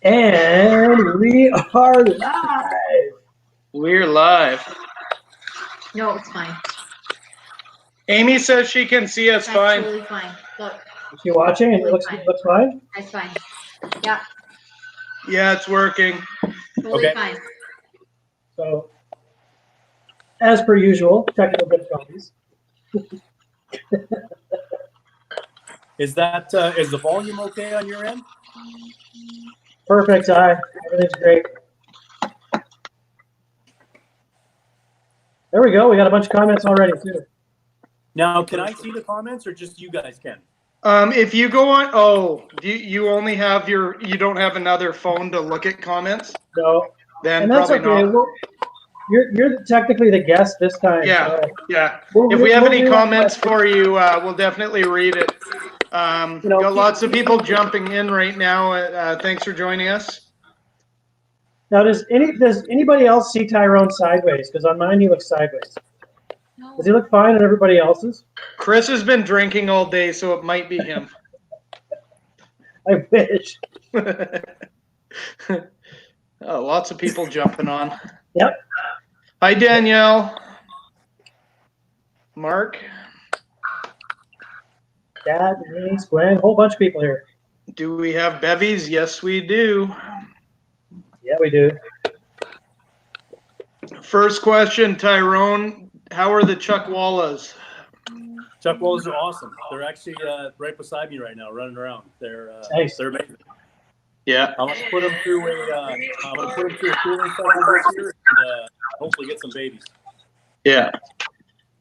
And we are live. We're live. No, it's fine. Amy says she can see us fine. Absolutely fine. Look, Is she watching and it looks fine? that's fine. Yeah, Yeah, it's working. totally fine. So, as per usual, technical difficulties. Is the volume okay on your end? Perfect, everything's great. There we go. We got a bunch of comments already too. Now, can I see the comments or just you guys can? If you go on, you only have you don't have another phone to look at comments? No. Then and that's probably okay. not. Well, you're technically the guest this time. Yeah, so yeah. If we have any comments for you, we'll definitely read it. Got lots of people jumping in right now. Thanks for joining us. Now, does anybody else see Tyrone sideways? Because on mine he looks sideways. No. Does he look fine on everybody else's? Chris has been drinking all day, so it might be him. I wish. Oh, lots of people jumping on. Yep. Hi, Danielle. Mark. Dad, Denise, Gwen, a whole bunch of people here. Do we have bevies? Yes, we do. Yeah, we do. First question, Tyrone. How are the Chuckwallas? Chuckwallas are awesome. They're actually right beside me right now, running around. They're Nice. They're amazing. Yeah. I'm gonna put them through a cooling cycle this year and hopefully get some babies. Yeah.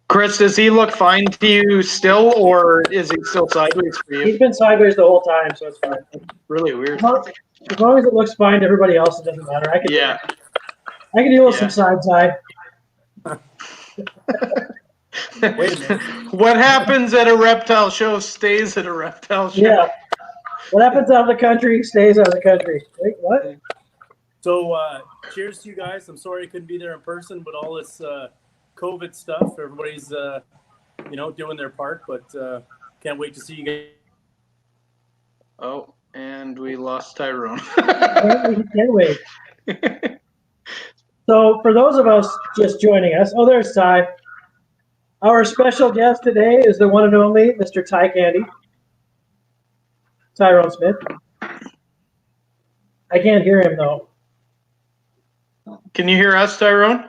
Chris, does he look fine to you still, or is he still sideways for you? He's been sideways the whole time, so it's fine. Really weird. As long as it looks fine to everybody else, it doesn't matter. I can deal with some side. Wait a minute. What happens at a reptile show stays at a reptile show. Yeah. What happens out of the country stays out of the country. Wait, what? So cheers to you guys. I'm sorry I couldn't be there in person, but all this COVID stuff, everybody's doing their part, but can't wait to see you guys. Oh, and we lost Tyrone. Can't wait. So for those of us just joining us, there's Ty. Our special guest today is the one and only Mr. Ty Candy. Tyrone Smith. I can't hear him though. Can you hear us, Tyrone?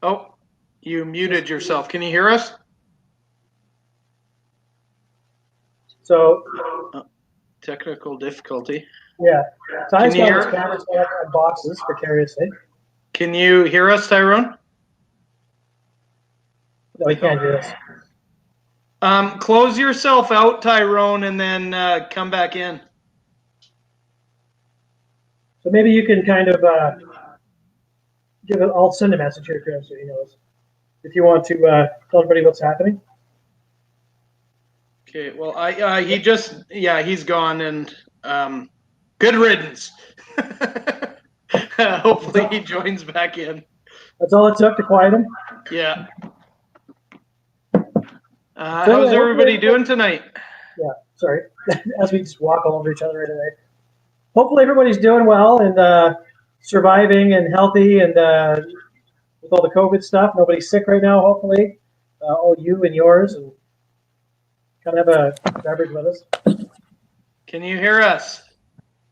Oh, you muted yourself. Can you hear us? So technical difficulty. Yeah. Ty's Can you got hear- his camera set up on boxes for curious sake. Can you hear us, Tyrone? No, he can't hear us. Close yourself out, Tyrone, and then come back in. So maybe you can kind of I'll send a message here to him so he knows. If you want to tell everybody what's happening. Okay, well, he's gone, and good riddance. Hopefully he joins back in. That's all it took to quiet him? Yeah. How's everybody doing tonight? Yeah, sorry. As we just walk all over each other right away. Hopefully everybody's doing well and surviving and healthy and with all the COVID stuff. Nobody's sick right now, hopefully. All you and yours, and kind of have a beverage with us. Can you hear us?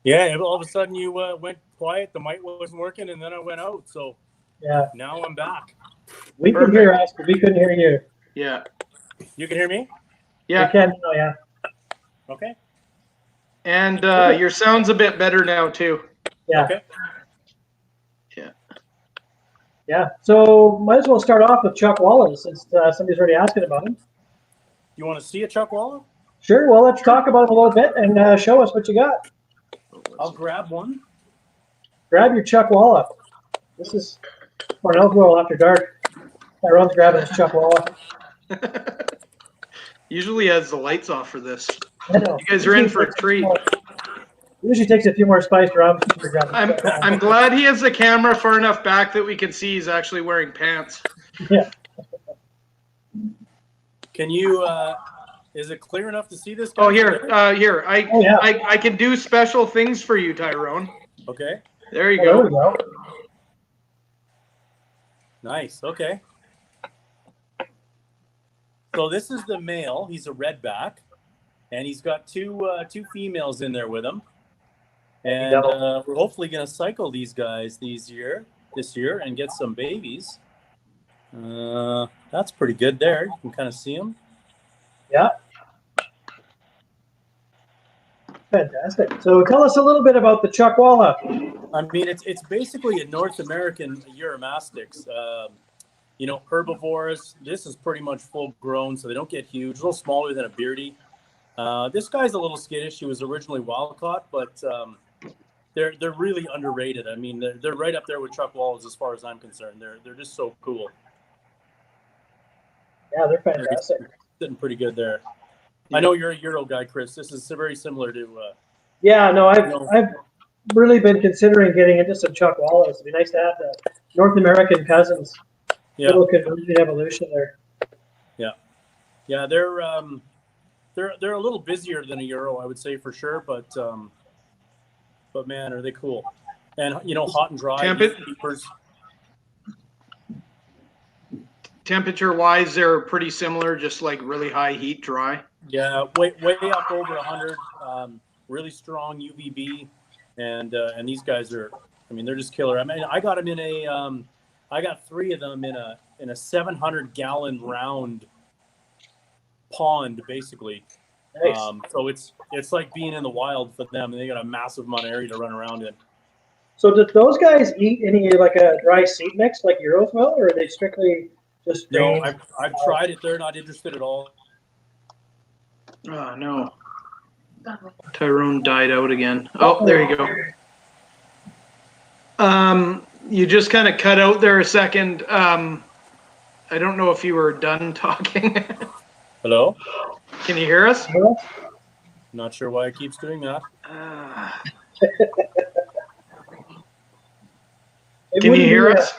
Yeah, all of a sudden you went quiet. The mic wasn't working, and then I went out. So yeah, now I'm back. We can hear us, but we couldn't hear you. Yeah. You can hear me? Yeah. I can. Oh, yeah. Okay. And your sound's a bit better now too. Yeah. Okay. Yeah. Yeah. So might as well start off with Chuck Wallace since somebody's already asking about him. You want to see a Chuckwalla? Sure. Well, let's talk about him a little bit and show us what you got. I'll grab one. Grab your Chuck Walla. This is Cornell's World After Dark. Tyrone's grabbing his Chuck Walla. Usually has the lights off for this. I know. You guys are in for a treat. Usually takes a few more spiced rum. I'm glad he has the camera far enough back that we can see he's actually wearing pants. Yeah. Can you Is it clear enough to see this guy? Oh, here. Oh, yeah. I can do special things for you, Tyrone. Okay. There you Oh, there go. we go. Nice. Okay. So this is the male. He's a redback, and he's got two females in there with him. And we're hopefully going to cycle these guys this year and get some babies. That's pretty good there. You can kind of see them. Yeah. Fantastic. So tell us a little bit about the Chuckwalla. I mean, it's basically a North American Eurymastix. You know, herbivores. This is pretty much full grown, so they don't get huge. A little smaller than a beardy. This guy's a little skittish. He was originally wild caught, but they're really underrated. I mean, they're right up there with Chuckwallas as far as I'm concerned. They're just so cool. Yeah, they're fantastic. Sitting pretty good there. I know you're a Euro guy, Chris. This is very similar to. Yeah, no, I've really been considering getting into some Chuckwallas. It'd be nice to have the North American cousins. Yeah. Little convergent evolution there. Yeah, they're a little busier than a Euro, I would say for sure, but man, are they cool? And you know, hot and dry. Temperature wise, they're pretty similar, just like really high heat, dry. Yeah, way up over 100. Really strong UVB, and these guys are. I mean, they're just killer. I mean, I got them in a. I got 3 of them in a 700-gallon round pond, basically. Nice. So it's like being in the wild for them, and they got a massive amount of area to run around in. So did those guys eat any like a dry seed mix like Euros will, or are they strictly just? No, I've tried it. They're not interested at all. Oh no. Tyrone died out again. Oh, there you go. You just kind of cut out there a second. I don't know if you were done talking. Hello? Can you hear us? Not sure why it keeps doing that. Can you hear us?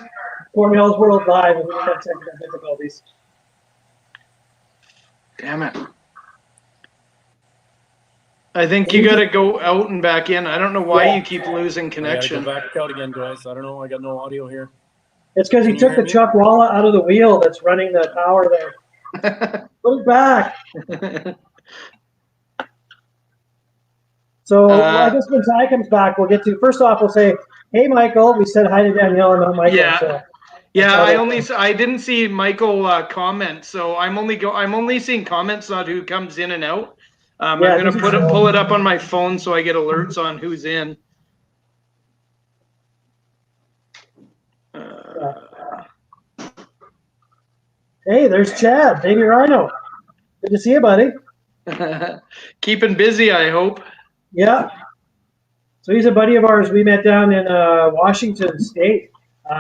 Cornell's World Live, and we have technical difficulties. Damn it. I think you got to go out and back in. I don't know why you keep losing connection. I gotta go back out again, guys. I don't know. I got no audio here. It's because he took the Chuckwalla out of the wheel that's running the power there. Put it back. So I guess when Ty comes back, we'll get to. First off, we'll say, "Hey, Michael." We said hi to Danielle and not Michael. Yeah. So Yeah, I didn't see Michael comment, so I'm only seeing comments on who comes in and out. I'm gonna pull it up on my phone so I get alerts on who's in. Hey, there's Chad, baby rhino. Good to see you, buddy. Keeping busy, I hope. Yeah. So he's a buddy of ours. We met down in Washington State.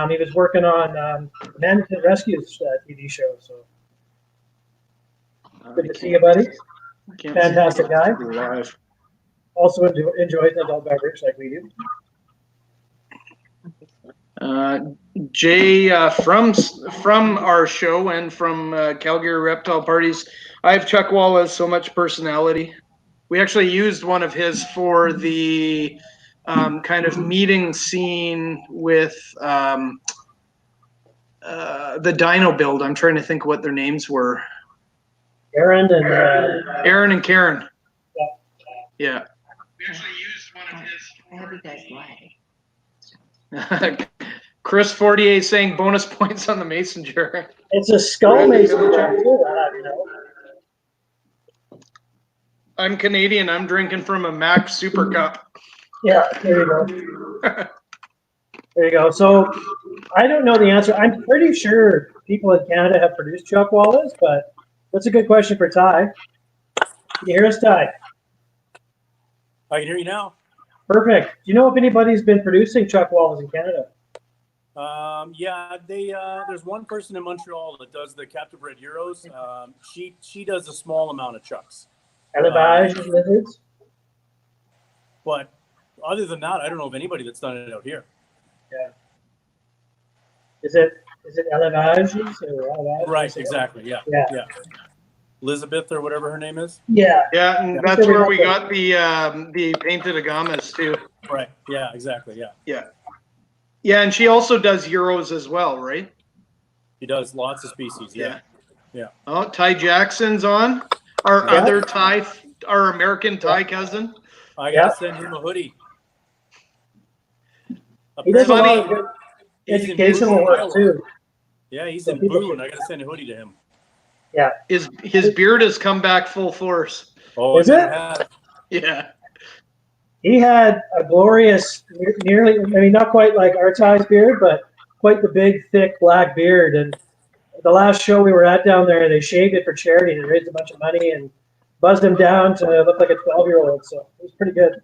He was working on Management Rescue's TV show. So good to see you, buddy. Fantastic guy. Also enjoys adult beverage like we do. Jay, from our show and from Calgary Reptile Parties, I have Chuckwalla has so much personality. We actually used one of his for the kind of meeting scene with the dino build. I'm trying to think what their names were. Aaron and Karen. Yeah. We actually used one of his. I hope you guys like. Chris 48 saying bonus points on the mason jar. It's a skull mason jar too. You know. I'm Canadian. I'm drinking from a Mac Super Cup. Yeah, there you go. There you go. So I don't know the answer. I'm pretty sure people in Canada have produced Chuckwallas, but that's a good question for Ty. Can you hear us, Ty? I can hear you now. Perfect. Do you know if anybody's been producing Chuckwallas in Canada? Yeah, there's one person in Montreal that does the captive bred Euros. She does a small amount of chucks. Elevage lizards? But other than that, I don't know of anybody that's done it out here. Yeah. Is it elevages or elevage? Right, exactly. Yeah. Elizabeth or whatever her name is. Yeah. Yeah, and that's where we got the painted agamas too. Right. Yeah. Exactly. Yeah. Yeah. Yeah, and she also does Euros as well, right? He does lots of species. Yeah. Yeah. Oh, Ty Jackson's on. Our Yeah. other Thai, our American Thai cousin. I gotta send him a hoodie. He does a lot of Funny. good He's in educational Boone, work Iowa. too. Yeah, he's So in people Boone. can- I gotta send a hoodie to him. Yeah. His beard has come back full force. Oh, Is I it? better have. Yeah. He had a glorious, nearly, I mean, not quite like our Ty's beard, but quite the big, thick black beard. And the last show we were at down there, they shaved it for charity. They raised a bunch of money and buzzed him down to look like a 12-year-old. So it was pretty good.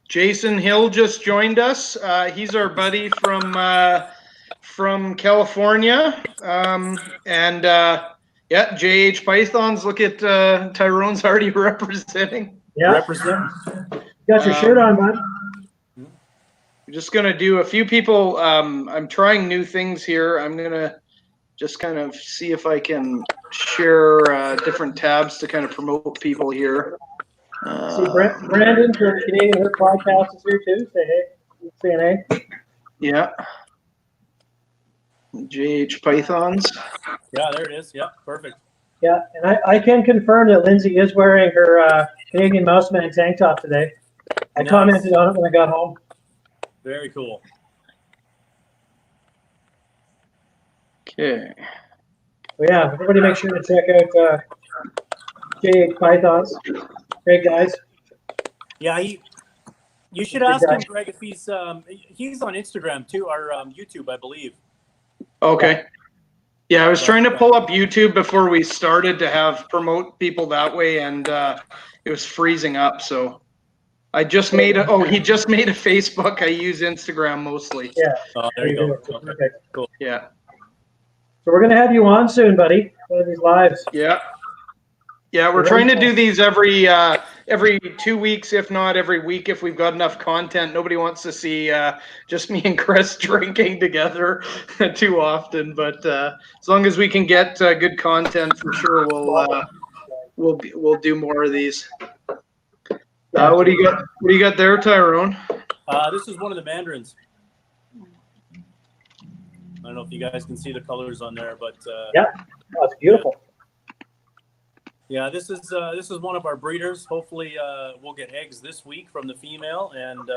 Jason Hill just joined us. He's our buddy from California. Yeah, JH Pythons. Look at Tyrone's already representing. Yeah. Represent. You got your shirt on, bud. We're just gonna do a few people. I'm trying new things here. I'm gonna just kind of see if I can share different tabs to kind of promote people here. See, Brandon from Canadian Hurt Podcast is here too. Say hey. Saying hey. Yeah. JH Pythons. Yeah, there it is. Yeah, perfect. Yeah, and I can confirm that Lindsay is wearing her Canadian Mouseman tank top today. I Nice. commented on it when I got home. Very cool. Okay. But yeah, everybody make sure to check out JH Pythons. Great guys. Yeah, you should Good ask guy. him, Greg, if he's on Instagram too, or YouTube, I believe. Okay. Yeah, I was trying to pull up YouTube before we started to have promote people that way, and it was freezing up. So I just made he just made a Facebook. I use Instagram mostly. Yeah. Oh, there you go. So Okay. perfect. Cool. Yeah. So we're gonna have you on soon, buddy. One of these lives. Yeah. Yeah, we're trying to do these every 2 weeks, if not every week, if we've got enough content. Nobody wants to see just me and Chris drinking together too often, but as long as we can get good content, for sure, we'll do more of these. What do you got? What do you got there, Tyrone? This is one of the mandarins. I don't know if you guys can see the colors on there, but Yeah. Oh, it's beautiful. yeah, this is one of our breeders. Hopefully, we'll get eggs this week from the female, and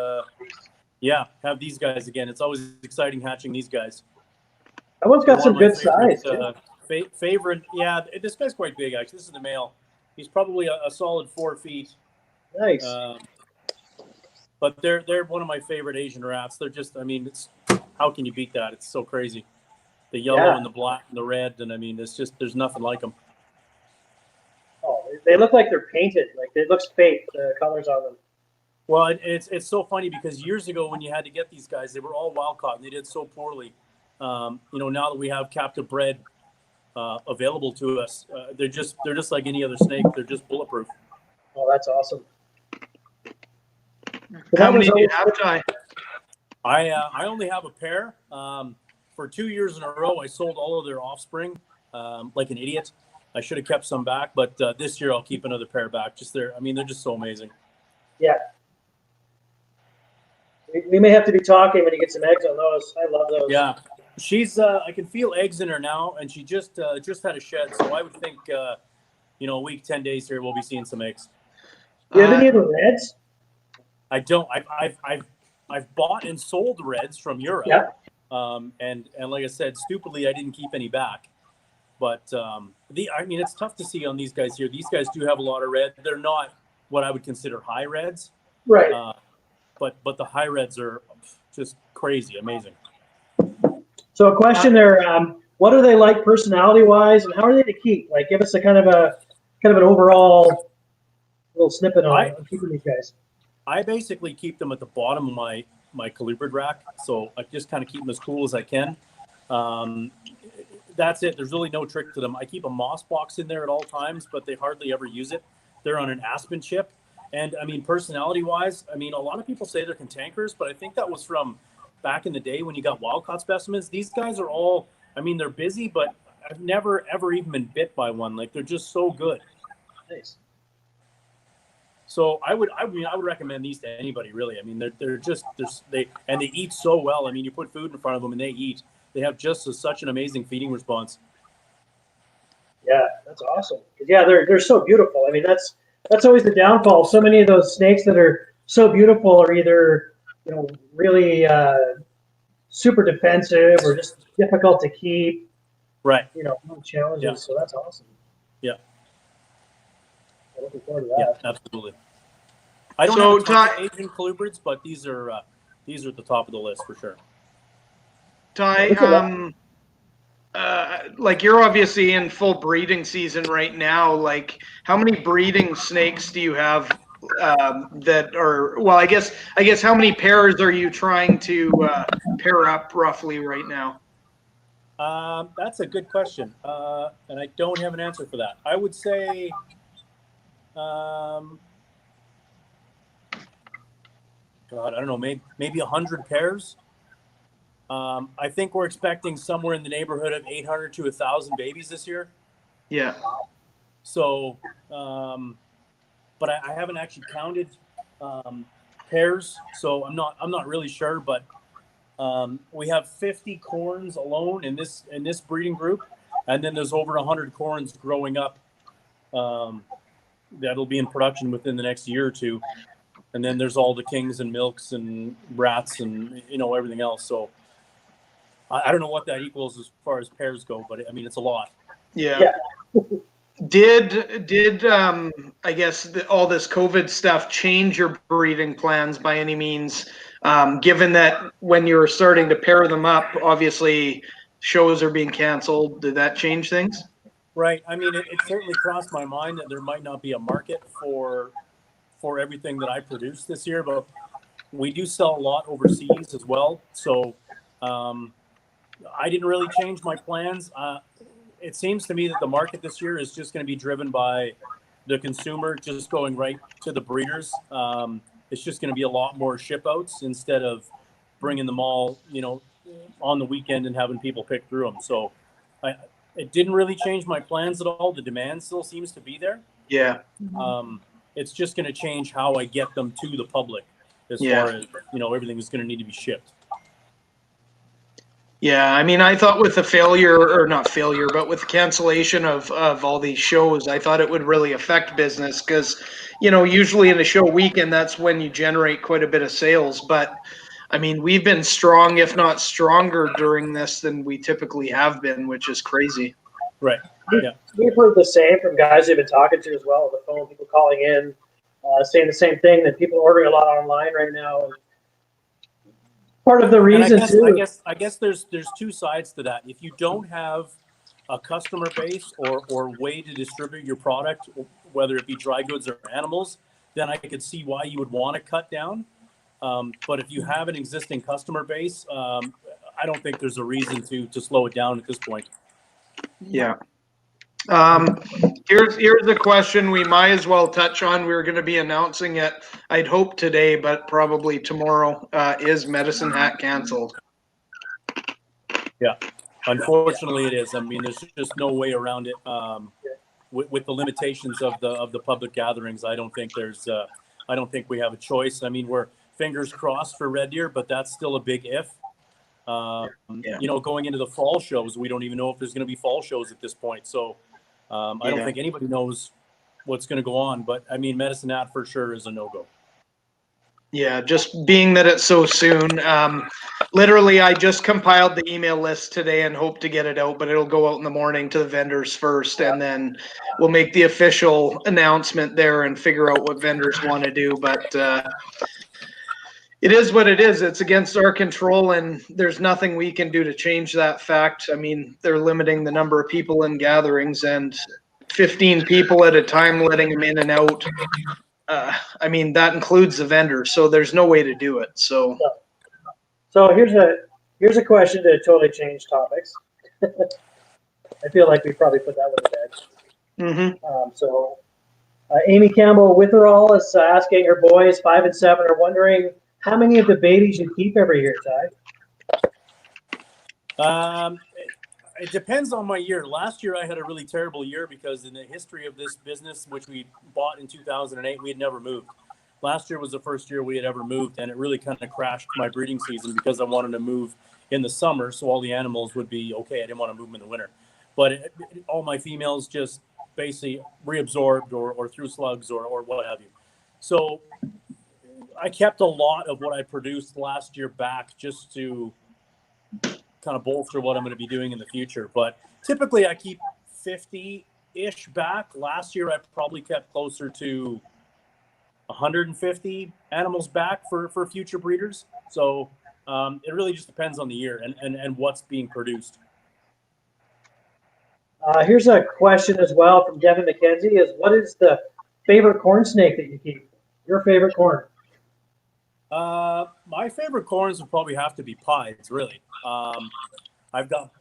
yeah, have these guys again. It's always exciting hatching these guys. That one's got One some of my good size. favorite, yeah, this guy's quite big actually. This is the male. He's probably a solid 4 feet. Nice. But they're one of my favorite Asian rats. They're just, I mean, how can you beat that? It's so crazy. The yellow and the black and the red, and I mean, it's just, there's nothing like them. Oh, they look like they're painted. Like it looks fake. The colors on them. Well, it's so funny because years ago when you had to get these guys, they were all wild caught and they did so poorly. Now that we have captive bred available to us, they're just like any other snake. They're just bulletproof. Oh, that's awesome. How many do you have, Ty? I only have a pair. For 2 years in a row, I sold all of their offspring like an idiot. I should have kept some back, but this year I'll keep another pair back. They're just so amazing. Yeah. We may have to be talking when you get some eggs on those. I love those. Yeah, she's. I can feel eggs in her now, and she just had a shed. So I would think, a week, 10 days here, we'll be seeing some eggs. Do you have any of the reds? I don't. I've bought and sold reds from Europe. Yeah. And like I said, stupidly, I didn't keep any back. But it's tough to see on these guys here. These guys do have a lot of red. They're not what I would consider high reds. Right. But the high reds are just crazy, amazing. So a question there, what are they like personality-wise, and how are they to keep? Like, give us a kind of an overall little snippet on keeping these guys. I basically keep them at the bottom of my colubrid rack, so I just kind of keep them as cool as I can. That's it. There's really no trick to them. I keep a moss box in there at all times, but they hardly ever use it. They're on an aspen chip. And, personality-wise, a lot of people say they're cantankerous, but I think that was from back in the day when you got wild-caught specimens. These guys are all, they're busy, but I've never, ever even been bit by one. Like, they're just so good. Nice. So I would recommend these to anybody really. I mean, they eat so well. I mean, you put food in front of them and they eat. They have just such an amazing feeding response. Yeah, that's awesome. Yeah, they're so beautiful. I mean, that's always the downfall. So many of those snakes that are so beautiful are either, really super defensive or just difficult to keep. Right. Challenges. Yeah. So that's awesome. Yeah. I'm looking forward to that. Yeah, absolutely. I don't have a ton of Asian colubrids, but these are at the top of the list for sure. Ty, like you're obviously in full breeding season right now. Like, how many breeding snakes do you have that are? Well, I guess how many pairs are you trying to pair up roughly right now? That's a good question, and I don't have an answer for that. I would say, God, I don't know, maybe 100 pairs. I think we're expecting somewhere in the neighborhood of 800 to 1,000 babies this year. Yeah. So, but I haven't actually counted pairs, so I'm not really sure. But we have 50 corns alone in this breeding group, and then there's over 100 corns growing up that'll be in production within the next year or two. And then there's all the kings and milks and rats and everything else. So I don't know what that equals as far as pairs go, but I mean it's a lot. Yeah. Did I guess all this COVID stuff change your breeding plans by any means? Given that when you were starting to pair them up, obviously shows are being canceled. Did that change things? Right. I mean, it certainly crossed my mind that there might not be a market for everything that I produce this year, but we do sell a lot overseas as well. So I didn't really change my plans. It seems to me that the market this year is just going to be driven by the consumer just going right to the breeders. It's just going to be a lot more ship outs instead of bringing them all, on the weekend and having people pick through them. So it didn't really change my plans at all. The demand still seems to be there. Yeah. It's just going to change how I get them to the public as far as, everything is going to need to be shipped. Yeah, I mean, I thought with the but with the cancellation of all these shows, I thought it would really affect business because, usually in a show weekend, that's when you generate quite a bit of sales. But, I mean, we've been strong, if not stronger, during this than we typically have been, which is crazy. Right. Yeah. We've heard the same from guys we've been talking to as well on the phone, people calling in, saying the same thing, that people are ordering a lot online right now. And part of the reason I guess there's two sides to that. If you don't have a customer base or way to distribute your product, whether it be dry goods or animals, then I could see why you would want to cut down. But if you have an existing customer base, I don't think there's a reason to slow it down at this point. Yeah. Here's a question we might as well touch on. We're going to be announcing it, I'd hope today, but probably tomorrow. Is Medicine Hat canceled? Yeah, unfortunately it is. I mean, there's just no way around it. With the limitations of the public gatherings, I don't think we have a choice. I mean, we're fingers crossed for Red Deer, but that's still a big if. Going into the fall shows, we don't even know if there's going to be fall shows at this point. So I don't think anybody knows what's going to go on. But I mean, Medicine Hat for sure is a no-go. Yeah, just being that it's so soon. Literally, I just compiled the email list today and hope to get it out, but it'll go out in the morning to the vendors first, and then we'll make the official announcement there and figure out what vendors want to do. But it is what it is. It's against our control, and there's nothing we can do to change that fact. I mean, they're limiting the number of people in gatherings, and 15 people at a time, letting them in and out. I mean, that includes the vendors, so there's no way to do it. So here's a question to totally change topics. I feel like we probably put that one to bed. Amy Campbell Witherall is asking, her boys 5 and 7 are wondering how many of the babies you keep every year, Ty? It depends on my year. Last year I had a really terrible year because in the history of this business, which we bought in 2008, we had never moved. Last year was the first year we had ever moved, and it really kind of crashed my breeding season because I wanted to move in the summer so all the animals would be okay. I didn't want to move them in the winter. But all my females just basically reabsorbed or threw slugs or what have you. So I kept a lot of what I produced last year back just to kind of bolster what I'm going to be doing in the future. But typically I keep 50-ish back. Last year I probably kept closer to 150 animals back for future breeders. So it really just depends on the year and what's being produced. Here's a question as well from Devin McKenzie: is what is the favorite corn snake that you keep? Your favorite corn? My favorite corns would probably have to be pieds, really. I've got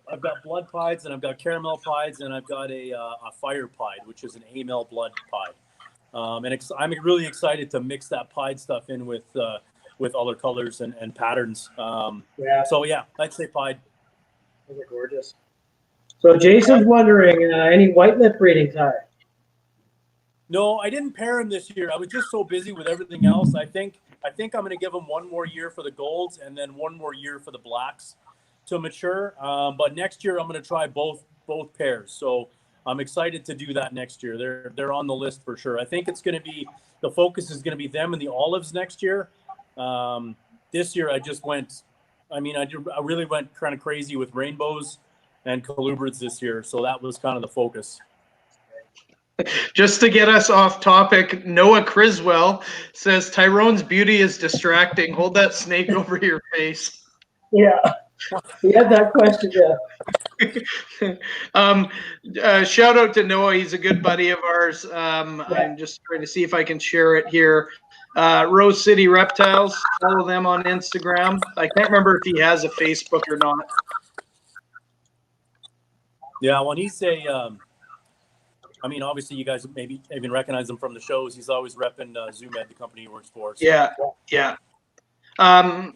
blood pieds, and I've got caramel pieds, and I've got a fire pied, which is an amel blood pied. And I'm really excited to mix that pied stuff in with other colors and patterns. Yeah. So yeah, I'd say pied. Those are gorgeous. So Jason's wondering, any white lip breeding, Ty? No, I didn't pair him this year. I was just so busy with everything else. I think I'm going to give him one more year for the golds and then one more year for the blacks to mature. But next year I'm going to try both pairs. So I'm excited to do that next year. They're on the list for sure. I think it's going to be the focus is going to be them and the olives next year. This year I just went. I really went kind of crazy with rainbows and colubrids this year. So that was kind of the focus. Just to get us off topic, Noah Criswell says Tyrone's beauty is distracting. Hold that snake over your face. Yeah, we had that question. Yeah. Shout out to Noah. He's a good buddy of ours. I'm just trying to see if I can share it here. Rose City Reptiles. Follow them on Instagram. I can't remember if he has a Facebook or not. Yeah, when he's obviously you guys maybe even recognize him from the shows. He's always repping ZoomEd, the company he works for. So. Yeah. And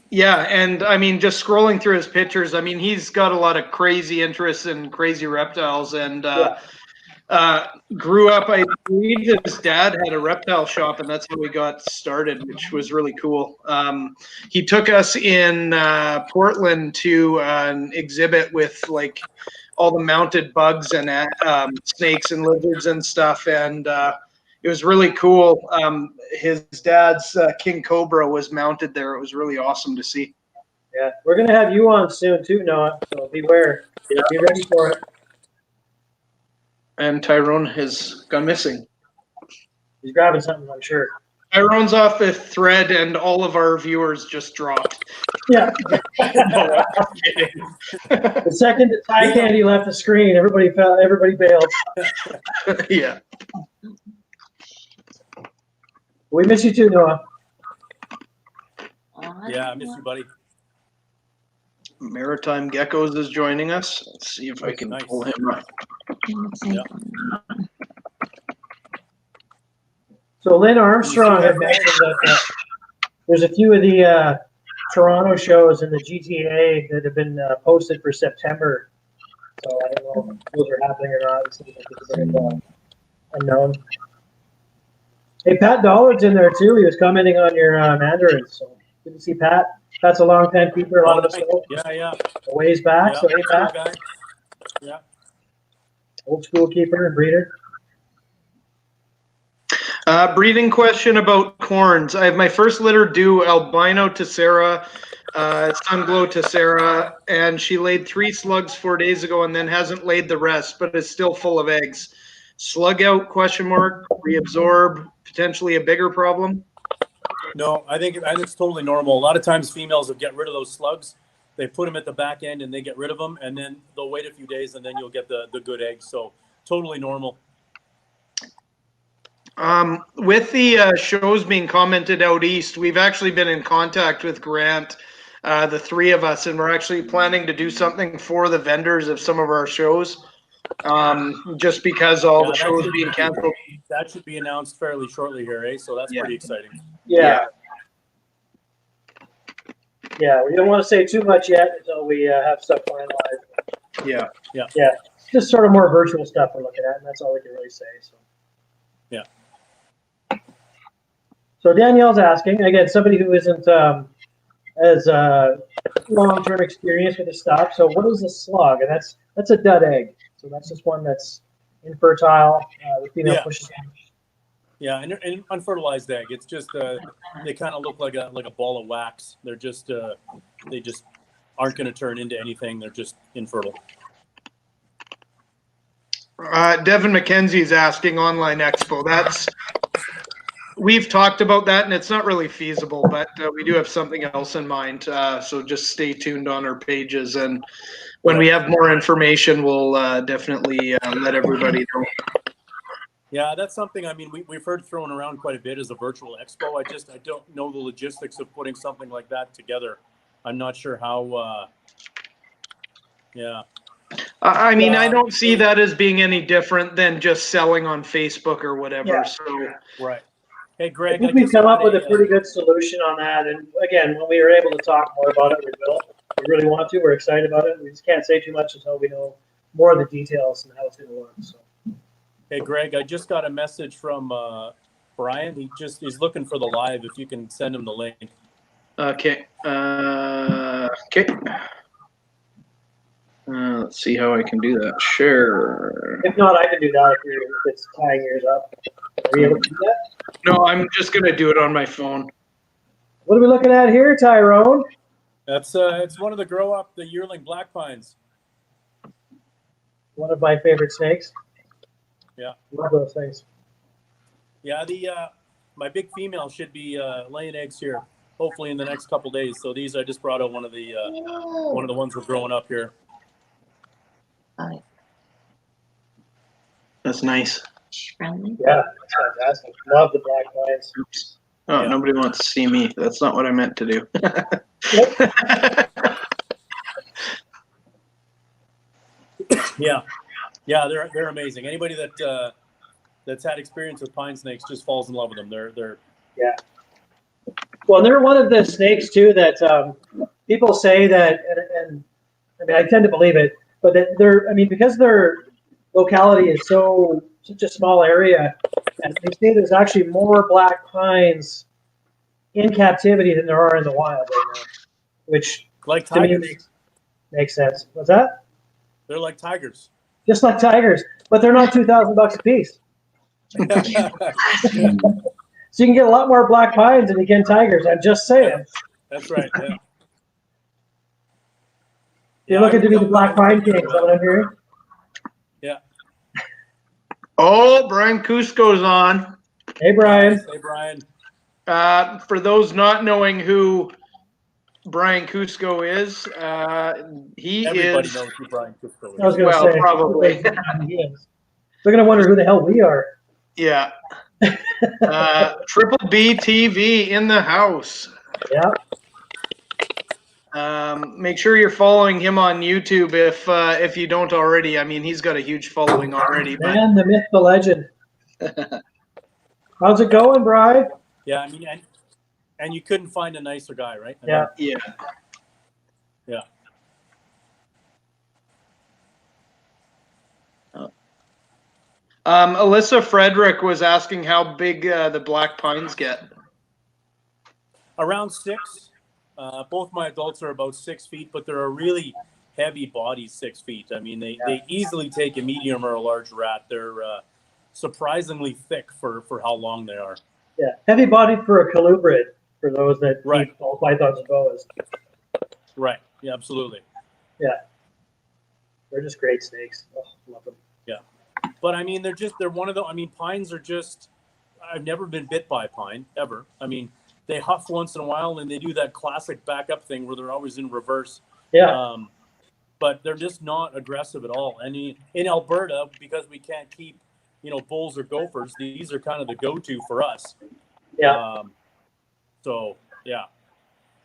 just scrolling through his pictures, he's got a lot of crazy interests in crazy reptiles and grew up, I believe his dad had a reptile shop and that's how we got started, which was really cool. He took us in Portland to an exhibit with like all the mounted bugs and snakes and lizards and stuff. And it was really cool. His dad's King Cobra was mounted there. It was really awesome to see. Yeah, we're going to have you on soon too, Noah. So beware. Yeah. Be ready for it. And Tyrone has gone missing. He's grabbing something, I'm sure. Tyrone's off the thread and all of our viewers just dropped. Yeah. No, I'm kidding. The second that Ty Candy left the screen, everybody bailed. Yeah. We miss you too, Noah. Yeah, I miss you, buddy. Maritime Geckos is joining us. Let's see if I can pull him up. Yeah. So Lynn Armstrong had mentioned that there's a few of the Toronto shows in the GTA that have been posted for September. So I don't know if those are happening or not. It seems like it's a bit unknown. Hey, Pat Dollard's in there too. He was commenting on your mandarins. So good to see Pat. Pat's a long time keeper. A lot of the Yeah. A ways back. Yeah, so hey, Pat. guy. Yeah. Old school keeper and breeder. Breeding question about corns. I have my first litter due albino Tessera, Sunglow Tessera, and she laid 3 slugs 4 days ago and then hasn't laid the rest, but is still full of eggs. Slug out, reabsorb, potentially a bigger problem? No, I think it's totally normal. A lot of times females will get rid of those slugs. They put them at the back end and they get rid of them, and then they'll wait a few days and then you'll get the good eggs. So totally normal. With the shows being commented out east, we've actually been in contact with Grant, the 3 of us, and we're actually planning to do something for the vendors of some of our shows, just because all the shows are being canceled. That should be announced fairly shortly here, eh? So that's pretty exciting. Yeah. Yeah, we don't want to say too much yet until we have stuff finalized. Yeah. Just sort of more virtual stuff we're looking at, and that's all we can really say. So. Yeah. So Danielle's asking again, somebody who isn't as long-term experience with the stuff. So what is a slug? And that's a dud egg. So that's just one that's infertile. The female pushes out. Yeah, and unfertilized egg. It's just they kind of look like a ball of wax. They're just they just aren't going to turn into anything. They're just infertile. Devin McKenzie's asking Online Expo. We've talked about that, and it's not really feasible, but we do have something else in mind. So just stay tuned on our pages, and when we have more information, we'll definitely let everybody know. Yeah, that's something. I mean, we've heard thrown around quite a bit as a virtual expo. I don't know the logistics of putting something like that together. I'm not sure how. Yeah. I mean, I don't see that as being any different than just selling on Facebook or whatever. Yeah. So Right. Hey, Greg. I think we've come up with a pretty good solution on that. And again, when we are able to talk more about it, we will. We really want to. We're excited about it. We just can't say too much until we know more of the details and how it's going to work. So. Hey, Greg, I just got a message from Brian. He's looking for the live. If you can send him the link. okay. Okay. Let's see how I can do that. Sure. If not, I can do that if it's tying yours up. Are you able to do that? No, I'm just going to do it on my phone. What are we looking at here, Tyrone? That's it's one of the yearling black pines. One of my favorite snakes. Yeah. Love those things. Yeah, my big female should be laying eggs here, hopefully in the next couple days. So these I just brought out one of the ones we're growing up here. That's nice. Friendly. Yeah, that's fantastic. Love the black pines. Oops. Oh, nobody wants to see me. That's not what I meant to do. Yeah, they're amazing. Anybody that's had experience with pine snakes just falls in love with them. They're yeah. Well, they're one of the snakes too that people say that, and I mean I tend to believe it, but that because their locality is such a small area, and they say there's actually more black pines in captivity than there are in the wild right now, which like to me tigers. makes sense. What's that? They're like tigers. Just like tigers, but they're not $2,000 a piece. So you can get a lot more black pines than you can tigers. I'm just saying. That's right. Yeah. You're looking to be the black pine king. Is that what I'm hearing? Yeah. Oh, Brian Cusco's on. Hey, Brian. Hey, Brian. For those not knowing who Brian Cusco is, Everybody knows who Brian Cusco is. I was going to say. Probably. They're going to wonder who the hell we are. Yeah. Triple B TV in the house. Yeah. Make sure you're following him on YouTube if you don't already. I mean, he's got a huge following already. Man, the myth, the legend. How's it going, Brian? Yeah, I mean, and you couldn't find a nicer guy, right? Yeah. Yeah. Yeah. Alyssa Frederick was asking how big the black pines get. Around 6. Both my adults are about 6 feet, but they're a really heavy body 6 feet. I mean, they easily take a medium or a large rat. They're surprisingly thick for how long they are. Yeah. Heavy bodied for a colubrid, for those that Right. ball pythons and boas. Right. Yeah, absolutely. Yeah. They're just great snakes. Oh, love them. Yeah. But I mean, they're one of the, I mean, pines are just, I've never been bit by a pine, ever. I mean, they huff once in a while and they do that classic backup thing where they're always in reverse. Yeah. But they're just not aggressive at all. And in Alberta, because we can't keep, bulls or gophers, these are kind of the go-to for us. Yeah. So, yeah.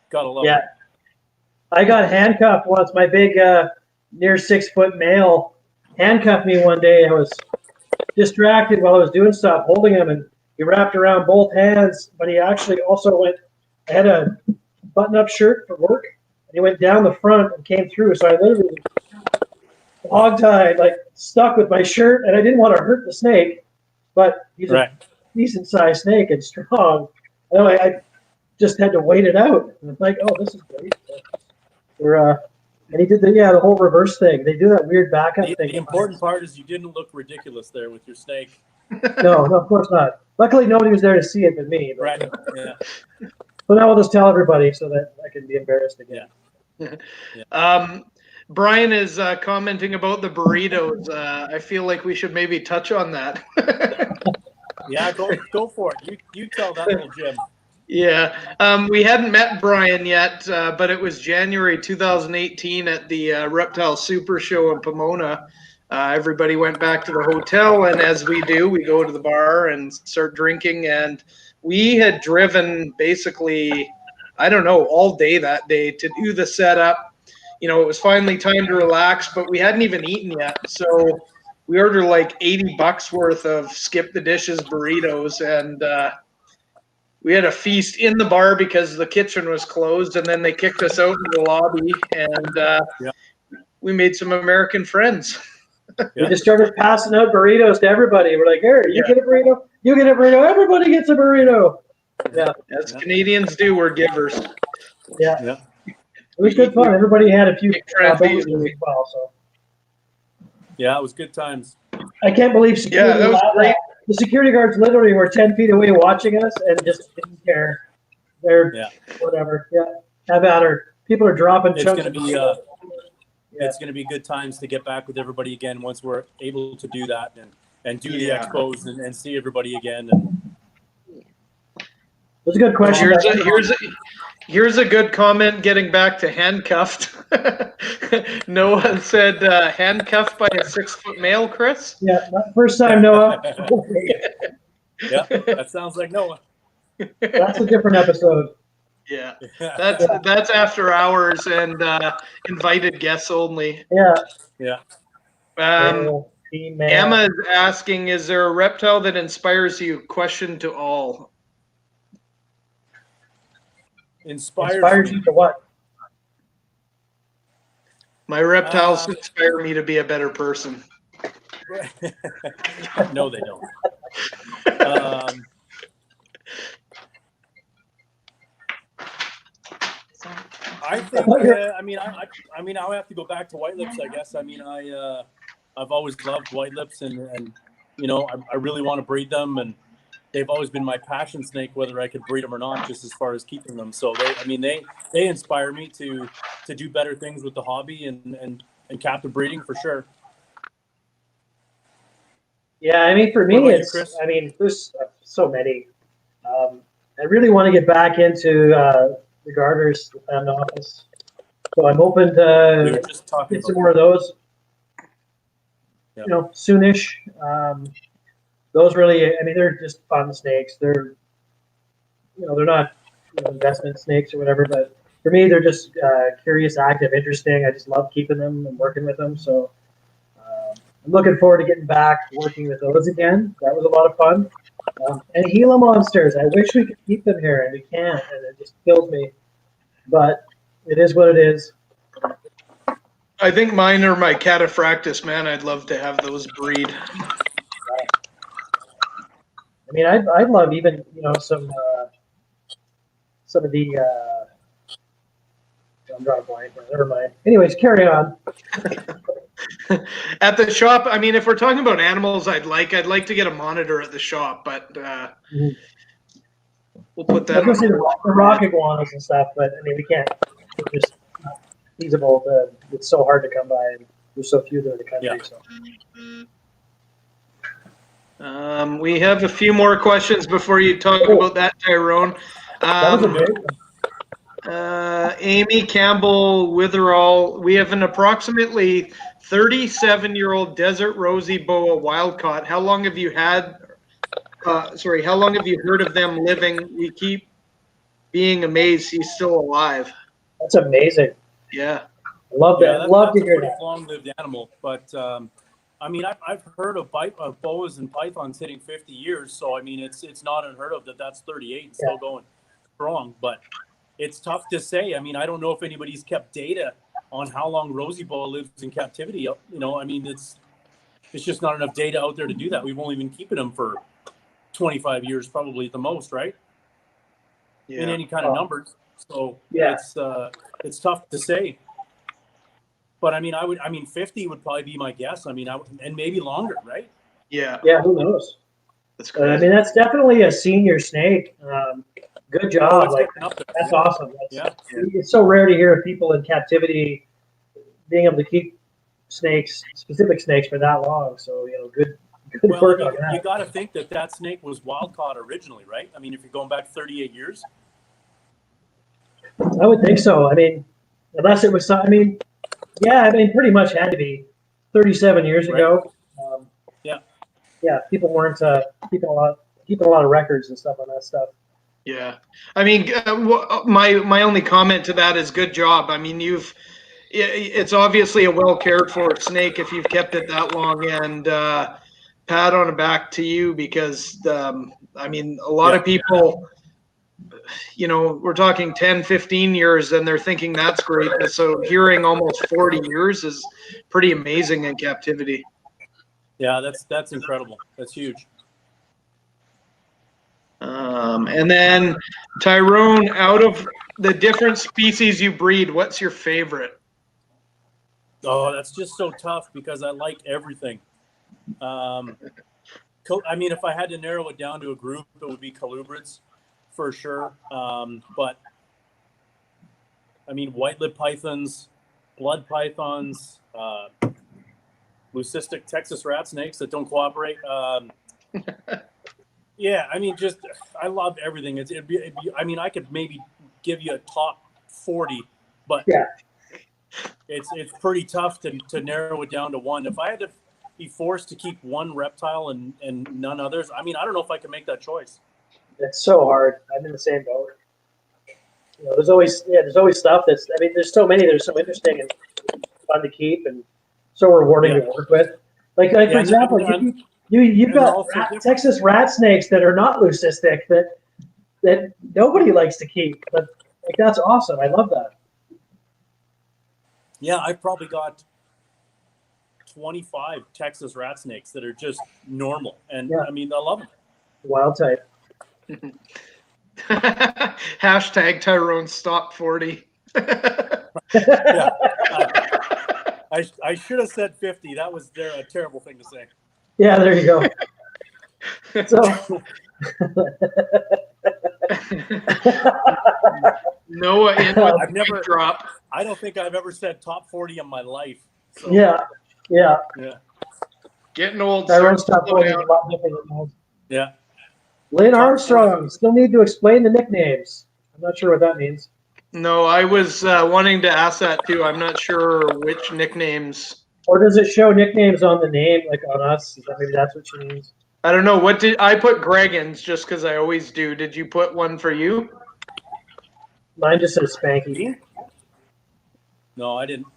Gotta love Yeah. it. I got handcuffed once. My big, near 6 foot male handcuffed me one day. I was distracted while I was doing stuff, holding him, and he wrapped around both hands, but he actually also I had a button up shirt for work, and he went down the front and came through. So I literally hogtied, like stuck with my shirt, and I didn't want to hurt the snake, but he's Right. a decent sized snake and strong. And I just had to wait it out. And it's like, oh, this is great. So and he did the whole reverse thing. They do that weird backup thing. The important part is you didn't look ridiculous there with your snake. No, of course not. Luckily, nobody was there to see it but me. But, Right. Yeah. So now I'll just tell everybody so that I can be embarrassed again. Yeah. Brian is commenting about the burritos. I feel like we should maybe touch on that. Yeah, go for it. You tell that little Jim. Yeah, we hadn't met Brian yet, but it was January 2018 at the Reptile Super Show in Pomona. Everybody went back to the hotel, and as we do, we go to the bar and start drinking. And we had driven basically, I don't know, all day that day to do the setup. You know, it was finally time to relax, but we hadn't even eaten yet. So we ordered like $80 worth of skip the dishes burritos, and we had a feast in the bar because the kitchen was closed, and then they kicked us out in the lobby, and we made some American friends. We just started passing out burritos to everybody. We're like, here, you get a burrito, you get a burrito, everybody gets a burrito. Yeah. As Canadians do, we're givers. Yeah. It was good fun. Everybody had a few beverages as well. So. Yeah, it was good times. I can't believe security. That was great. The security guards literally were 10 feet away watching us and just didn't care. They're whatever. Yeah, have at her. People are dropping chunks. It's going to be good times to get back with everybody again once we're able to do that and do the expos and see everybody again. It was a good question. Here's a good comment getting back to handcuffed. Noah said handcuffed by a 6-foot male, Chris? Yeah, not the first time, Noah. Yeah, that sounds like Noah. That's a different episode. Yeah, that's after hours and invited guests only. Yeah. Emma is asking, is there a reptile that inspires you? Question to all. Inspires you to what? My reptiles inspire me to be a better person. No, they don't. I think. I'll have to go back to white lips. I guess. I've always loved white lips, and I really want to breed them, and they've always been my passion snake, whether I could breed them or not, just as far as keeping them. So they inspire me to do better things with the hobby and captive breeding for sure. Yeah, for me, it's. There's so many. I really want to get back into the garters, the family office. So I'm open to get some more of those. Yeah. Soonish. Those really, they're just fun snakes. They're, they're not investment snakes or whatever, but for me, they're just curious, active, interesting. I just love keeping them and working with them. So I'm looking forward to getting back working with those again. That was a lot of fun. And Gila monsters. I wish we could keep them here, and we can't, and it just kills me. But it is what it is. I think mine are my cataphractus, man. I'd love to have those breed. I'd love even some of the. I'm drawing a blank. Never mind. Anyways, carry on. At the shop, if we're talking about animals, I'd like to get a monitor at the shop, but we'll put that. I was going to say the rock iguanas and stuff, but we can't. It's just not feasible. It's so hard to come by, and there's so few there in the country. Yeah. So. We have a few more questions before you talk about that, Tyrone. That was a big one. Amy Campbell Witherall, we have an approximately 37-year-old desert rosy boa wild caught. How long have you had? How long have you heard of them living? We keep being amazed he's still alive. That's amazing. Yeah, I love that. Love to hear that. Long-lived animal, but I've heard of boas and pythons hitting 50 years, so it's not unheard of that's 38 and still going strong, but it's tough to say. I don't know if anybody's kept data on how long rosy boa lives in captivity. You know, I mean, it's just not enough data out there to do that. We've only been keeping them for 25 years, probably at the most, right? Yeah. In any kind of numbers. So Yeah. it's tough to say. But I mean, 50 would probably be my guess. I mean, and maybe longer, right? Yeah. Yeah, who knows? That's But, I crazy. mean, that's definitely a senior snake. Good job. Oh, it's Like, getting up there. that's Yeah. awesome. Yeah. It's so rare to hear of people in captivity being able to keep specific snakes for that long. So, you know, good Well, work on that. you got to think that snake was wild caught originally, right? I mean, if you're going back 38 years. I would think so. I mean, unless it was, pretty much had to be 37 years Right. ago. Yeah. Yeah, people weren't keeping a lot of records and stuff on that stuff. Yeah. I mean, my only comment to that is good job. I mean, it's obviously a well cared for snake if you've kept it that long, and pat on the back to you because I mean, a lot of people, you know, we're talking 10, 15 years and they're thinking that's great. So hearing almost 40 years is pretty amazing in captivity. Yeah, that's incredible. That's huge. And then Tyrone, out of the different species you breed, what's your favorite? Oh, that's just so tough because I like everything. I mean, if I had to narrow it down to a group, it would be colubrids for sure. But I mean, white-lipped pythons, blood pythons, leucistic Texas rat snakes that don't cooperate. Yeah, I mean, just I love everything. It'd be, I mean, I could maybe give you a top 40, but Yeah. it's pretty tough to narrow it down to one. If I had to be forced to keep one reptile and none others, I mean, I don't know if I can make that choice. It's so hard. I'm in the same boat. You know, there's always stuff that's. I mean, there's so many that are so interesting and fun to keep and so rewarding to work with. Like for example, you've got Texas rat snakes that are not leucistic that nobody likes to keep, but like that's awesome. I love that. Yeah, I've probably got 25 Texas rat snakes that are just normal, and I mean, I love them. Wild type. Hashtag Tyrone stop 40. Yeah, I should have said 50. That was a terrible thing to say. Yeah, there you go. So Noah in with I've never drop. I don't think I've ever said top 40 in my life. So, yeah. Getting old. Tyrone's top 40 is a lot different than those. Yeah. Lynn Armstrong, still need to explain the nicknames. I'm not sure what that means. No, I was wanting to ask that too. I'm not sure which nicknames. Or does it show nicknames on the name, like on us? Maybe that's what she means. I don't know. What did I put? Greggins, just because I always do. Did you put one for you? Mine just says Spanky. No, I didn't.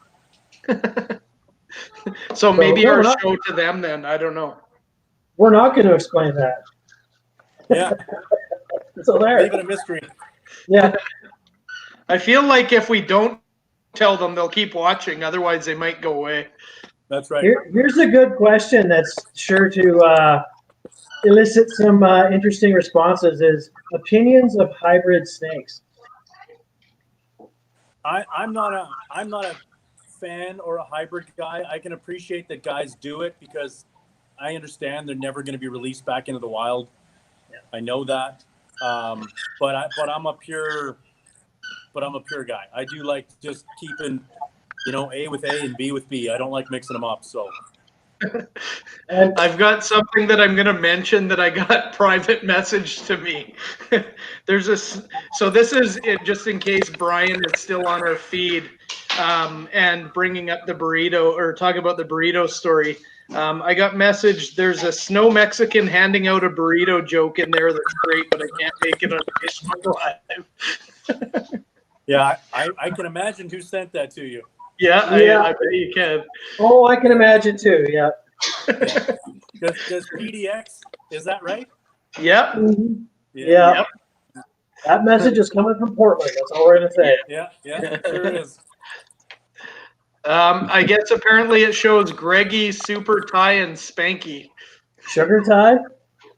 So maybe our show to them then. I don't know. We're not going to explain that. Yeah. So there. Leave it a mystery. Yeah. I feel like if we don't tell them, they'll keep watching. Otherwise, they might go away. That's right. Here's a good question that's sure to elicit some interesting responses. Is opinions of hybrid snakes? I'm not a fan or a hybrid guy. I can appreciate that guys do it because I understand they're never going to be released back into the wild. I know that, but I'm a pure guy. I do like just keeping, A with A and B with B. I don't like mixing them up. So I've got something that I'm going to mention that I got private message to me. So this is it, just in case Brian is still on our feed and bringing up the burrito or talking about the burrito story. I got messaged. There's a snow Mexican handing out a burrito joke in there that's great, but I can't make it on Facebook Live. Yeah, I can imagine who sent that to you. Yeah. I bet you can. Oh, I can imagine too. Yeah. Does PDX? Is that right? Yep. Mm-hmm. Yeah. Yep. That message is coming from Portland. That's all we're gonna say. Yeah, sure is. I guess apparently it shows Greggy, Super Ty, and Spanky. Sugar Ty?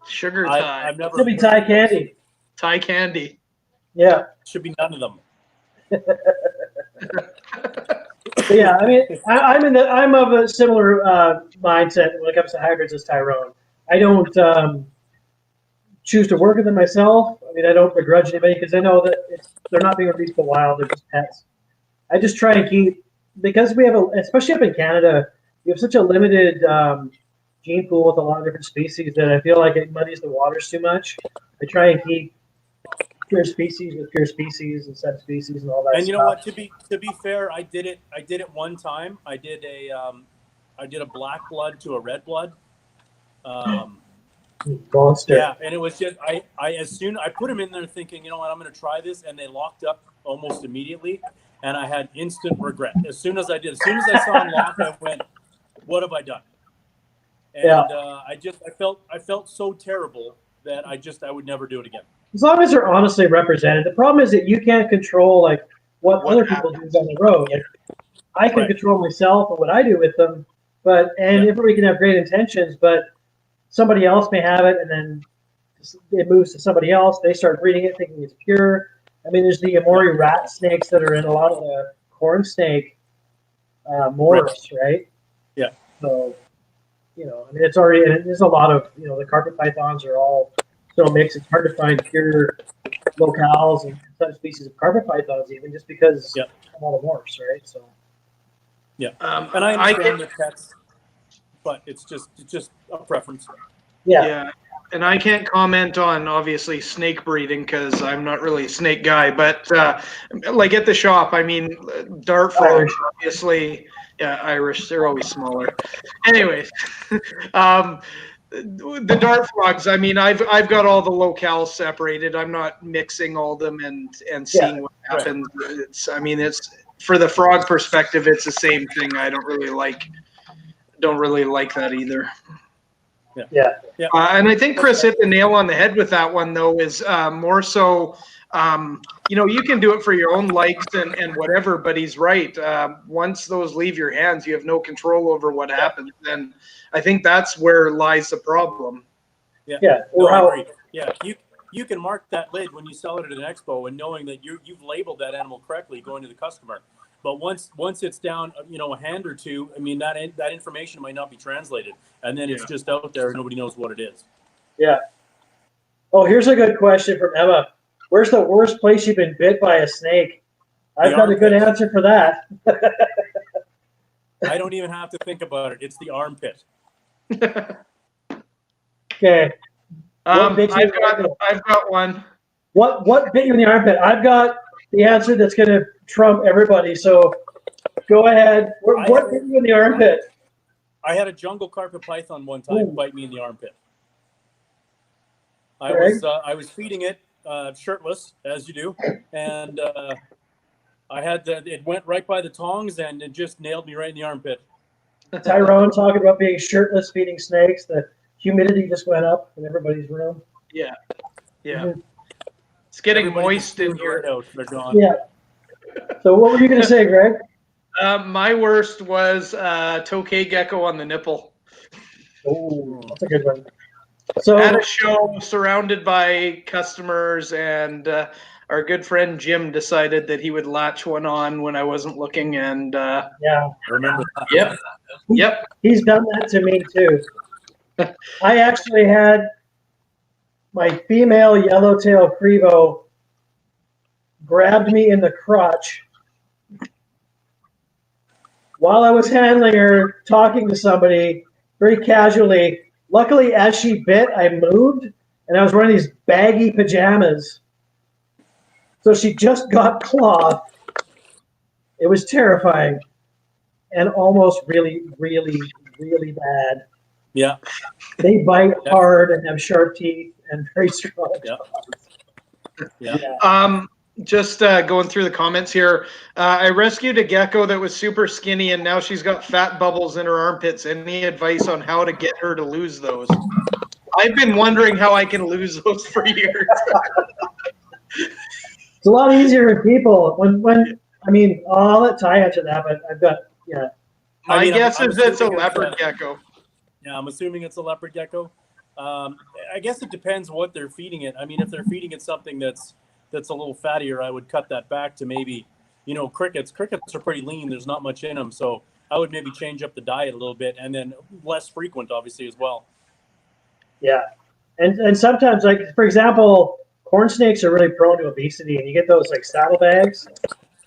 Sugar Ty. I've never Should be heard Ty of those. Candy. Ty Candy. Yeah. Should be none of them. But yeah, I mean, I'm of a similar mindset when it comes to hybrids as Tyrone. I don't choose to work with them myself. I mean, I don't begrudge anybody because I know that they're not being released to the wild; they're just pets. I just try and keep, because we have especially up in Canada, we have such a limited gene pool with a lot of different species that I feel like it muddies the waters too much. I try and keep pure species with pure species and subspecies and all that. And you stuff. know what? To be fair, I did it one time. I did a black blood to a red blood. Monster. Yeah, and it was just I put them in there thinking, you know what, I'm going to try this, and they locked up almost immediately, and I had instant regret as soon as I saw them lock. I went, what have I done? And Yeah. I felt so terrible that I would never do it again. As long as they're honestly represented. The problem is that you can't control like what other people do down the road. Like I can Right. control myself and what I do with them, and everybody can have great intentions, but somebody else may have it, and then it moves to somebody else. They start breeding it, thinking it's pure. I mean, there's the Amori rat snakes that are in a lot of the corn snake morphs, right? Yeah. So, I mean, it's already, and there's a lot of, the carpet pythons are all so mixed. It's hard to find pure locales and some species of carpet pythons, even just because of all the morphs, right? So. Yeah. And I understand the pets, but it's just a preference. Yeah. And I can't comment on obviously snake breeding because I'm not really a snake guy, but like at the shop, I mean, dart frogs, obviously, Irish, they're always smaller. Anyways, the dart frogs, I mean, I've got all the locales separated. I'm not mixing all them and seeing what happens. Right. It's for the frog perspective, it's the same thing. I don't really like that either. Yeah. And I think Chris hit the nail on the head with that one, though, is more so, you can do it for your own likes and whatever, but he's right. Once those leave your hands, you have no control over what happens. And I think that's where lies the problem. Yeah. No, I agree. Yeah. You can mark that lid when you sell it at an expo and knowing that you've labeled that animal correctly going to the customer. But once it's down, a hand or two, I mean, that information might not be translated, and then it's just out there and nobody knows what it is. Yeah. Oh, here's a good question from Emma. Where's the worst place you've been bit by a snake? I've got a good answer for that. I don't even have to think about it. It's the armpit. Okay. I've got one. What bit you in the armpit? I've got the answer that's going to trump everybody. So go ahead. What bit you in the armpit? I had a jungle carpet python one time bite me in the armpit. I was feeding it shirtless, as you do, and it went right by the tongs and it just nailed me right in the armpit. Tyrone talking about being shirtless feeding snakes. The humidity just went up in everybody's room. Yeah. Mm-hmm. It's getting moist in here. They're gone. Yeah. So what were you going to say, Greg? My worst was tokay gecko on the nipple. Oh, that's a good one. So at a show, surrounded by customers, and our good friend Jim decided that he would latch one on when I wasn't looking, and I remember that. Yep. He's done that to me too. I actually had my female yellowtail Crevo grabbed me in the crotch while I was handling her, talking to somebody very casually. Luckily, as she bit, I moved, and I was wearing these baggy pajamas. So she just got clawed. It was terrifying and almost really, really, really bad. Yeah. They bite hard and have sharp teeth and very strong. Yeah. Just going through the comments here. I rescued a gecko that was super skinny, and now she's got fat bubbles in her armpits. Any advice on how to get her to lose those? I've been wondering how I can lose those for years. It's a lot easier with people. I'll let Ty answer that, but I've got, Yeah. My guess I'm is it's a assuming leopard gecko. Yeah, I'm assuming it's a leopard gecko. I guess it depends what they're feeding it. I mean, if they're feeding it something that's a little fattier, I would cut that back to maybe, crickets. Crickets are pretty lean. There's not much in them, so I would maybe change up the diet a little bit, and then less frequent, obviously, as well. Yeah. And sometimes, like, for example, corn snakes are really prone to obesity, and you get those like saddlebags,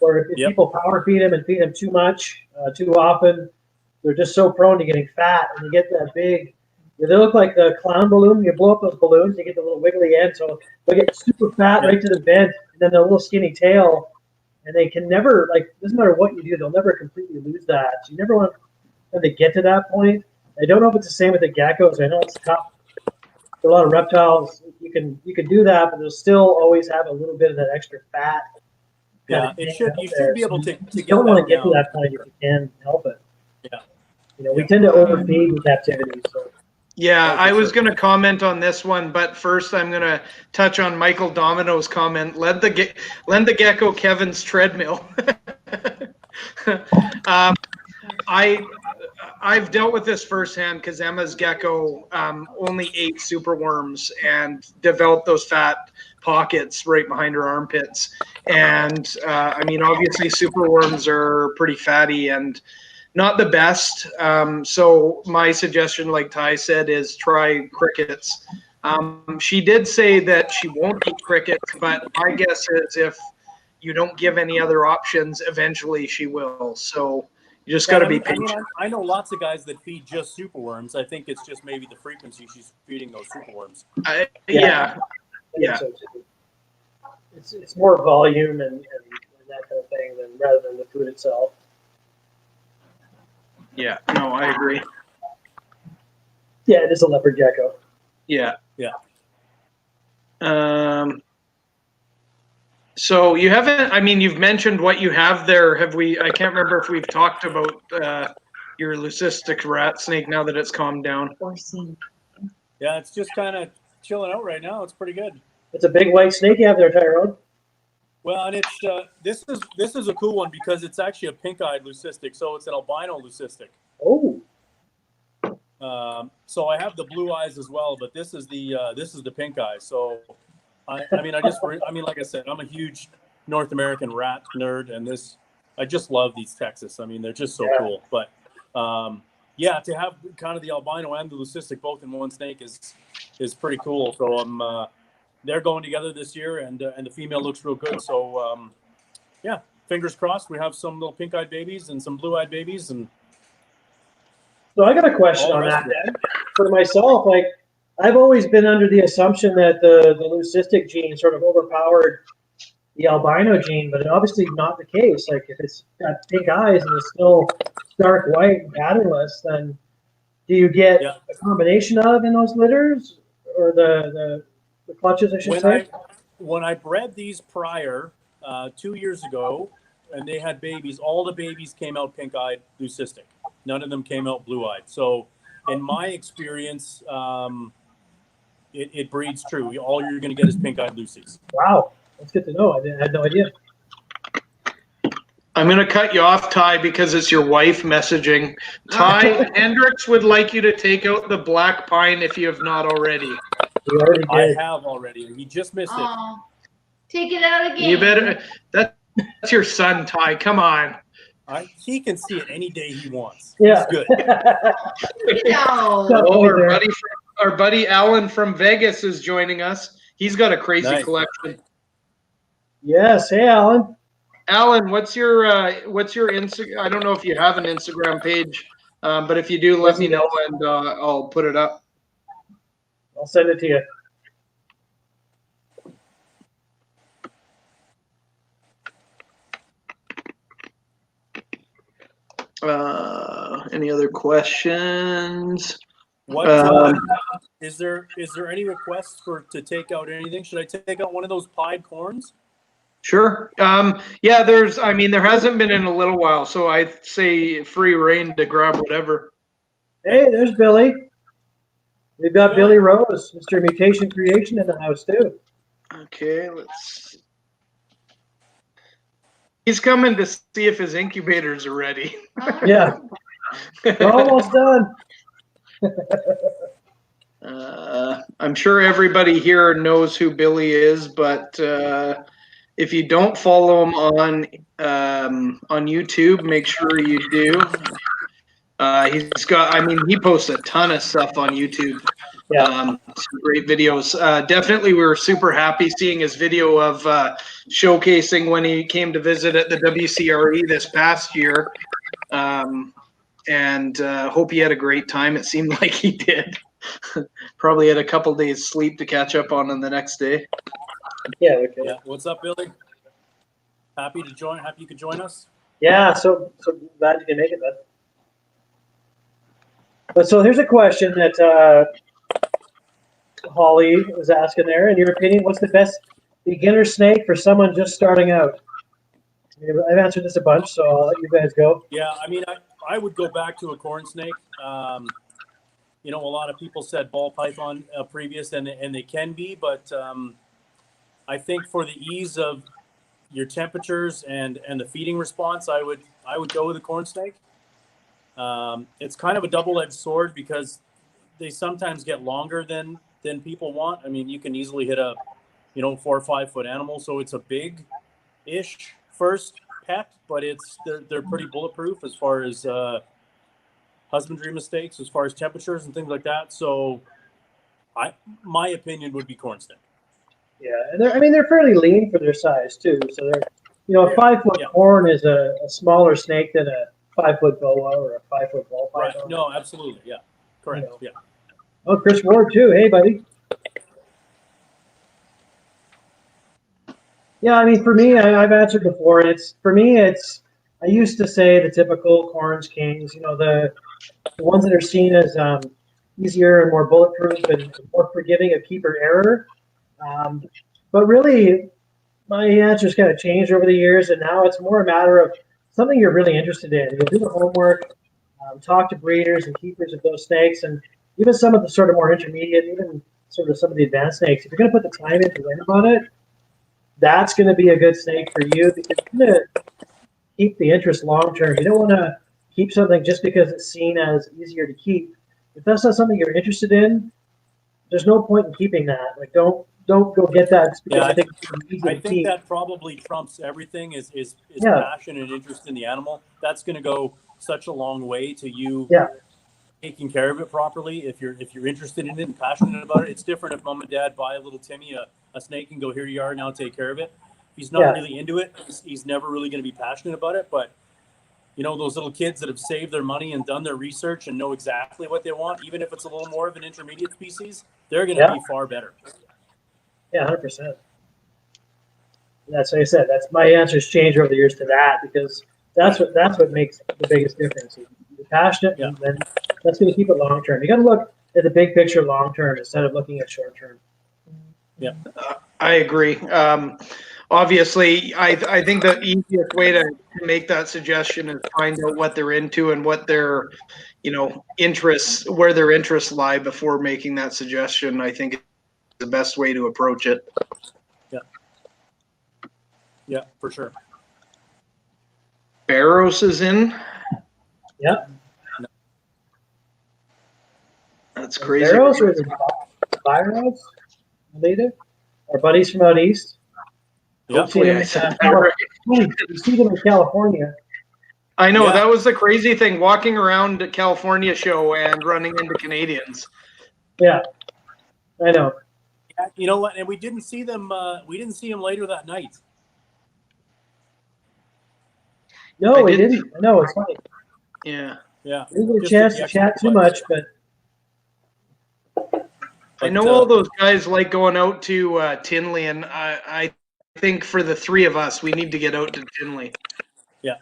or if Yep. people power feed them and feed them too much, too often, they're just so prone to getting fat, and you get that big. They look like the clown balloon. You blow up those balloons, you get the little wiggly end, so they get super fat Yep. right to the vent, and then the little skinny tail, and they can never, like, doesn't matter what you do, they'll never completely lose that. So you never want them to get to that point. I don't know if it's the same with the geckos. I know it's tough. For a lot of reptiles, you can do that, but they'll still always have a little bit of that extra fat. Yeah, kind of you should be able to you get don't want that to get to down. that point if you can help it. Yeah. We tend to overfeed in captivity. So Yeah, Oh, for I was sure. going to comment on this one, but first I'm going to touch on Michael Domino's comment. Lend the gecko Kevin's treadmill. I've dealt with this firsthand because Emma's gecko only ate superworms and developed those fat pockets right behind her armpits. And I mean, obviously, superworms are pretty fatty and not the best. So my suggestion, like Ty said, is try crickets. She did say that she won't eat crickets, but my guess is if you don't give any other options, eventually she will. So you just got to be patient. I know lots of guys that feed just superworms. I think it's just maybe the frequency she's feeding those superworms. Yeah. I think so too. It's more volume and that kind of thing than rather than the food itself. Yeah. No, I agree. Yeah, it is a leopard gecko. Yeah. Yeah. So you haven't, I mean, you've mentioned what you have there. Have we, I can't remember if we've talked about your leucistic rat snake now that it's calmed down. Yeah, it's just kind of chilling out right now. It's pretty good. It's a big white snake you have there, Tyrone. Well, and it's this is a cool one because it's actually a pink-eyed leucistic, so it's an albino leucistic. Oh. So I have the blue eyes as well, but this is the pink eye. So I mean, like I said, I'm a huge North American rat nerd, and I just love these Texas. I mean, they're just so cool. But yeah, to have kind of the albino and the leucistic both in one snake is pretty cool. So they're going together this year, and the female looks real good. So yeah, fingers crossed. We have some little pink-eyed babies and some blue-eyed babies, and So I got a question on that then. For myself, like I've always been under the assumption that the leucistic gene sort of overpowered the albino gene, but obviously not the case. Like if it's got pink eyes and it's still stark white and patternless, then do you get a combination of in those litters or the clutches, I should say? When I bred these prior 2 years ago, and they had babies, all the babies came out pink-eyed leucistic. None of them came out blue-eyed. So in my experience, it breeds true. All you're going to get is pink-eyed Lucies. Wow, that's good to know. I had no idea. I'm going to cut you off, Ty, because it's your wife messaging. Ty, Hendricks would like you to take out the black pine if you have not already. You already did. I have already. He just missed it. Take it out again. You better. That's your son, Ty. Come on. He can see it any day he wants. Yeah. He's good. No. Oh, our buddy Alan from Vegas is joining us. He's got a crazy collection. Yes. Hey, Alan. Alan, what's your Instagram? I don't know if you have an Instagram page, but if you do, let me know and I'll put it up. I'll send it to you. Any other questions? What is there any requests to take out anything? Should I take out one of those pied corns? Sure. Yeah, there hasn't been in a little while, so I'd say free reign to grab whatever. Hey, there's Billy. We've got Billy Rose, Mr. Mutation Creation in the house too. Okay, let's. He's coming to see if his incubators are ready. Yeah, we're almost done. I'm sure everybody here knows who Billy is, but if you don't follow him on YouTube, make sure you do. He posts a ton of stuff on YouTube. Yeah. Some great videos. Definitely, we were super happy seeing his video of showcasing when he came to visit at the WCRE this past year. And hope he had a great time. It seemed like he did. Probably had a couple days sleep to catch up on the next day. Yeah. Okay. Yeah. What's up, Billy? Happy you could join us. Yeah. So glad you can make it, bud. But so here's a question that Holly was asking there. In your opinion, what's the best beginner snake for someone just starting out? I've answered this a bunch, so I'll let you guys go. Yeah, I mean, I would go back to a corn snake. You know, a lot of people said ball python previous, and they can be, but I think for the ease of your temperatures and the feeding response, I would go with a corn snake. It's kind of a double-edged sword because they sometimes get longer than people want. I mean, you can easily hit a 4 or 5 foot animal, so it's a big-ish first pet, but they're pretty bulletproof as far as husbandry mistakes, as far as temperatures and things like that. So, my opinion would be corn snake. Yeah, and they're fairly lean for their size too. So they're, a 5 foot corn is a smaller snake than a 5 foot boa or a 5 foot ball python. Right. No, absolutely. Yeah. Correct. Yeah. Oh, Chris Ward too. Hey, buddy. Yeah, I mean, for me, I've answered before. I used to say the typical corns kings. The ones that are seen as easier and more bulletproof and more forgiving of keeper error. But really, my answer's kind of changed over the years, and now it's more a matter of something you're really interested in. You'll do the homework, talk to breeders and keepers of those snakes, and even some of the sort of more intermediate, even sort of some of the advanced snakes. If you're going to put the time in to learn about it, that's going to be a good snake for you because you're going to keep the interest long term. You don't want to keep something just because it's seen as easier to keep. If that's not something you're interested in, there's no point in keeping that. Like, don't go get that just because I think it's easy to keep. That probably trumps everything is passion and interest in the animal. That's going to go such a long way to you taking care of it properly. If you're interested in it and passionate about it, it's different if mom and dad buy a little Timmy a snake and go, here you are, now take care of it. If he's not really into it, he's never really going to be passionate about it. But those little kids that have saved their money and done their research and know exactly what they want, even if it's a little more of an intermediate species, they're going to be far better. Yeah, 100%. That's like I said. That's my answer's changed over the years to that because that's what makes the biggest difference. You're passionate, and then that's going to keep it long term. You got to look at the big picture long term instead of looking at short term. Yeah, I agree. Obviously, I think the easiest way to make that suggestion is find out what they're into and what their interests, where their interests lie before making that suggestion. I think it's the best way to approach it. Yeah, for sure. Barros is in. Yep. That's crazy. Barros or the Byros? Native? Our buddies from out east. Hopefully I said that right. You see them in California. I know, that was the crazy thing, walking around the California show and running into Canadians. Yeah, I know. Yeah, you know what? And we didn't see them. We didn't see them later that night. No, we didn't. No, it's funny. Yeah. Yeah. We didn't get a chance to chat too much, but I know all those guys like going out to Tinley, and I think for the three of us, we need to get out to Tinley. Yeah.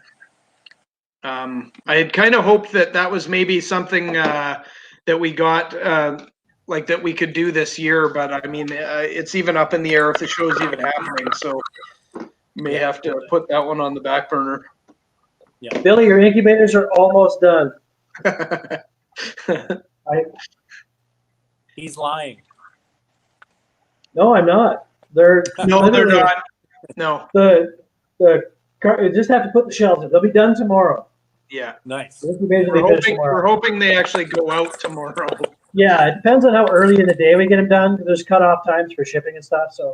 I had kind of hoped that was maybe something that we got, like that we could do this year, but I mean, it's even up in the air if the show's even happening, so may have to put that one on the back burner. Yeah. Billy, your incubators are almost done. He's lying. No, I'm not. They're not. No. The You just have to put the shells in. They'll be done tomorrow. Yeah. Nice. They'll be basically finished tomorrow. We're hoping they actually go out tomorrow. Yeah, it depends on how early in the day we get them done. There's cutoff times for shipping and stuff, so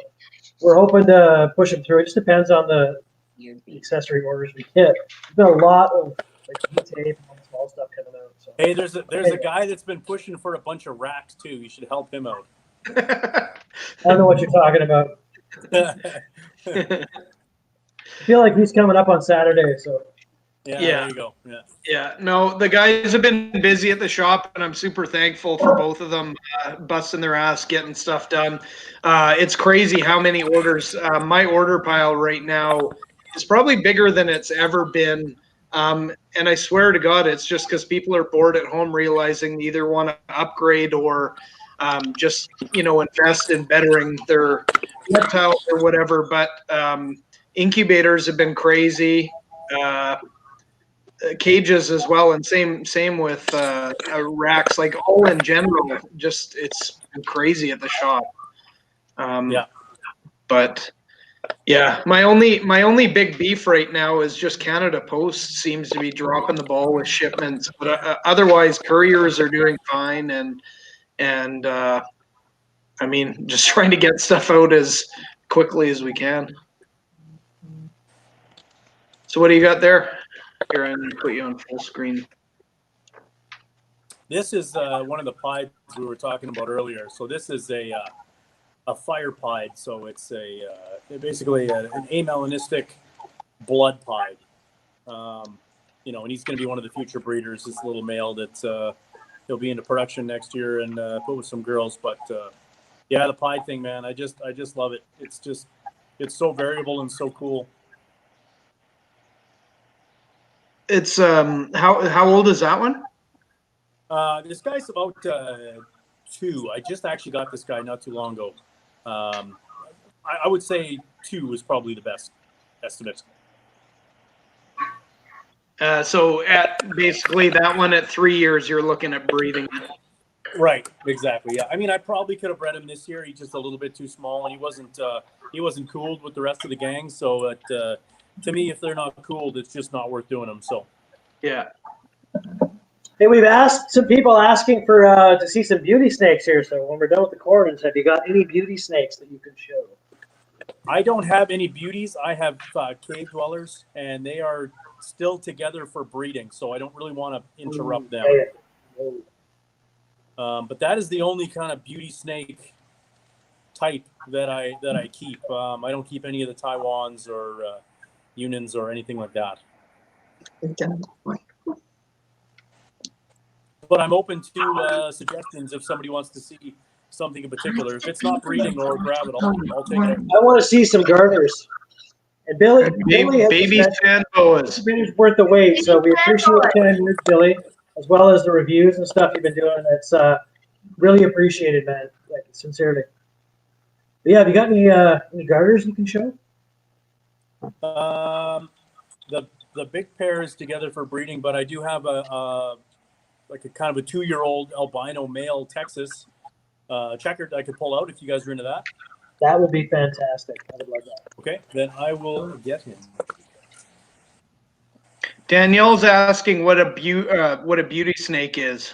we're hoping to push them through. It just depends on the accessory orders we get. There's been a lot of like tape and all the small stuff coming out. So. Hey, there's a guy that's been pushing for a bunch of racks too. You should help him out. I don't know what you're talking about. I feel like he's coming up on Saturday, so. Yeah, Yeah. there you go. Yeah. Yeah, no, the guys have been busy at the shop, and I'm super thankful for both of them busting their ass getting stuff done. It's crazy how many orders. My order pile right now is probably bigger than it's ever been. And I swear to God, it's just because people are bored at home, realizing they either want to upgrade or just, invest in bettering their reptile or whatever. But incubators have been crazy. Cages as well, and same with racks, like all in general. Just it's been crazy at the shop. Yeah. But yeah, my only big beef right now is just Canada Post seems to be dropping the ball with shipments, but otherwise couriers are doing fine, and I mean, just trying to get stuff out as quickly as we can. So what do you got there? Here, I'm going to put you on full screen. This is one of the pieds we were talking about earlier. So this is a fire pied. So it's basically an amelanistic blood pied. And he's going to be one of the future breeders. This little male that he'll be into production next year and put with some girls. But yeah, the pied thing, man, I just love it. It's so variable and so cool. It's how old is that one? This guy's about 2. I just actually got this guy not too long ago. I would say 2 is probably the best estimate. So at basically that one at 3 years, you're looking at breeding. Right, exactly. Yeah, I mean, I probably could have bred him this year. He's just a little bit too small, and he wasn't cooled with the rest of the gang. So to me, if they're not cooled, it's just not worth doing them. So Yeah. Hey, we've asked some people asking for to see some beauty snakes here. So when we're done with the corners, have you got any beauty snakes that you can show? I don't have any beauties. I have cave dwellers, and they are still together for breeding. So I don't really want to interrupt them. But that is the only kind of beauty snake type that I keep. I don't keep any of the Tyrons or Unans or anything like that. But I'm open to suggestions if somebody wants to see something in particular. If it's not breeding or grab it, I'll take it. I want to see some garters. And Billy Baby sand boas. it's worth the wait. So we appreciate the kind words, Billy, as well as the reviews and stuff you've been doing. It's really appreciated, man. Like, sincerely. But yeah, have you got any garters you can show? The big pair is together for breeding, but I do have a kind of a 2-year-old albino male Texas checkered I could pull out if you guys are into that. That would be fantastic. I would love that. Okay, then I will get him. Danielle's asking what a beauty snake is.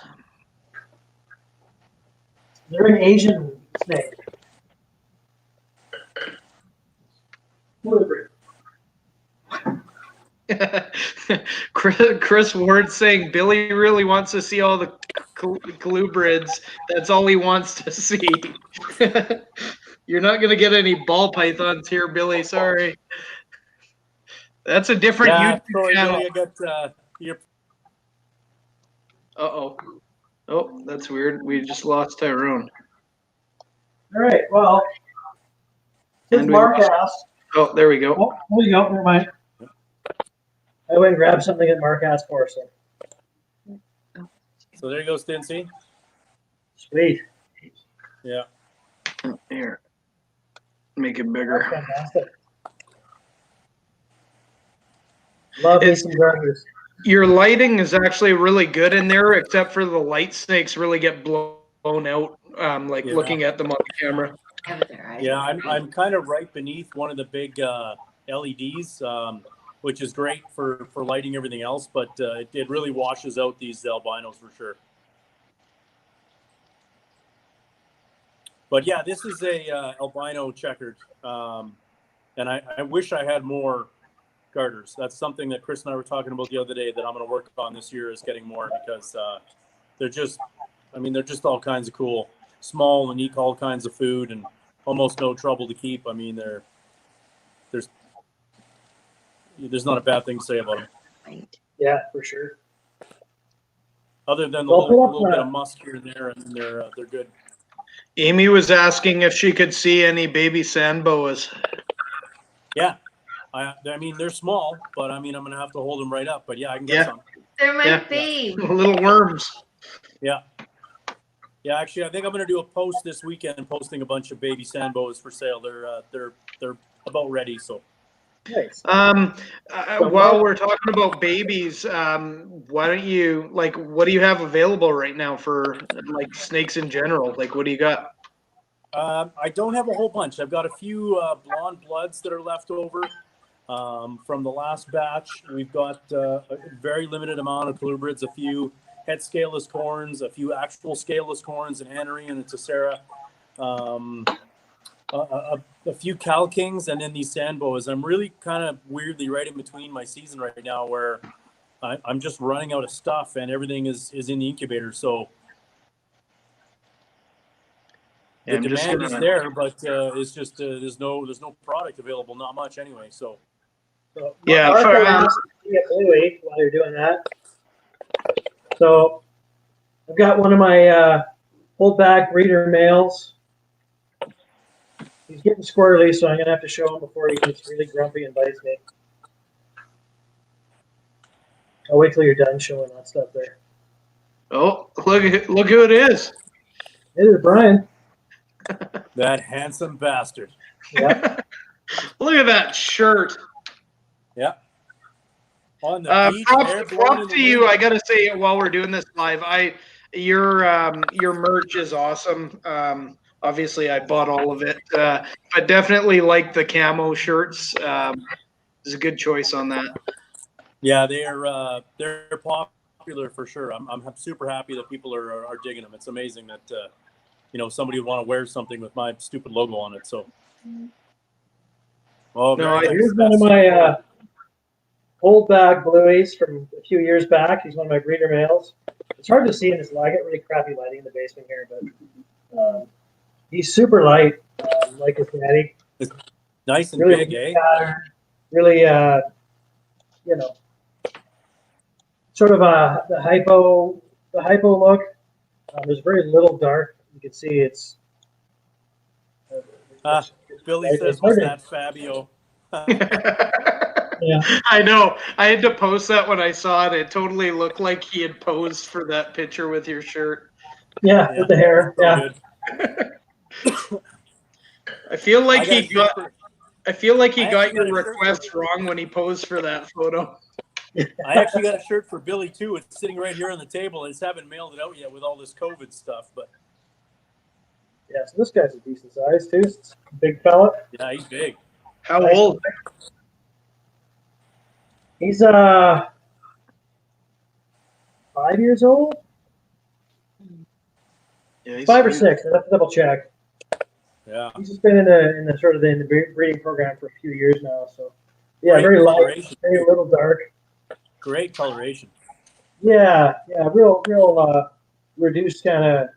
They're an Asian snake. Chris Ward saying Billy really wants to see all the colubrids. That's all he wants to see. You're not going to get any ball pythons here, Billy. Sorry. That's a different YouTube channel. Uh-oh. Oh, that's weird. We just lost Tyrone. All right, well, since Mark asked. Oh, there we go. Oh, there you go. Never mind. I went and grabbed something that Mark asked for. So there you go, Stincy. Sweet. Yeah. Here. Make it bigger. That's fantastic. Love me some garters. Your lighting is actually really good in there, except for the light snakes really get blown out, looking at them on the camera. Yeah, I'm kind of right beneath one of the big LEDs. which is great for lighting everything else, but it really washes out these albinos for sure. But yeah, this is a albino checkered, and I wish I had more garters. That's something that Chris and I were talking about the other day that I'm going to work on this year, is getting more, because they're just all kinds of cool, small, and eat all kinds of food and almost no trouble to keep. I mean, there's not a bad thing to say about them. Right. Yeah, for sure. Other than the Well, little bit of musk here and there, and they're good. Amy was asking if she could see any baby sand boas. Yeah, I mean they're small, but I mean I'm gonna have to hold them right up. But yeah, I can get some. They're my Yeah. fave. Little worms. Yeah. Yeah, actually, I think I'm going to do a post this weekend, posting a bunch of baby sand boas for sale. They're about ready. So, Nice. While we're talking about babies, why don't you what do you have available right now for like snakes in general? Like, what do you got? I don't have a whole bunch. I've got a few blonde bloods that are left over from the last batch. We've got a very limited amount of colubrids, a few head scaleless corns, a few actual scaleless corns, an Anarian and a Tessera, a few Cal Kings, and then these sand boas. I'm really kind of weirdly right in between my season right now, where I'm just running out of stuff and everything is in the incubator. So the demand is there, but it's just there's no product available, not much anyway. So yeah, Mark asked Bluey while you're doing that. So I've got one of my holdback breeder males. He's getting squirrely, so I'm gonna have to show him before he gets really grumpy and bites me. I'll wait till you're done showing that stuff there. Oh, look who it is. It is Brian. that handsome bastard. Yeah. Look at that shirt. Yeah. On the beach, props to you. I gotta say, while we're doing this live, your merch is awesome. Obviously, I bought all of it, but definitely like the camo shirts. It's a good choice on that. Yeah, they're popular for sure. I'm super happy that people are digging them. It's amazing that somebody would want to wear something with my stupid logo on it. So, here's one of my holdback blueies from a few years back. He's one of my breeder males. It's hard to see in this light. I get really crappy lighting in the basement here, but he's super light, like his daddy. It's nice and really big, eh? Pattern, really, sort of the hypo look. There's very little dark. You can see it's. Billy says, "Was that Fabio?" Yeah. I know. I had to post that when I saw it. It totally looked like he had posed for that picture with your shirt. Yeah, with the hair. Yeah. I feel like he got your request wrong when he posed for that photo. I actually got a shirt for Billy too. It's sitting right here on the table. I just haven't mailed it out yet with all this COVID stuff, but yeah. So this guy's a decent size too. It's a big fella. Yeah, he's big. How old? He's 5 years old. Yeah, 5 or 6. I have to double check. Yeah. He's just been in the breeding program for a few years now. So yeah, Great very light, coloration. very little dark. Great coloration. Yeah, real reduced kind of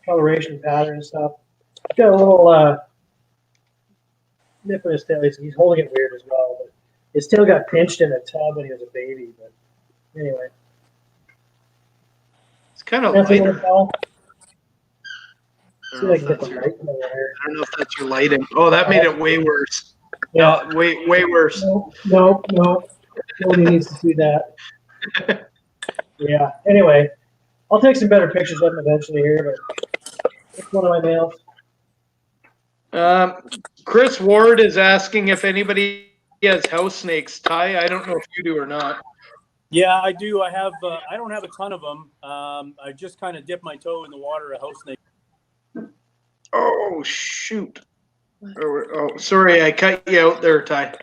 coloration pattern and stuff. He's got a little nip in his tail. He's holding it weird as well. But his tail got pinched in a tub when he was a baby. But anyway, it's kind of that's lighter. I don't know if that's your lighting. Oh, that made it way worse. Yeah, no, way worse. No. Nobody needs to see that. Yeah. Anyway, I'll take some better pictures of him eventually here, but it's one of my males. Chris Ward is asking if anybody has house snakes. Ty, I don't know if you do or not. Yeah, I do. I have. I don't have a ton of them. I just kind of dip my toe in the water of house snake. Oh shoot! Oh, sorry, I cut you out there, Ty.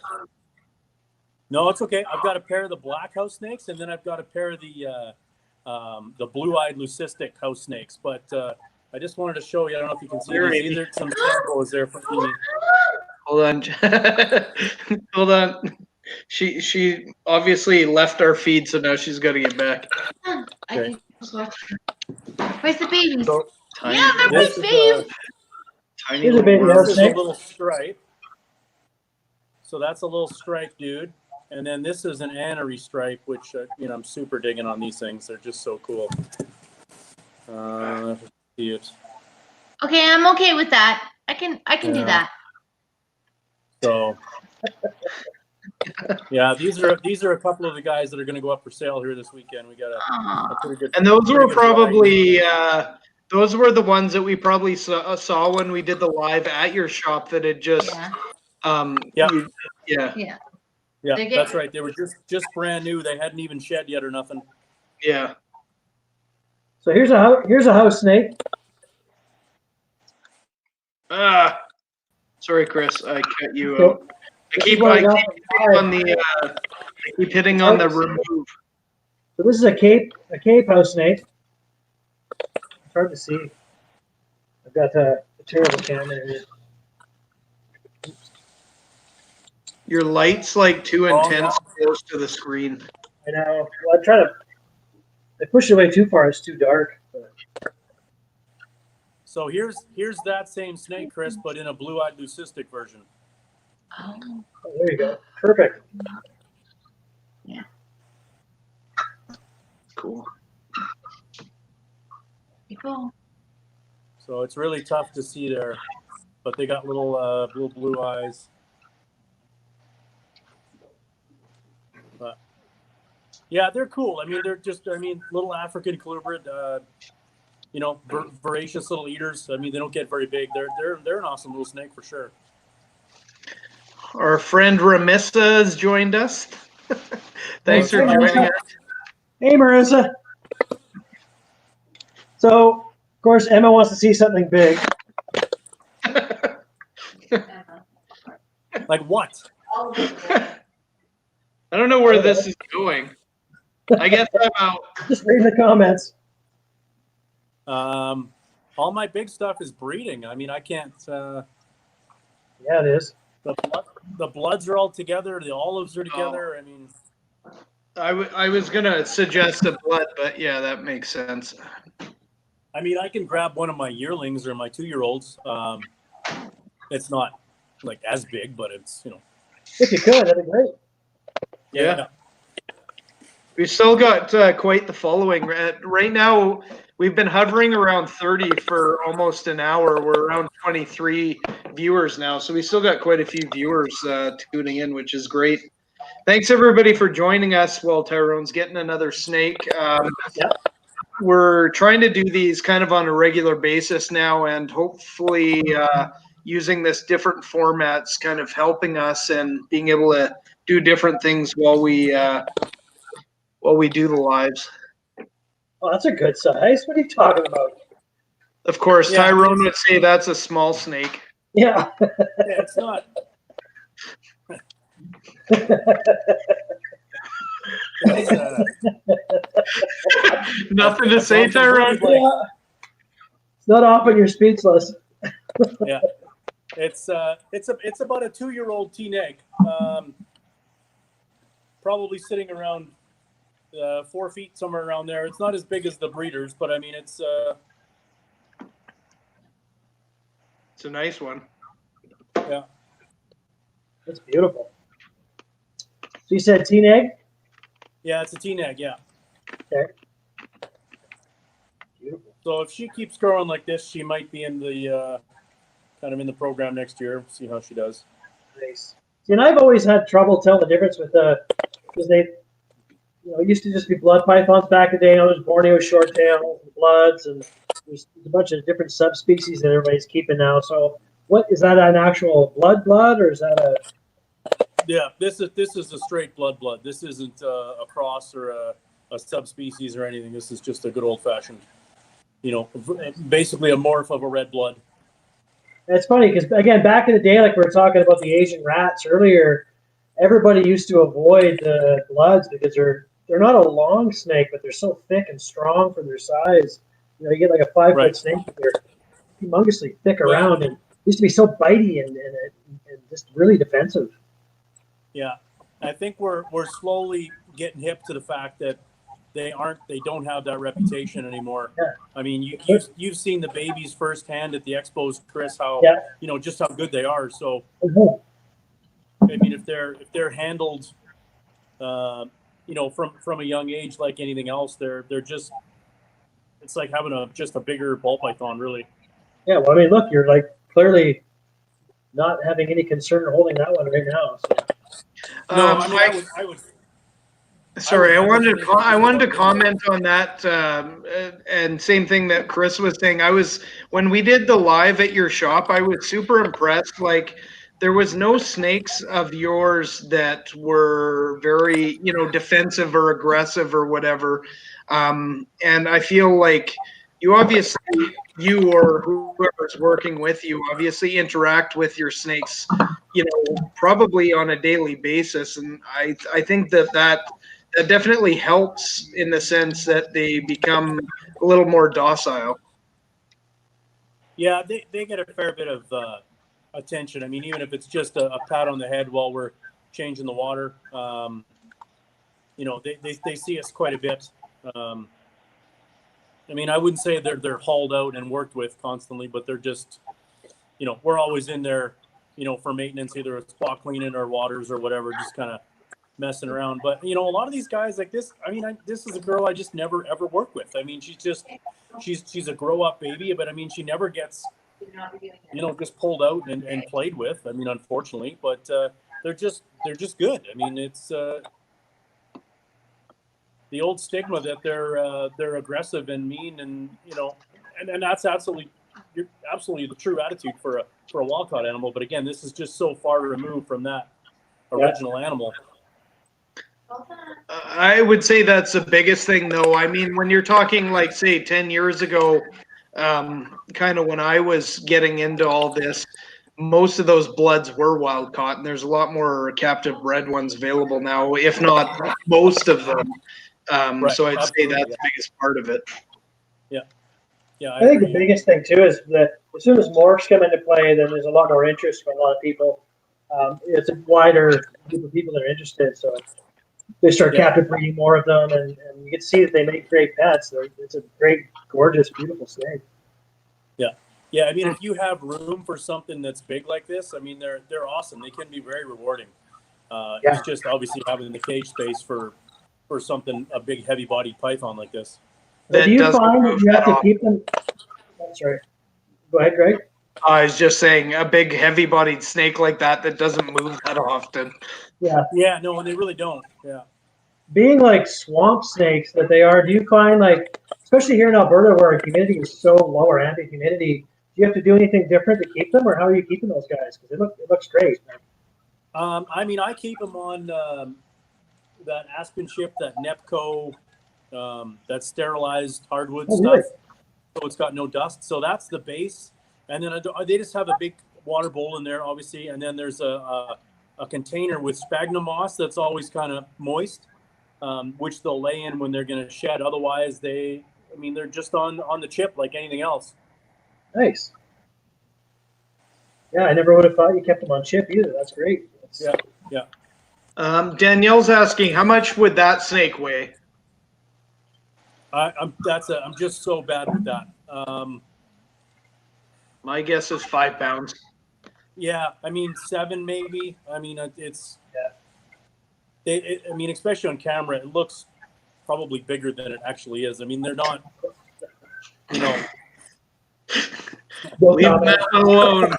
No, it's okay. I've got a pair of the black house snakes, and then I've got a pair of the blue-eyed leucistic house snakes. But I just wanted to show you. I don't know if you can see these. These are some samples there from the. Hold on. Hold on. She obviously left our feed, so now she's got to get back. Okay. Where's the babies? So, Yeah, they're my this is babies. Tiny Here's a little baby worm. house This is a snake. little stripe. So that's a little stripe, dude. And then this is an anery stripe, which I'm super digging on these things. They're just so cool. See it. Okay, I'm okay with that. I can do Yeah. that. So, yeah, these are a couple of the guys that are going to go up for sale here this weekend. We got a pretty good. And those were pretty good variety. probably those were the ones that we probably saw when we did the live at your shop that had just Yeah. Yeah. Yeah, They get- that's right. They were just brand new. They hadn't even shed yet or nothing. Yeah. So here's a house snake. Sorry, Chris, I cut you Okay. out. I keep hitting on the remove. So this is a Cape house snake. It's hard to see. I've got a terrible camera here. Your light's like too Oh, intense close to the screen. I know. Well, I'm trying to. I pushed it away too far. It's too dark. So here's that same snake, Chris, but in a blue-eyed leucistic version. Oh, Oh, there you go. Perfect. Cool. people. So it's really tough to see there, but they got little blue eyes. But yeah, they're cool. I mean, they're just little African colubrid. Voracious little eaters. I mean, they don't get very big. They're an awesome little snake for sure. Our friend Ramissa has joined us. Thanks for Hey, joining Marissa. us. Hey, Marissa. So, of course, Emma wants to see something big. Like what? I don't know where this is going. I guess I'm out. Just reading the comments. All my big stuff is breeding. I mean, I can't. Yeah, it is. The bloods are all together. The olives are together. I mean, I was gonna suggest a blood, but yeah, that makes sense. I mean, I can grab one of my yearlings or my 2-year-olds. It's not like as big, but it's If you could, that'd be great. Yeah. We've still got quite the following. Right now, we've been hovering around 30 for almost an hour. We're around 23 viewers now, so we still got quite a few viewers tuning in, which is great. Thanks, everybody, for joining us while Tyrone's getting another snake. We're trying to do these kind of on a regular basis now, and hopefully using this different formats kind of helping us and being able to do different things while we do the lives. Oh, that's a good size. What are you talking about? Of course, Yeah. Tyrone would say that's a small snake. Yeah. Yeah, it's not. It's, Nothing to say, Tyrone? Yeah. It's not often you're speechless. yeah, it's about a 2-year-old teen egg, probably sitting around 4 feet, somewhere around there. It's not as big as the breeders, but I mean it's a nice one. yeah. That's beautiful. So you said teen egg? Yeah, it's a teen egg. Yeah. Okay. Beautiful. So if she keeps growing like this, she might be in the kind of in the program next year. See how she does. Nice. See, and I've always had trouble telling the difference with because they, it used to just be blood pythons back in the day. There's Borneo short tails, and bloods, and there's a bunch of different subspecies that everybody's keeping now. So, what is that? An actual blood, or is that a? Yeah, this is a straight blood. This isn't a cross or a subspecies or anything. This is just a good old fashioned, basically a morph of a red blood. It's funny because again, back in the day, like we were talking about the Asian rats earlier, everybody used to avoid the bloods because they're not a long snake, but they're so thick and strong for their size. You know, you get like a 5 foot Right. snake, they're humongously thick Well, around and used to be so bitey and just really defensive. Yeah, I think we're slowly getting hip to the fact that they don't have that reputation anymore. Yeah. I mean, you've seen the babies firsthand at the expos, Chris. How Yeah. just how good they are. So Mhm. I mean, if they're handled, from a young age like anything else, they're just it's like having just a bigger ball python, really. Yeah, well, I mean, look, you're like clearly not having any concern holding that one right now. So. No, I mean, I would. Sorry, I wanted to about comment on that, and same thing that Chris was saying. When we did the live at your shop, I was super impressed. Like, there was no snakes of yours that were very, defensive or aggressive or whatever. And I feel like you or whoever's working with you obviously interact with your snakes, probably on a daily basis, and I think that definitely helps in the sense that they become a little more docile. Yeah, they get a fair bit of attention. I mean, even if it's just a pat on the head while we're changing the water, they see us quite a bit. I mean, I wouldn't say they're hauled out and worked with constantly, but they're just, we're always in there, for maintenance, either it's spot cleaning or waters or whatever, just kind of messing around. But a lot of these guys like this, I mean, this is a girl I just never ever work with. I mean, she's a grow up baby, but I mean, she never gets, just pulled out and played with. I mean, unfortunately, but they're just good. I mean, it's the old stigma that they're aggressive and mean, and and that's absolutely the true attitude for a wild caught animal. But again, this is just so far removed from that original animal. I would say that's the biggest thing, though. I mean, when you're talking like, say, 10 years ago, kind of when I was getting into all this, most of those bloods were wild caught, and there's a lot more captive bred ones available now, if not most of them. Right, so I'd say absolutely, that's the biggest part of it. Yeah, I think the biggest thing too is that as soon as morphs come into play, then there's a lot more interest from a lot of people. It's a wider group of people that are interested, so they start captive breeding more of them, and you can see that they make great pets. It's a great, gorgeous, beautiful snake. Yeah. I mean, if you have room for something that's big like this, I mean, they're awesome. They can be very rewarding. It's just obviously having the cage space for something, a big, heavy-bodied python like this. Do you find that you have to keep them? That's right. Go ahead, Greg. I was just saying, a big, heavy-bodied snake like that doesn't move that often. Yeah, no, and they really don't. Yeah. Being like swamp snakes that they are, do you find like, especially here in Alberta where humidity is so low or ambient humidity, do you have to do anything different to keep them, or how are you keeping those guys? Because it looks great. I mean, I keep them on that aspen chip, that Nepco, that sterilized hardwood stuff. Really? So it's got no dust. So that's the base. And then they just have a big water bowl in there, obviously. And then there's a container with sphagnum moss that's always kind of moist, which they'll lay in when they're going to shed. Otherwise, they're just on the chip like anything else. Nice. Yeah, I never would have thought you kept them on chip either. That's great. Yeah. Danielle's asking, how much would that snake weigh? I'm just so bad with that. My guess is 5 pounds. Yeah, I mean 7 maybe. I mean it's I mean, especially on camera, it looks probably bigger than it actually is. I mean, they're not, Leave that alone.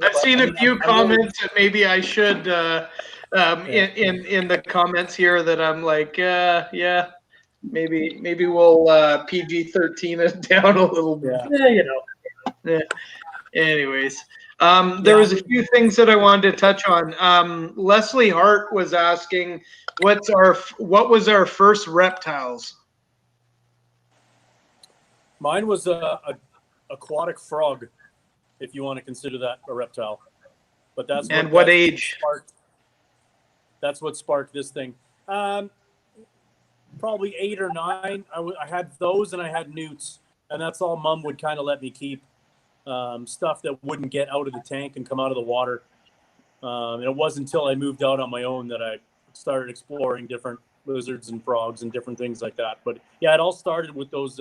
I've seen a few comments that maybe I should in the comments here that I'm like, maybe we'll PG-13 it down a little bit. Yeah, Anyways, there was a few things that I wanted to touch on. Leslie Hart was asking, what was our first reptiles? Mine was a aquatic frog, if you want to consider that a reptile. But that's And what age? That's what sparked this thing. Probably 8 or 9. I had those and I had newts, and that's all Mom would kind of let me keep. Stuff that wouldn't get out of the tank and come out of the water. And it wasn't until I moved out on my own that I started exploring different lizards and frogs and different things like that. But yeah, it all started with those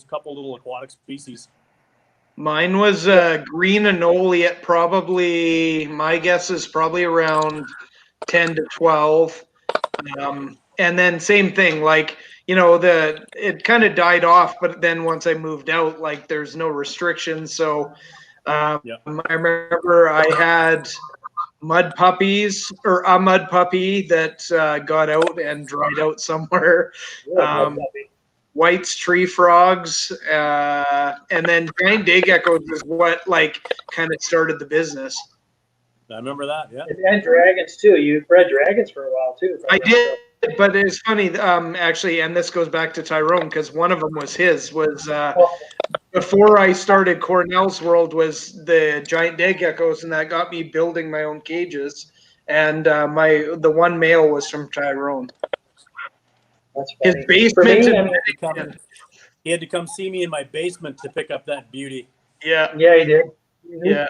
couple little aquatic species. Mine was green anole at probably, my guess is probably around 10 to 12. And then same thing, like, it kind of died off, but then once I moved out, like there's no restrictions. So I remember I had mud puppies, or a mud puppy that got out and dried out somewhere. White's tree frogs, and then giant day geckos is what like kind of started the business. I remember that, yeah. And dragons too. You bred dragons for a while too. I did, but it's funny, actually, and this goes back to Tyrone because one of them was before I started Cornell's World was the giant day geckos, and that got me building my own cages. And the one male was from Tyrone. That's his funny. basement. He had to come see me in my basement to pick up that beauty. Yeah, he did. Mm-hmm. Yeah.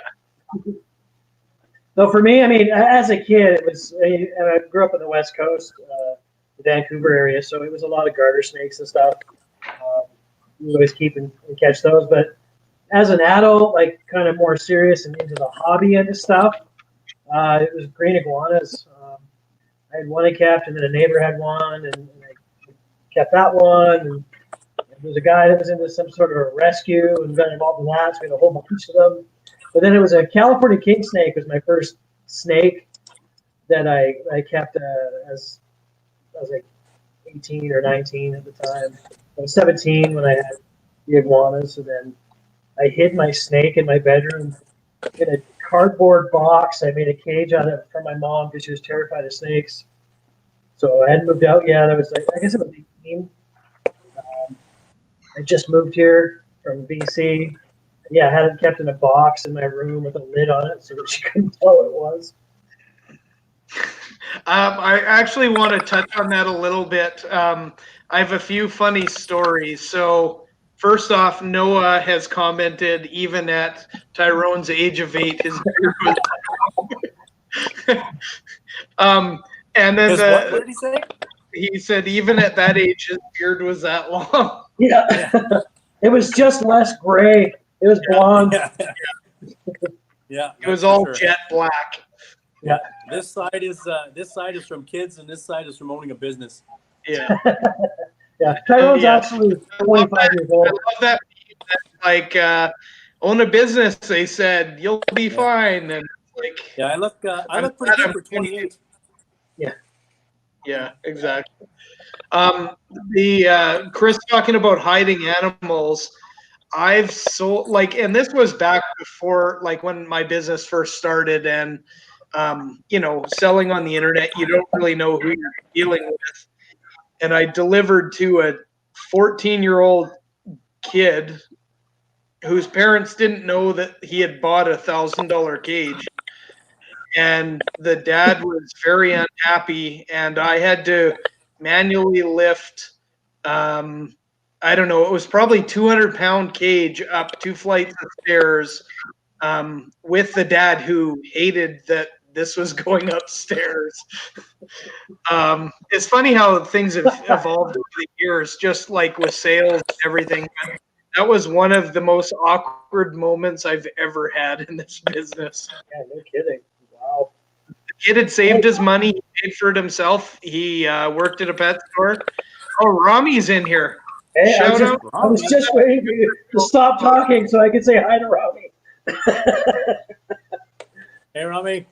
So for me, I mean, as a kid, it was. I grew up on the West Coast, the Vancouver area, so it was a lot of garter snakes and stuff. We always keep and catch those. But as an adult, like kind of more serious and into the hobby end of stuff, it was green iguanas. I had one I kept, and then a neighbor had one, and I kept that one. And there was a guy that was into some sort of a rescue and got involved in that, so we had a whole bunch of them. But then it was a California king snake was my first snake that I kept as I was like 18 or 19 at the time. I was 17 when I had the iguanas, so then I hid my snake in my bedroom in a cardboard box. I made a cage out of it for my mom because she was terrified of snakes. So I hadn't moved out yet. I was like, I guess I was 18. I just moved here from BC. Yeah, I had it kept in a box in my room with a lid on it so that she couldn't tell what it was. I actually want to touch on that a little bit. I have a few funny stories. So first off, Noah has commented, even at Tyrone's age of 8, his beard was and then what did he say? He said even at that age, his beard was that long. Yeah. It was just less gray. It was blonde. Yeah. It was all jet black. Yeah. This side is from kids, and this side is from owning a business. Yeah. Yeah. Tyrone's actually 25 years old. I love that. Like, own a business, they said, you'll be fine. And like, yeah, I look pretty good for 28. Yeah. Yeah, exactly. The Chris talking about hiding animals. I've sold and this was back before when my business first started, and selling on the internet, you don't really know who you're dealing with. And I delivered to a 14-year-old kid whose parents didn't know that he had bought a $1,000 cage. And the dad was very unhappy, and I had to manually lift, I don't know, it was probably 200-pound cage up 2 flights of stairs with the dad who hated that this was going upstairs. It's funny how things have evolved over the years, just like with sales and everything. That was one of the most awkward moments I've ever had in this business. Yeah, no kidding. Wow. The kid had saved his money. He paid for it himself. He worked at a pet store. Oh, Rami's in here. Hey, I was just waiting for you to stop talking so I could say hi to Rami. Hey, Rami.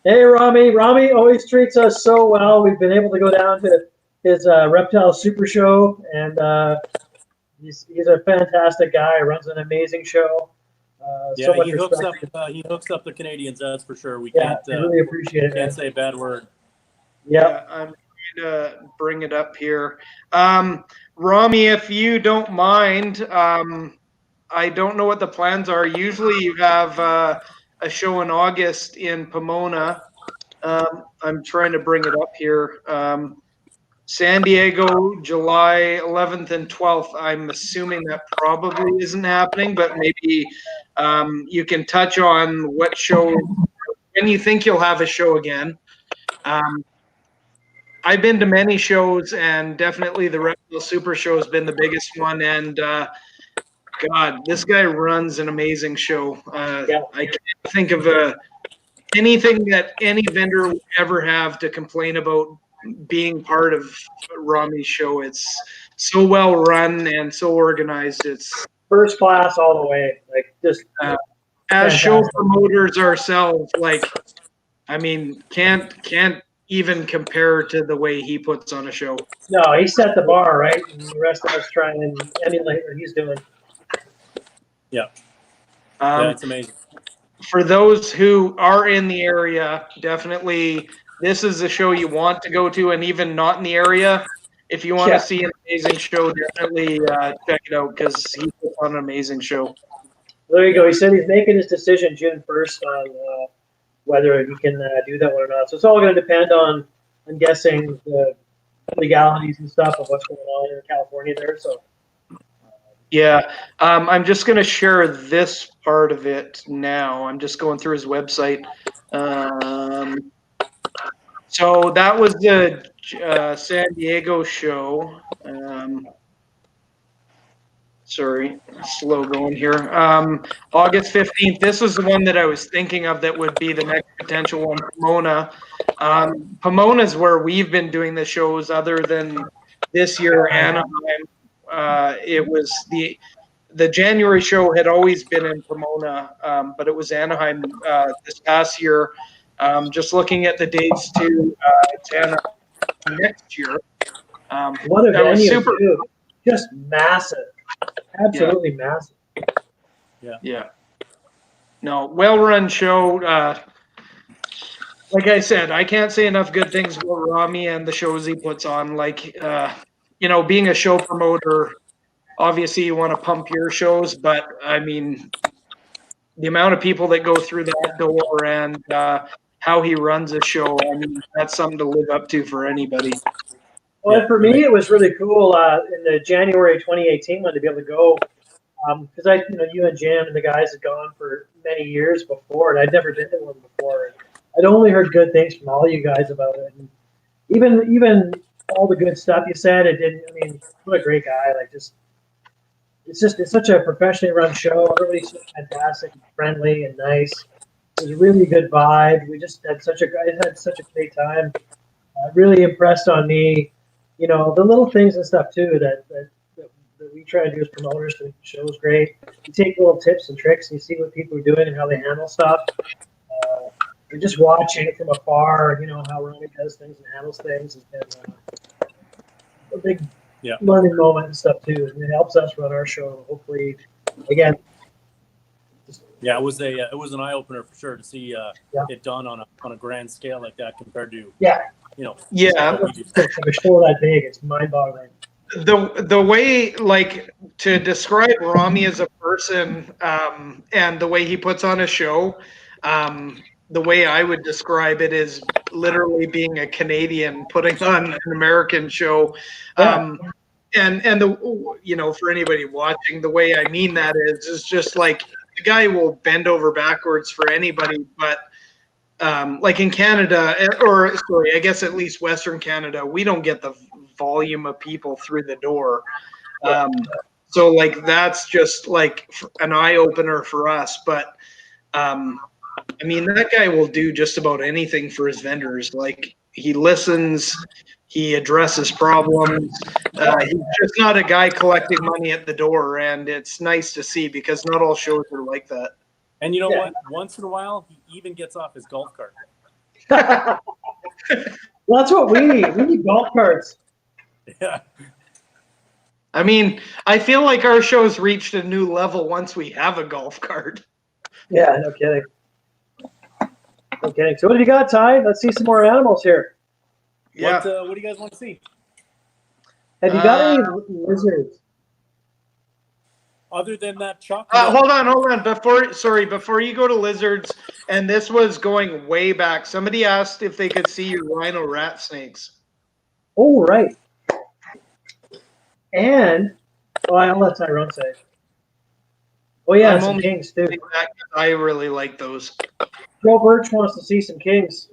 Hey, Rami. Rami always treats us so well. We've been able to go down to his reptile super show, and he's a fantastic guy. Runs an amazing show. Yeah, he hooks up the Canadians. That's for sure. I really appreciate it. Can't say a bad word. Yeah, I'm trying to bring it up here. Rami, if you don't mind, I don't know what the plans are. Usually you have a a show in August in Pomona. I'm trying to bring it up here. San Diego, July 11th and 12th. I'm assuming that probably isn't happening, but maybe you can touch on what show, when you think you'll have a show again. I've been to many shows, and definitely the Reptile Super Show has been the biggest one. And God, this guy runs an amazing show. Yeah. I can't think of anything that any vendor would ever have to complain about being part of Rami's show. It's so well run and so organized. It's First class all the way. Like just as show fantastic. promoters ourselves, like I mean, can't even compare to the way he puts on a show. No, he set the bar, right? And the rest of us try and emulate what he's doing. Yeah. Yeah, it's amazing. For those who are in the area, definitely this is a show you want to go to, and even not in the area, if you want Yeah. to see an amazing show, definitely check it out because he puts on an amazing show. There you go. He said he's making his decision June 1st on whether he can do that one or not. So it's all going to depend on, I'm guessing, the legalities and stuff of what's going on in California there. So Yeah, I'm just going to share this part of it now. I'm just going through his website. So that was the San Diego show. Sorry, slow going here. August 15th. This was the one that I was thinking of that would be the next potential one, Pomona. Pomona is where we've been doing the shows other than this year, Anaheim. It was the January show had always been in Pomona, but it was Anaheim this past year. Just looking at the dates to Anaheim next year. what a that was venue, super. too. Just massive. Absolutely massive. Yeah. No, well-run show. Like I said, I can't say enough good things about Rami and the shows he puts on. Like, being a show promoter, obviously you want to pump your shows, but I mean, the amount of people that go through that door and how he runs a show, I mean, that's something to live up to for anybody. Well, Yeah, for me, right. it was really cool in the January 2018 one to be able to go because you and Jim and the guys had gone for many years before, and I'd never been to one before. And I'd only heard good things from all you guys about it, and even all the good stuff you said. It didn't. I mean, what a great guy! Like it's such a professionally run show. Everybody's so fantastic, and friendly, and nice. It was a really good vibe. We just had such a great time. Really impressed on me. The little things and stuff too that we try to do as promoters to make the shows great. You take little tips and tricks and you see what people are doing and how they handle stuff. And just watching it from afar, how Ronnie does things and handles things has been a big learning moment and stuff too. And it helps us run our show. Hopefully, again. Yeah, it was an eye opener for sure to see it done on a grand scale like that compared to Yeah. A show that big, it's mind-boggling. The way, like, to describe Rami as a person and the way he puts on a show, the way I would describe it is literally being a Canadian putting on an American show. And for anybody watching, the way I mean that is just like the guy will bend over backwards for anybody, but like in Canada, I guess at least Western Canada, we don't get the volume of people through the door. So like that's just like an eye opener for us. But I mean, that guy will do just about anything for his vendors. Like he listens, he addresses problems. He's just not a guy collecting money at the door, and it's nice to see because not all shows are like that. And you know what? Once in a while, he even gets off his golf cart. Well, that's what we need. We need golf carts. Yeah. I mean, I feel like our show's reached a new level once we have a golf cart. Yeah, no kidding. No kidding. So what have you got, Ty? Let's see some more animals here. Yeah. What do you guys want to see? Have you got any lizards? Other than that, Chuck. Hold on. Before you go to lizards, and this was going way back. Somebody asked if they could see your rhino rat snakes. Oh, right. And I'll let Tyrone say. Oh yeah, some kings too. I really like those. Joe Birch wants to see some kings.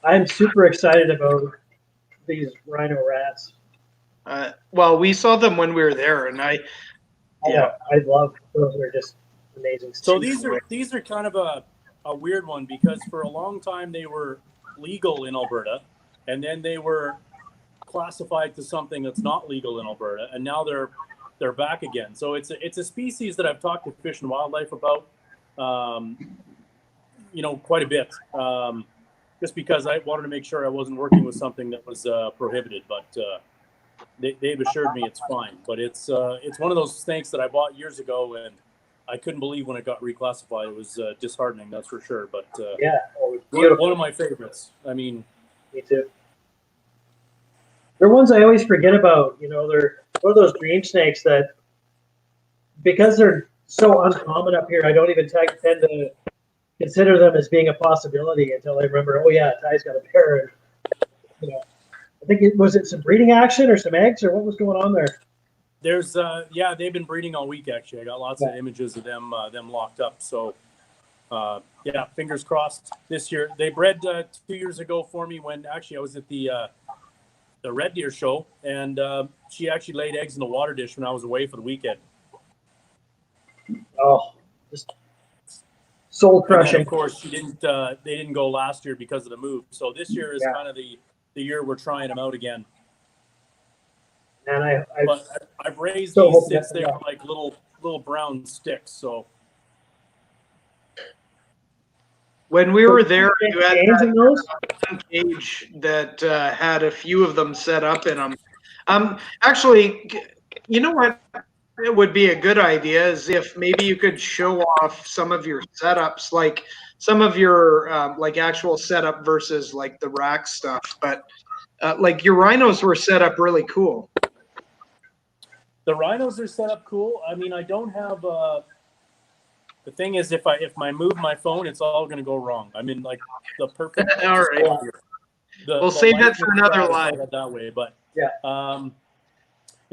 I'm super excited about these rhino rats. Well, we saw them when we were there, and I love those. They're just amazing. So these are kind of a weird one, because for a long time they were legal in Alberta, and then they were classified to something that's not legal in Alberta, and now they're back again. So it's a species that I've talked to Fish and Wildlife about, quite a bit, just because I wanted to make sure I wasn't working with something that was prohibited. But they've assured me it's fine. But it's one of those snakes that I bought years ago, and I couldn't believe when it got reclassified. It was disheartening, that's for sure. But one of my favorites. I mean, me too. They're ones I always forget about. They're one of those dream snakes that, because they're so uncommon up here, I don't even tend to consider them as being a possibility until I remember, oh yeah, Ty's got a pair. And, I think was it some breeding action or some eggs, or what was going on there? There's they've been breeding all week, actually. I got lots of images of them locked up. So fingers crossed this year. They bred 2 years ago for me when actually I was at the Red Deer show, and she actually laid eggs in the water dish when I was away for the weekend. Oh, just soul crushing. Of course, they didn't go last year because of the move. So this year is kind of the year we're trying them out again. And I've raised these since they were like little brown sticks. So when we were there, you had one cage that had a few of them set up in them. Actually, you know what? It would be a good idea is if maybe you could show off some of your setups, like some of your like actual setup versus like the rack stuff. But like your rhinos were set up really cool. The rhinos are set up cool. I mean, I don't have the thing is, if I move my phone, it's all going to go wrong. I mean, like the perfect. All right. We'll save that for another live. That way, but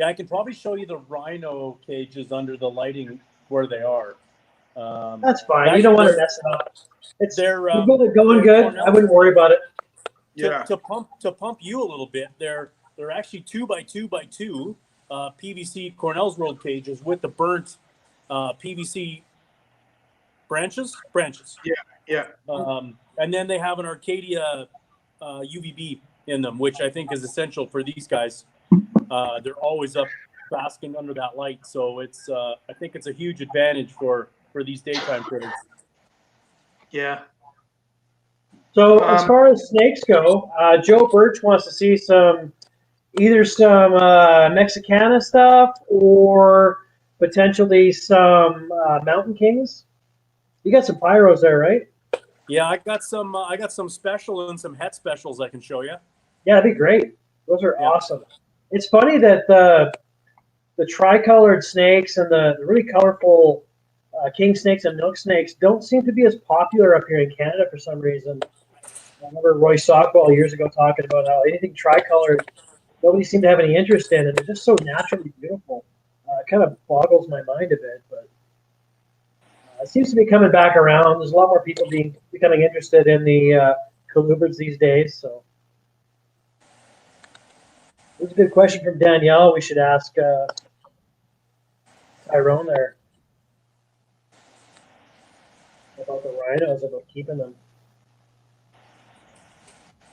I can probably show you the rhino cages under the lighting where they are. That's fine. You don't want to mess it up. They're going good. I wouldn't worry about it. To pump you a little bit, they're actually 2x2x2 PVC Cornell's World cages with the burnt PVC branches. Yeah. And then they have an Arcadia UVB in them, which I think is essential for these guys. They're always up basking under that light, so it's I think it's a huge advantage for these daytime critters. Yeah. So as far as snakes go, Joe Birch wants to see either some Mexicana stuff or potentially some Mountain Kings. You got some pyros there, right? Yeah, I got some special and some het specials I can show you. Yeah, that'd be great. Those are awesome. It's funny that the tricolored snakes and the really colorful king snakes and milk snakes don't seem to be as popular up here in Canada for some reason. I remember Roy Sockball years ago talking about how anything tricolored, nobody seemed to have any interest in, and they're just so naturally beautiful. It kind of boggles my mind a bit, but it seems to be coming back around. There's a lot more people becoming interested in the colubrids these days. So this is a good question from Danielle. We should ask Tyrone there about the rhinos, about keeping them.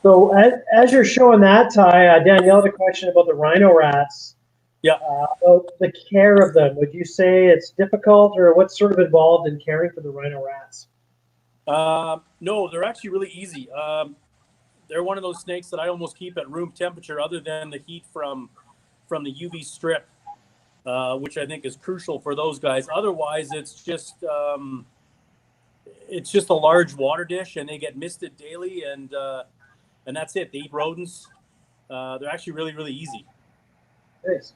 So as you're showing that, Ty, Danielle had a question about the rhino rats. Yeah. About the care of them. Would you say it's difficult, or what's sort of involved in caring for the rhino rats? No, they're actually really easy. They're one of those snakes that I almost keep at room temperature, other than the heat from the UV strip, which I think is crucial for those guys. Otherwise, it's just a large water dish, and they get misted daily, and that's it. They eat rodents. They're actually really, really easy. Nice.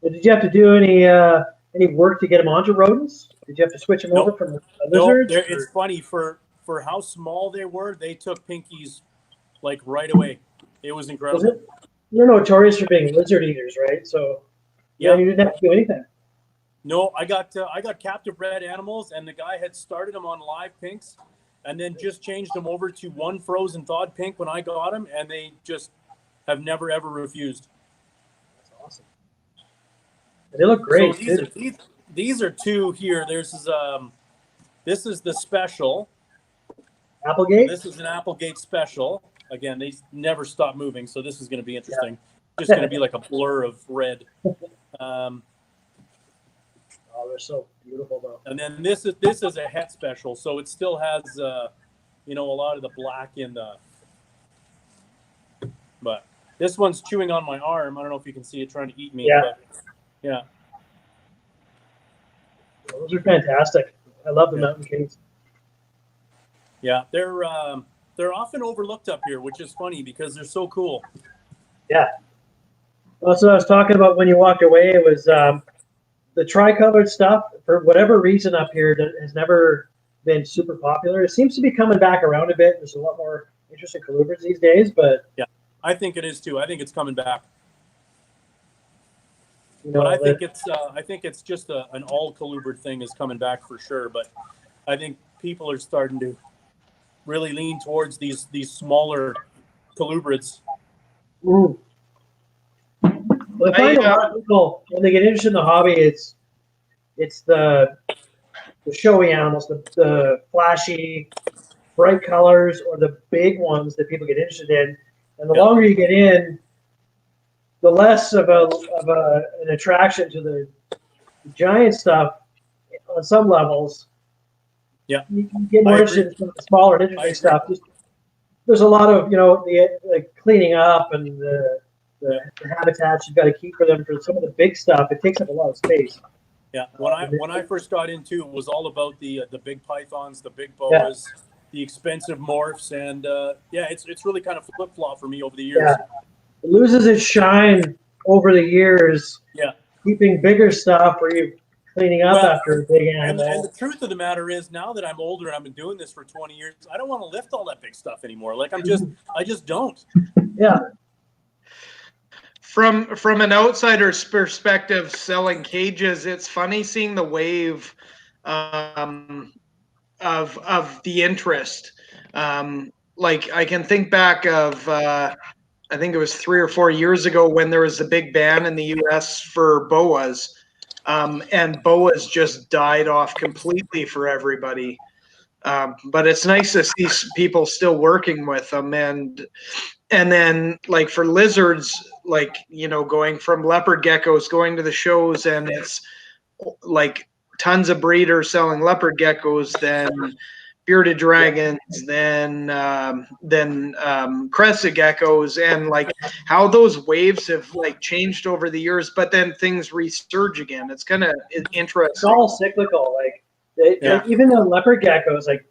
Well, did you have to do any work to get them onto rodents? Did you have to switch them over from lizards? No, it's funny for how small they were. They took Pinky's like right away. It was incredible. You're notorious for being lizard eaters, right? So yeah, you didn't have to do anything. No, I got captive bred animals, and the guy had started them on live pinks, and then just changed them over to one frozen thawed pink when I got them, and they just have never ever refused. That's awesome. They look great. So these are two here. This is the special. Applegate? This is an Applegate special. Again, they never stop moving, so this is going to be interesting. Yeah. Just going to be like a blur of red. Oh, they're so beautiful, though. And then this is a het special, so it still has a lot of the black in the. But this one's chewing on my arm. I don't know if you can see it trying to eat me. Yeah. But, yeah. Those are fantastic. I love the mountain kings. Yeah, they're often overlooked up here, which is funny because they're so cool. Yeah. Also, I was talking about when you walked away, it was the tricolored stuff, for whatever reason up here, has never been super popular. It seems to be coming back around a bit. There's a lot more interesting colubrids these days, but yeah, I think it is too. I think it's coming back. But I think it's just an all colubrid thing is coming back for sure. But I think people are starting to really lean towards these smaller colubrids. Well, I find a lot of people, when they get interested in the hobby, it's the showy animals, the flashy, bright colors, or the big ones that people get interested in. And the longer you get in, the less of an attraction to the giant stuff on some levels. Yeah, you can get more interested in some of the smaller and interesting stuff. There's a lot of the cleaning up and the habitats you've got to keep for them. For some of the big stuff, it takes up a lot of space. Yeah, when I first got into it, was all about the big pythons, the big boas, the expensive morphs, and it's really kind of flip flop for me over the years. Yeah. It loses its shine over the years. Yeah, keeping bigger stuff where you're cleaning up after a big animal. And the truth of the matter is, now that I'm older and I've been doing this for 20 years, I don't want to lift all that big stuff anymore. Like I just don't. Yeah. From an outsider's perspective, selling cages, it's funny seeing the wave of the interest. Like I can think back of I think it was 3 or 4 years ago when there was a big ban in the U.S. for boas, and boas just died off completely for everybody. But it's nice to see people still working with them, and then like for lizards, like going from leopard geckos going to the shows, and it's like tons of breeders selling leopard geckos, then bearded dragons, then crested geckos, and like how those waves have like changed over the years, but then things resurge again. It's kind of interesting. It's all cyclical. Like even the leopard geckos, like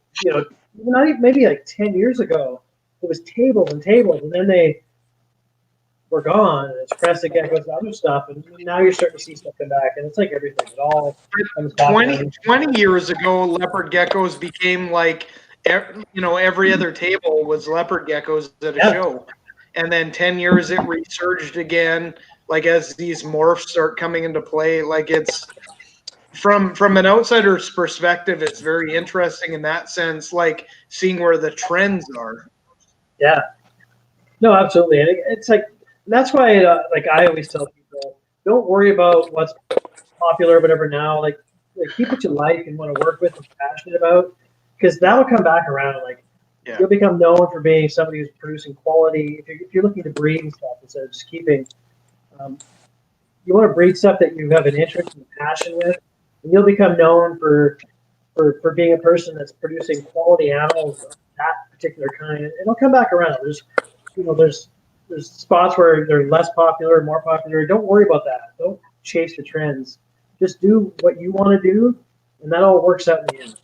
maybe like 10 years ago, it was tables and tables, and then they were gone. And it's crested geckos and other stuff, and now you're starting to see stuff come back, and it's like everything. It all comes back. 20 years ago, leopard geckos became like, every other table was leopard geckos at a show. And then 10 years it resurged again, like as these morphs start coming into play. Like it's from an outsider's perspective, it's very interesting in that sense, like seeing where the trends are. Yeah. No, absolutely. And it's like, that's why I always tell people, don't worry about what's popular or whatever now. Like keep what you like and want to work with and passionate about, because that'll come back around. Like you'll become known for being somebody who's producing quality. If you're looking to breed and stuff instead of just keeping, you want to breed stuff that you have an interest and passion with, and you'll become known for being a person that's producing quality animals of that particular kind. It'll come back around. There's spots where they're less popular, more popular. Don't worry about that. Don't chase the trends. Just do what you want to do, and that all works out in the end.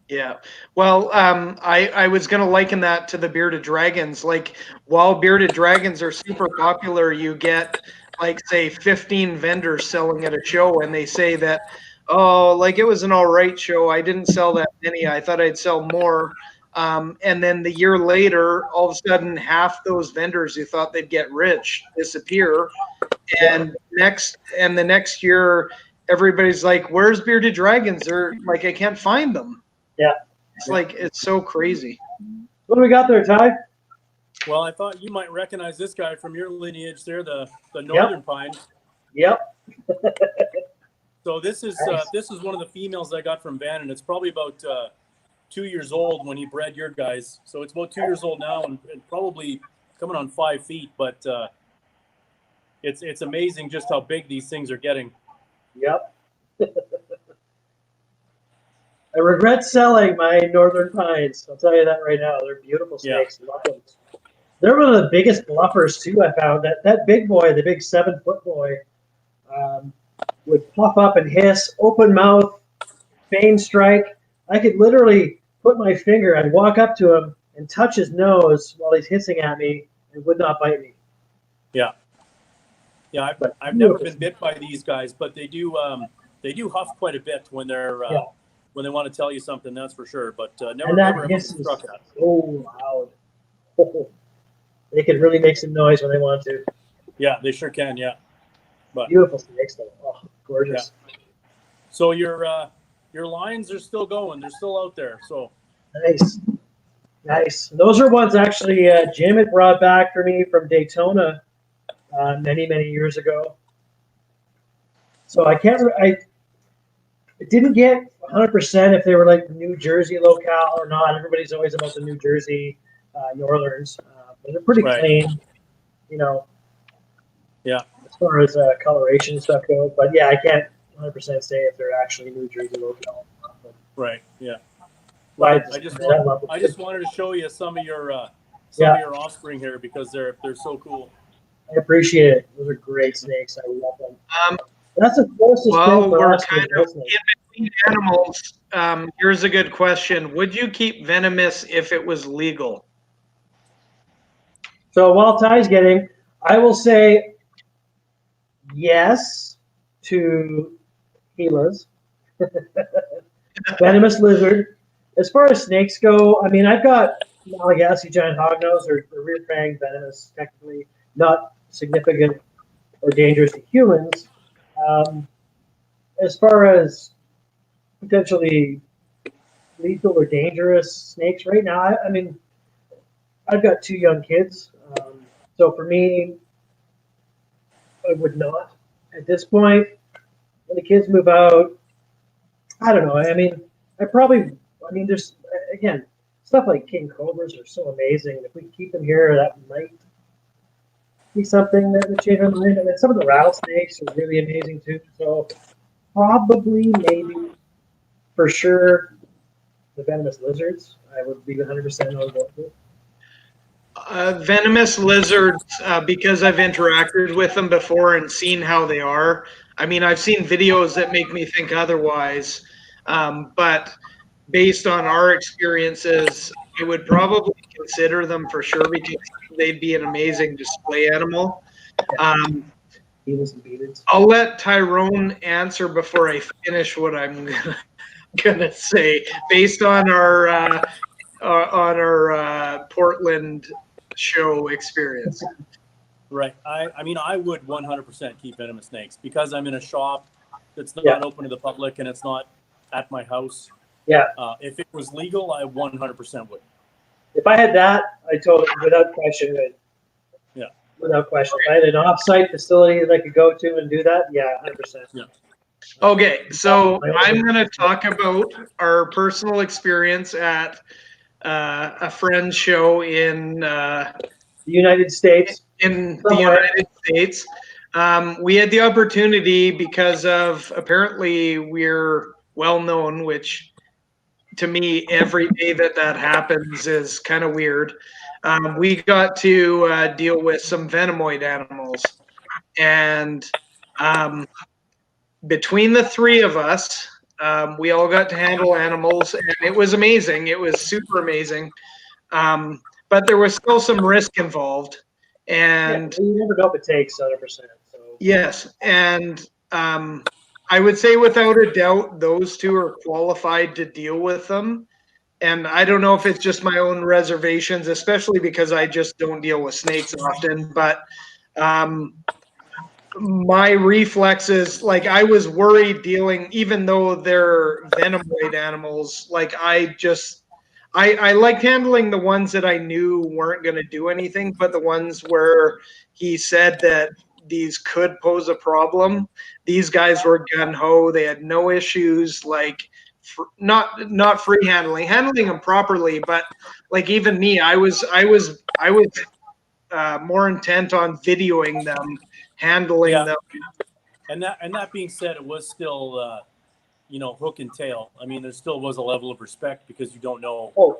Yeah. Well, I was going to liken that to the bearded dragons. Like, while bearded dragons are super popular, you get like say 15 vendors selling at a show, and they say that, oh, like it was an all right show. I didn't sell that many. I thought I'd sell more. And then the year later, all of a sudden, half those vendors who thought they'd get rich disappear. And the next year, everybody's like, "Where's bearded dragons?" They're like, "I can't find them." Yeah. It's like it's so crazy. What do we got there, Ty? Well, I thought you might recognize this guy from your lineage there, the northern pine. Yep. So this is one of the females I got from Van, and it's probably about 2 years old when he bred your guys. So it's about 2 years old now, and probably coming on 5 feet. But it's amazing just how big these things are getting. Yep. I regret selling my northern pines. I'll tell you that right now. They're beautiful snakes. Love them. They're one of the biggest bluffers too. I found that big boy, the big 7-foot boy, would puff up and hiss, open mouth, feign strike. I could literally put my finger, I'd walk up to him and touch his nose while he's hissing at me and would not bite me. Yeah. Yeah, I've never been bit by these guys, but they do huff quite a bit when they're when they want to tell you something, that's for sure. But never hiss is struck at. so loud. Oh, they can really make some noise when they want to. Yeah, they sure can. Yeah, but beautiful snakes though. Oh, gorgeous. Yeah. So your lines are still going. They're still out there. So nice. Those are ones actually Jim had brought back for me from Daytona many years ago. So I didn't get 100% if they were like New Jersey locale or not. Everybody's always about the New Jersey Northerns. But they're pretty clean, you know. Yeah. As far as coloration stuff goes, but yeah, I can't 100% say if they're actually New Jersey locale. Right. Yeah. Well, I just wanted to show you some of your offspring here because they're so cool. I appreciate it. Those are great snakes. I love them. That's the closest thing for we're us kind of in between animals. Here's a good question: would you keep venomous if it was legal? So while Ty's getting, I will say yes to Gila's. Venomous lizard. As far as snakes go, I mean, I've got Malagasy giant hognose or rear fang venomous, technically not significant or dangerous to humans. As far as potentially lethal or dangerous snakes right now, I mean, I've got 2 young kids. So for me, I would not. At this point, when the kids move out, I don't know. I mean, there's, again, stuff like king cobras are so amazing. If we keep them here, that might be something that would change our mind. And then some of the rattlesnakes are really amazing too. So probably, maybe, for sure, the venomous lizards, I would be 100% on board with. Venomous lizards, because I've interacted with them before and seen how they are. I mean, I've seen videos that make me think otherwise, but based on our experiences, I would probably consider them for sure because they'd be an amazing display animal. I'll let Tyrone answer before I finish what I'm gonna say, based on our Portland show experience. Right. I mean, I would 100% keep venomous snakes because I'm in a shop that's not open to the public and it's not at my house. Yeah. If it was legal, I 100% would. If I had that, I told it without question. Yeah. Without question. If I had an off-site facility that I could go to and do that, 100%. Yeah. Okay, so I'm going to talk about our personal experience at a friend's show in the United States. In the United States. We had the opportunity because of apparently we're well known, which to me every day that happens is kind of weird. We got to deal with some venomoid animals, and between the 3 of us, we all got to handle animals, and it was amazing. It was super amazing, but there was still some risk involved. And you never know if it takes 100%. So Yes, and I would say without a doubt, those two are qualified to deal with them. And I don't know if it's just my own reservations, especially because I just don't deal with snakes often. But my reflexes, like I was worried dealing, even though they're venomoid animals, like I liked handling the ones that I knew weren't going to do anything, but the ones where he said that these could pose a problem. These guys were gun ho. They had no issues, like not free handling them properly. But like even me, I was more intent on videoing them, handling Yeah. them. And that being said, it was still hook and tail. I mean, there still was a level of respect because you don't know. Oh,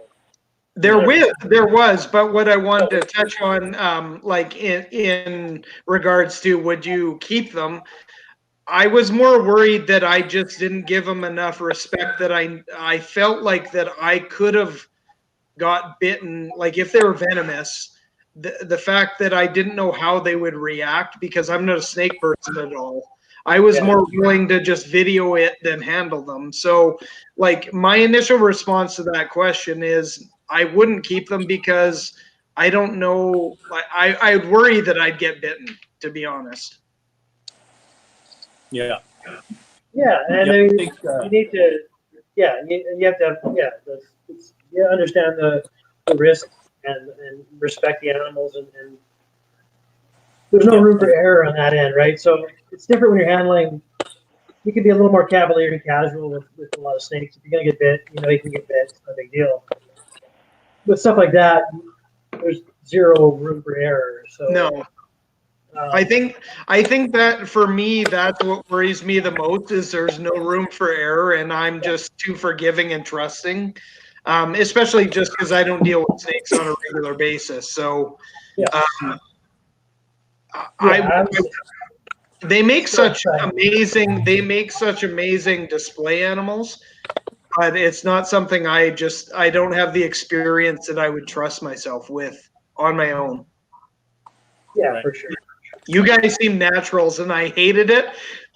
There was, but what I wanted to touch on, like in regards to would you keep them? I was more worried that I just didn't give them enough respect. That I felt like that I could have got bitten, like if they were venomous. The fact that I didn't know how they would react because I'm not a snake person at all. I was more willing to just video it than handle them. So, like my initial response to that question is I wouldn't keep them because I don't know. I'd worry that I'd get bitten, to be honest. Yeah. yeah, and Yeah, I I mean, think, you need to, you have to have, you understand the risks and respect the animals, and there's no room for error on that end, right? So it's different when you're handling. You can be a little more cavalier and casual with a lot of snakes. If you're gonna get bit, you can get bit. It's not a big deal. With stuff like that, there's zero room for error. So No. I think that for me, that's what worries me the most is there's no room for error, and I'm just too forgiving and trusting, especially just because I don't deal with snakes on a regular basis. So, they make such amazing display animals, but it's not something I don't have the experience that I would trust myself with on my own. Yeah, right. for sure. You guys seem naturals, and I hated it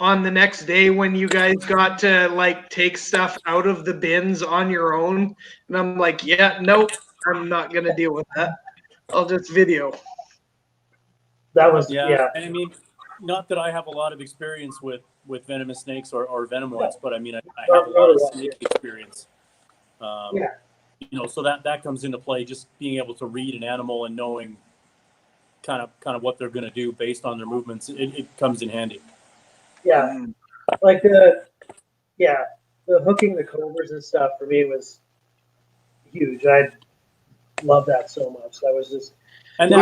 on the next day when you guys got to like take stuff out of the bins on your own. And I'm like, yeah, nope, I'm not going to deal with that. I'll just video. That was Yeah. And I mean, not that I have a lot of experience with venomous snakes or venomoids, but I mean, I have a lot of snake experience. So that comes into play, just being able to read an animal and knowing kind of what they're going to do based on their movements. It comes in handy. Yeah, like the hooking the cobras and stuff for me was huge. I love that so much. That was just. And then,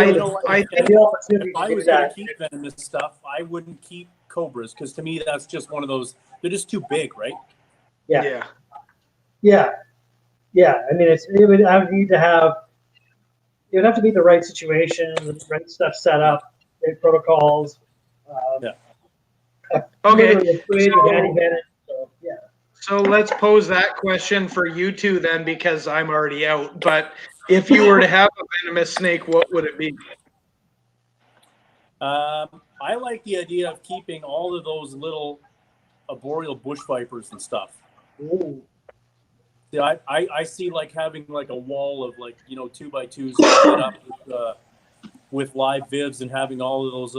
I the opportunity if I to was do going to that. keep venomous stuff, I wouldn't keep cobras because to me that's just one of those. They're just too big, right? Yeah. I mean, I would need to have. It would have to be the right situation, the right stuff set up, right protocols. Okay. So let's pose that question for you two then, because I'm already out. But if you were to have a venomous snake, what would it be? I like the idea of keeping all of those little arboreal bush vipers and stuff. Ooh. Yeah, I see like having like a wall of 2x2s lit up with live vivs and having all of those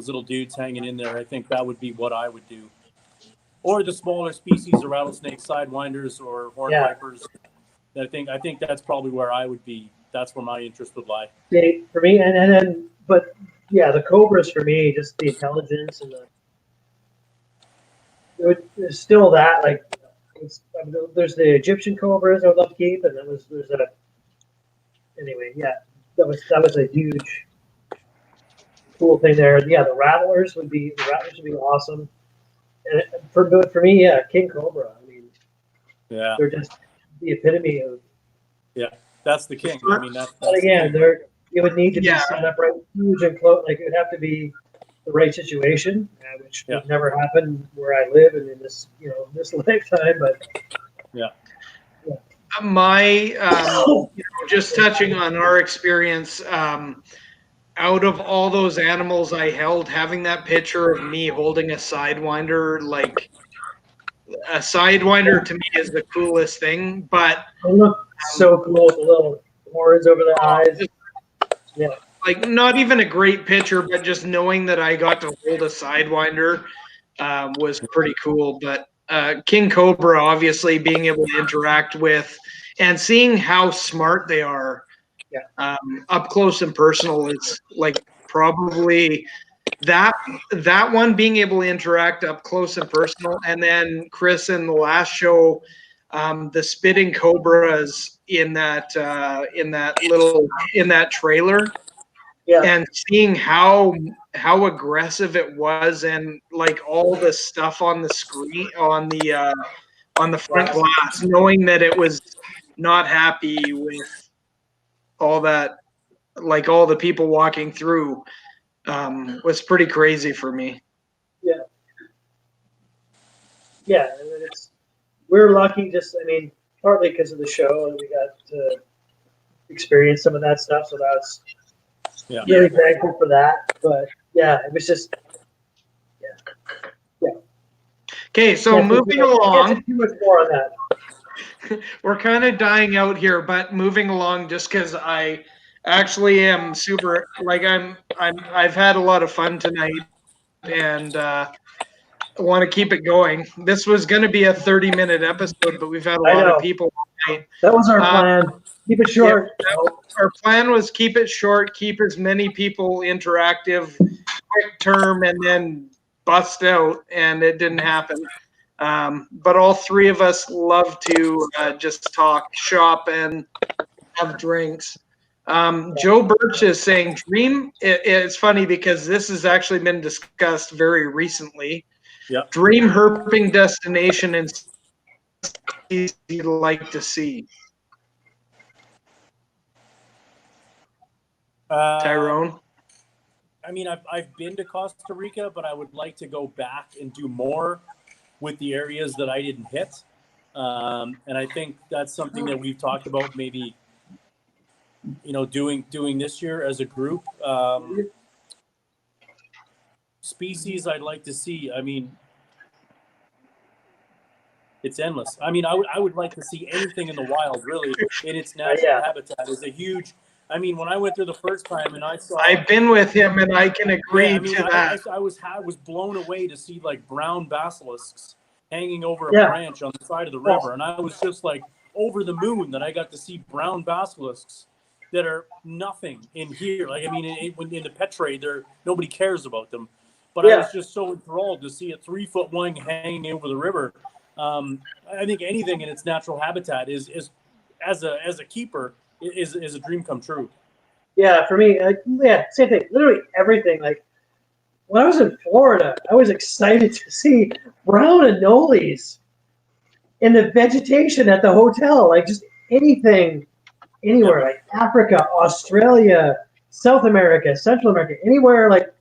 little dudes hanging in there. I think that would be what I would do. Or the smaller species of rattlesnakes, sidewinders, or horn vipers. I think that's probably where I would be. That's where my interest would lie. For me, but the cobras for me, just the intelligence and there's still that there's the Egyptian cobras I would love to keep, and there's that was a huge cool thing there. Yeah, the rattlers would be awesome. And for me, King Cobra. I mean, they're just the epitome of. Yeah, that's the king. I mean, that's again, it would need to be set up right, huge and close. Like it would have to be the right situation, which would never happen where I live and in this this lifetime. But my just touching on our experience. out of all those animals I held, having that picture of me holding a sidewinder, like a sidewinder to me is the coolest thing. But They look so cool with the little horns over the eyes. Yeah. like not even a great picture, but just knowing that I got to hold a sidewinder was pretty cool. But King Cobra, obviously being able to interact with and seeing how smart they are up close and personal is like probably that one being able to interact up close and personal. And then Chris in the last show, the spitting cobras in that trailer, and seeing how aggressive it was, and like all the stuff on the screen on the front glass, knowing that it was not happy with all that, like all the people walking through, was pretty crazy for me. Yeah. Yeah, we're lucky. Just, I mean, partly because of the show, and we got to experience some of that stuff. So that's really thankful for that. But yeah, it was just Okay, so moving along. Can't do too much more on that. We're kind of dying out here, but moving along, just because I actually am super, like I've had a lot of fun tonight, and I want to keep it going. This was going to be a 30-minute episode, but we've had a lot of people tonight. That was our plan. Keep it short. Our plan was keep it short, keep as many people interactive, quick term, and then bust out, and it didn't happen. But all three of us love to just talk shop and have drinks. Joe Birch is saying dream. It's funny because this has actually been discussed very recently. Dream herping destination and cities you'd like to see. Tyrone? I mean, I've been to Costa Rica, but I would like to go back and do more with the areas that I didn't hit. And I think that's something that we've talked about, maybe, doing this year as a group. Species I'd like to see. I mean, it's endless. I mean, I would like to see anything in the wild, really, in its natural habitat. Is a huge. I mean, when I went there the first time and I saw, I've been with him, and I can agree to that. I was blown away to see like brown basilisks hanging over a branch on the side of the river, and I was just like over the moon that I got to see brown basilisks that are nothing in here. Like, I mean, when in the pet trade, nobody cares about them, but I was just so enthralled to see a 3-foot one hanging over the river. I think anything in its natural habitat is as a keeper is a dream come true. Yeah, for me, same thing. Literally everything. Like when I was in Florida, I was excited to see brown anoles in the vegetation at the hotel. Like just anything, anywhere, like Africa, Australia, South America, Central America, anywhere. Like,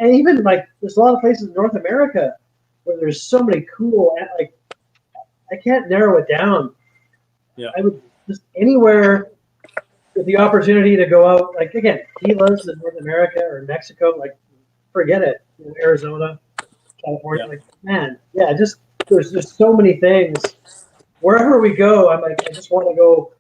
and even like there's a lot of places in North America where there's so many cool. Like I can't narrow it down. Yeah, I would just anywhere. With the opportunity to go out, like again, he lives in North America or Mexico, like forget it. Arizona, California, like man, just there's just so many things. Wherever we go, I'm like, I just want to go.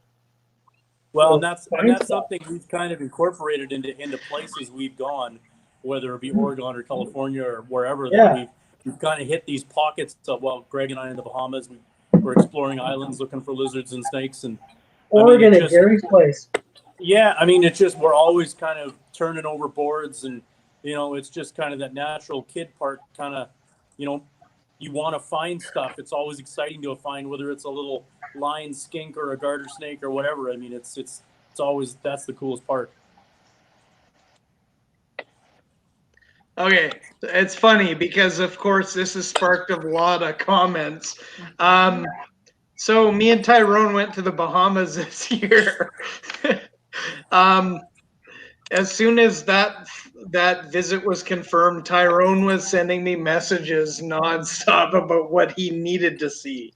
Well, and that's something we've kind of incorporated into places we've gone, whether it be Oregon or California or wherever. That we've kind of hit these pockets of, well, Greg and I in the Bahamas, we're exploring islands looking for lizards and snakes, and Oregon at Gary's place. Yeah, I mean, it's just we're always kind of turning over boards, and it's just kind of that natural kid part. Kind of, you want to find stuff. It's always exciting to find, whether it's a little lion skink or a garter snake or whatever. I mean, it's always, that's the coolest part. Okay, it's funny because of course this has sparked a lot of comments. So me and Tyrone went to the Bahamas this year. As soon as that visit was confirmed, Tyrone was sending me messages nonstop about what he needed to see.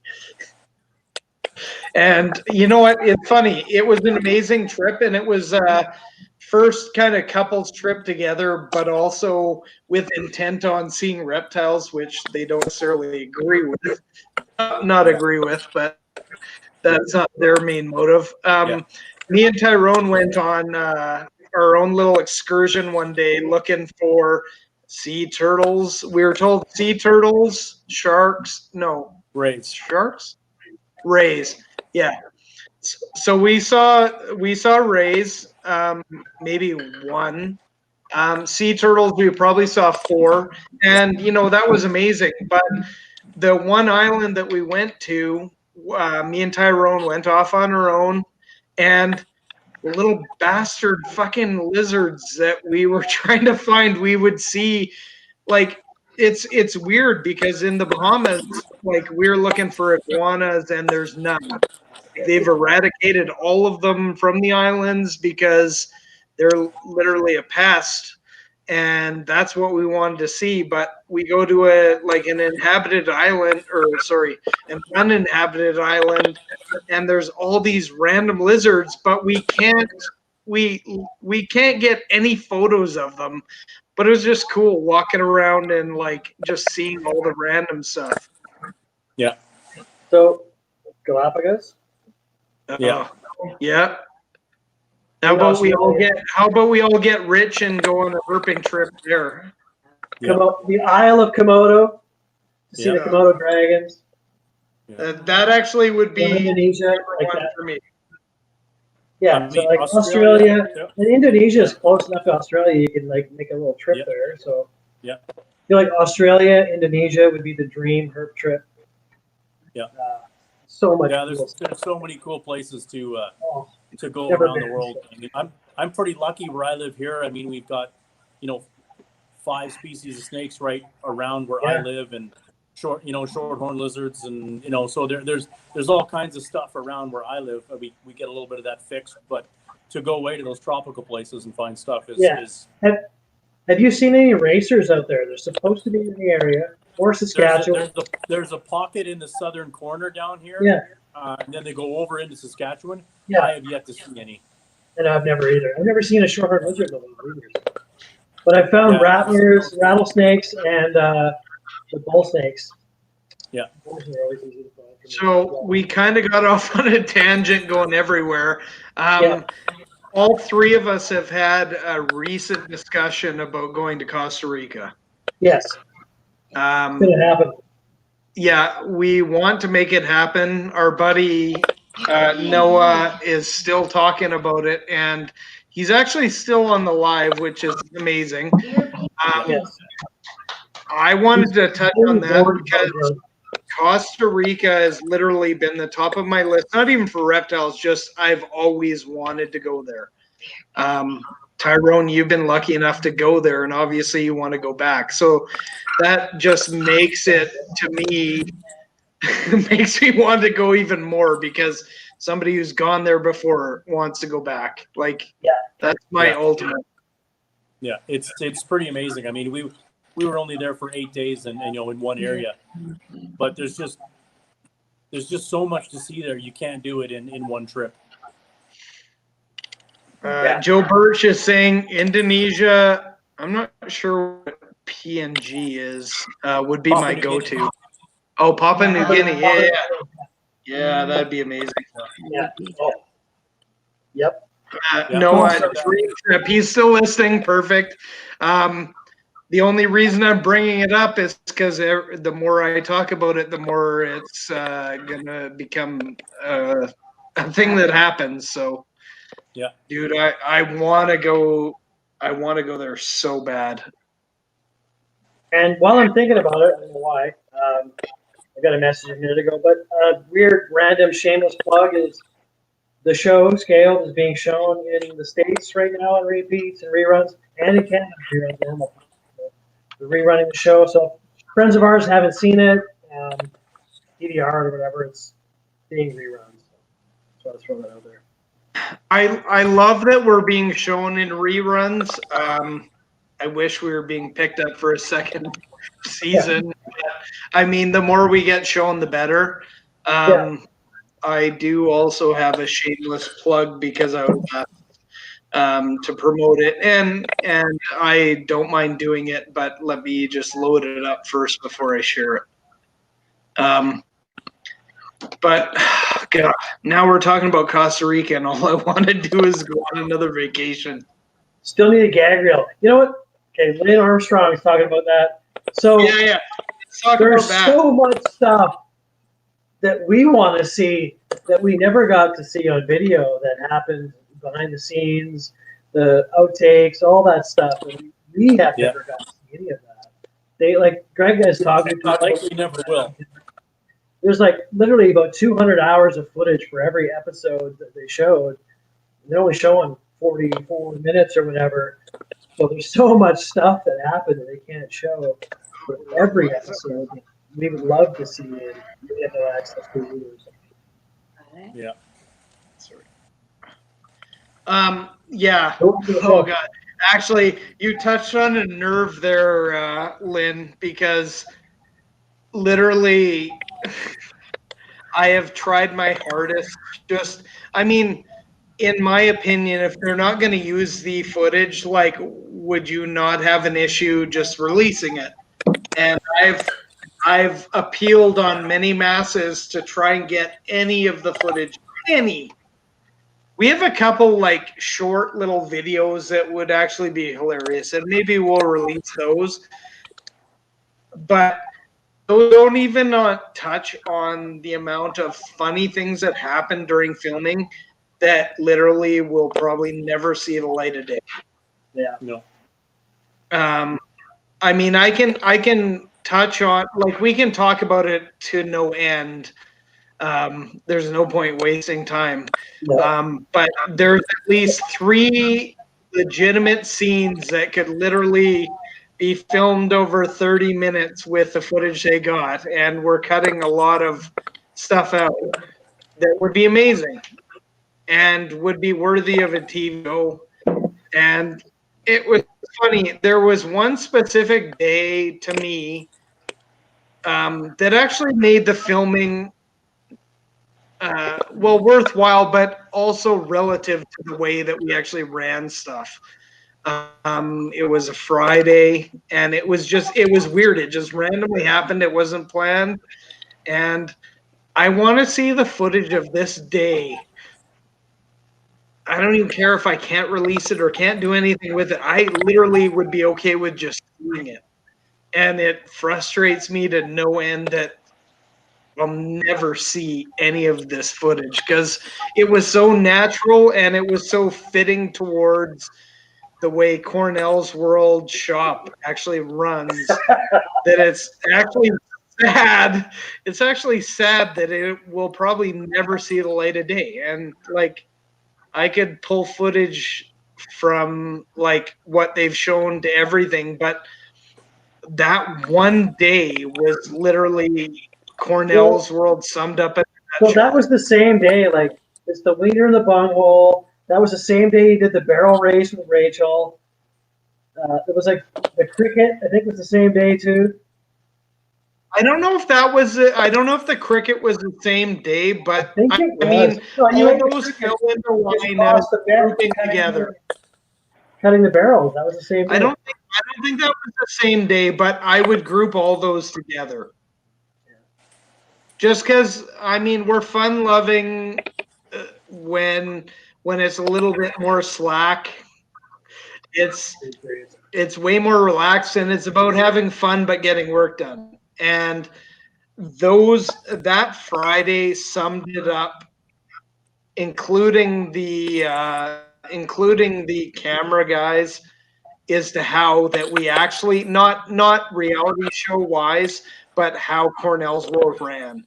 And you know what? It's funny. It was an amazing trip, and it was first kind of couples trip together, but also with intent on seeing reptiles, which they don't necessarily agree with. Not agree with, but that's not their main motive. Me and Tyrone went on our own little excursion one day looking for sea turtles. We were told sea turtles, sharks, no, Rays. sharks, rays. Yeah. So we saw rays, maybe one. Sea turtles, we probably saw 4, and that was amazing. But the one island that we went to, me and Tyrone went off on our own, and the little bastard fucking lizards that we were trying to find, we would see, like, it's weird because in the Bahamas, like, we're looking for iguanas and there's none. They've eradicated all of them from the islands because they're literally a pest, and that's what we wanted to see. But we go to an inhabited island, or sorry, an uninhabited island, and there's all these random lizards, but we can't get any photos of them. But it was just cool walking around and like just seeing all the random stuff. Yeah. So, Galapagos? Yeah. Yeah. How about we all get rich and go on a herping trip there? Yeah. The Isle of Komodo. To see Yeah. the Komodo dragons. That actually would be Indonesia, like one that. for me. Yeah, I so mean, like Australia, Australia and Indonesia is close enough to Australia. You can like make a little trip Yeah. there. So Yeah. I feel like Australia, Indonesia would be the dream herp trip. Yeah. So much. Yeah, cool there's so many cool places to go Never around the been. world. I mean, I'm pretty lucky where I live here. I mean, we've got 5 species of snakes right around where I live, and shorthorn lizards, and so there's all kinds of stuff around where I live. We get a little bit of that fixed, but to go away to those tropical places and find stuff is Have you seen any racers out there? They're supposed to be in the area, or Saskatchewan. there's a pocket in the southern corner down here. Yeah. And then they go over into Saskatchewan. Yeah. I have yet to see any. And I've never either. I've never seen a shorthorn lizard in the years. But I found rattlers, rattlesnakes, and the bull snakes. Yeah. Those are always easy to find for me. So we kind of got off on a tangent going everywhere. All 3 of us have had a recent discussion about going to Costa Rica. Yes. It's going to happen. Yeah, we want to make it happen. Our buddy Noah is still talking about it, and he's actually still on the live, which is amazing. Yes. I wanted to touch on that because Costa Rica has literally been the top of my list, not even for reptiles, just I've always wanted to go there. Tyrone, you've been lucky enough to go there, and obviously you want to go back. So that just makes it, to me, makes me want to go even more because somebody who's gone there before wants to go back. Like, that's my ultimate. Yeah, it's pretty amazing. I mean, we were only there for 8 days and in one area, but there's just so much to see there. You can't do it in one trip. Joe Birch is saying Indonesia. I'm not sure what PNG is. Would be my go-to. Oh, Papua New Guinea. Yeah, that'd be amazing. Yeah. Oh. Yep. Noah, dream trip. He's still listening. Perfect. The only reason I'm bringing it up is because the more I talk about it, the more it's gonna become a thing that happens. So, yeah, dude, I want to go. I want to go there so bad. And while I'm thinking about it, I don't know why. I got a message a minute ago, but weird, random, shameless plug is the show Scaled is being shown in the States right now on repeats and reruns, and in Canada here on normal. They're rerunning the show, so friends of ours haven't seen it. DVR or whatever, it's being rerun. So I'll throw that out there. I love that we're being shown in reruns. I wish we were being picked up for a second season. Yeah. I mean, the more we get shown, the better. I do also have a shameless plug because I was to promote it, and I don't mind doing it, but let me just load it up first before I share it. But God, now we're talking about Costa Rica, and all I want to do is go on another vacation. Still need a gag reel. You know what? Okay, Lynn Armstrong is talking about that. So Yeah. Let's talk there's about that. so much stuff that we want to see that we never got to see on video that happened behind the scenes, the outtakes, all that stuff. And we have never got to see any of that. They, like Greg has talked about. Likely never will. There's like literally about 200 hours of footage for every episode that they showed. They're only showing 44 minutes or whatever. So there's so much stuff that happened that they can't show for every episode. We would love to see it. We have no access to viewers. Yeah. Sorry. Yeah. Oh God. Actually, you touched on a nerve there, Lynn, because literally I have tried my hardest. I mean, in my opinion, if they're not going to use the footage, like, would you not have an issue just releasing it? And I've appealed on many masses to try and get any of the footage. We have a couple like short little videos that would actually be hilarious, and maybe we'll release those. But those don't even touch on the amount of funny things that happen during filming that literally will probably never see the light of day. Yeah. No. I mean, I can touch on, like, we can talk about it to no end. There's no point wasting time. But there's at least 3 legitimate scenes that could literally be filmed over 30 minutes with the footage they got, and we're cutting a lot of stuff out that would be amazing and would be worthy of a TV show. And it was funny. There was one specific day to me that actually made the filming worthwhile, but also relative to the way that we actually ran stuff. It was a Friday, and it was weird. It just randomly happened. It wasn't planned. And I want to see the footage of this day. I don't even care if I can't release it or can't do anything with it. I literally would be okay with just doing it. And it frustrates me to no end that I'll never see any of this footage because it was so natural and it was so fitting towards the way Cornell's World Shop actually runs that it's actually sad. It's actually sad that it will probably never see the light of day. And like, I could pull footage from like what they've shown to everything, but that one day was literally Cornell's World summed up. So that was the same day. Like, it's the wiener in the bunghole. That was the same day he did the barrel race with Rachel. It was like the cricket. I think it was the same day too. I don't know if that was it. I don't know if the cricket was the same day, but I mean, all those fell into line as grouping together. Cutting the barrels. That was the same day. I don't think that was the same day, but I would group all those together. Just because, I mean, we're fun-loving when it's a little bit more slack. It's way more relaxed, and it's about having fun but getting work done. And that Friday summed it up, including the camera guys, as to how that we actually not reality show wise, but how Cornell's World ran.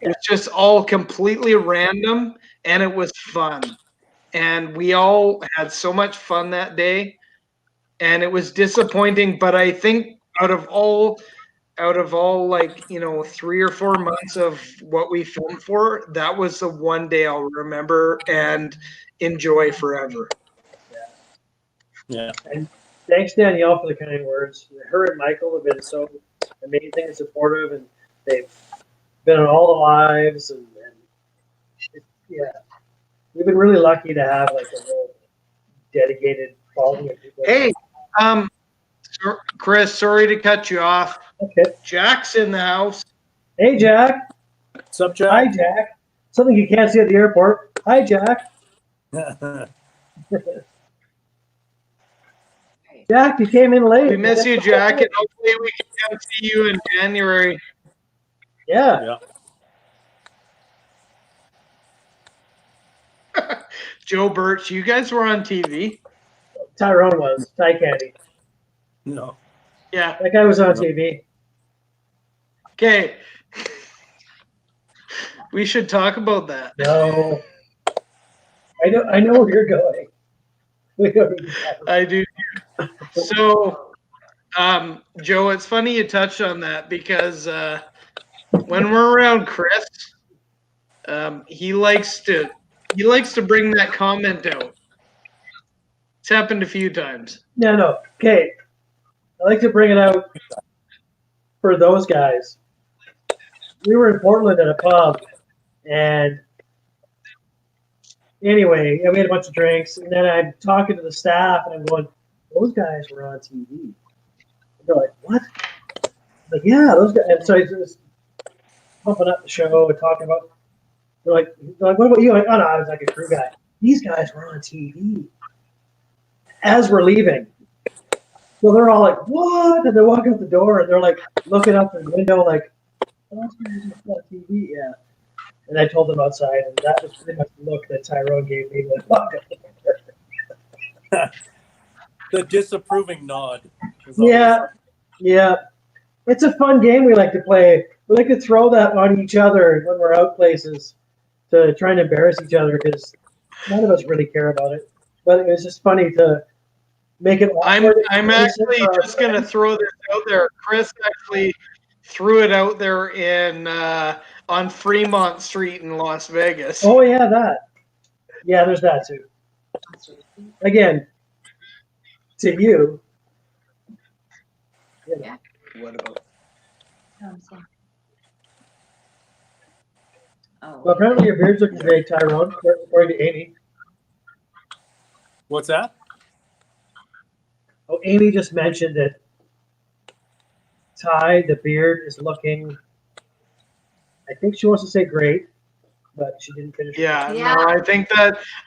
It was just all completely random, and it was fun. And we all had so much fun that day. And it was disappointing, but I think out of all like, 3 or 4 months of what we filmed for, that was the one day I'll remember and enjoy forever. Yeah. And thanks, Danielle, for the kind words. Her and Michael have been so amazing and supportive, and they've been on all the lives, and we've been really lucky to have like a real dedicated following of people. Hey, Chris, sorry to cut you off. Okay. Jack's in the house. Hey, Jack. What's up, Jack? Hi, Jack. Something you can't see at the airport. Hi, Jack. Jack, you came in late. We miss you, Jack, and hopefully we can come see you in January. Yeah. Joe Birch, you guys were on TV. Tyrone was. Ty Candy. No. Yeah. That guy was on TV. Okay. We should talk about that. No. I know where you're going. We don't need to talk about I do. So, Joe, it's funny you touched on that because when we're around Chris, he likes to bring that comment out. It's happened a few times. No. Okay. I like to bring it out for those guys. We were in Portland at a pub, and anyway, we had a bunch of drinks, and then I'm talking to the staff, and I'm going, those guys were on TV. And they're like, what? I'm like, yeah, those guys. And so I was pumping up the show and talking about, they're like, what about you? I'm like, oh, no, I was like a crew guy. These guys were on TV. As we're leaving. So they're all like, what? And they walk out the door, and they're like looking out the window like, those guys are on TV. Yeah. And I told them outside, and that was pretty much the look that Tyrone gave me. The disapproving nod. Yeah. It's a fun game we like to play. We like to throw that on each other when we're out places to try and embarrass each other because none of us really care about it. But it was just funny to make it awkward. I'm actually just going to throw this out there. Chris actually threw it out there in on Fremont Street in Las Vegas. Oh, yeah, that. Yeah, there's that too. Again, to you. Yeah. What about? Oh. Well, apparently your beard's looking great, Tyrone, according to Amy. What's that? Oh, Amy just mentioned that Ty, the beard is looking, I think she wants to say great, but she didn't finish. Yeah, Yeah. no,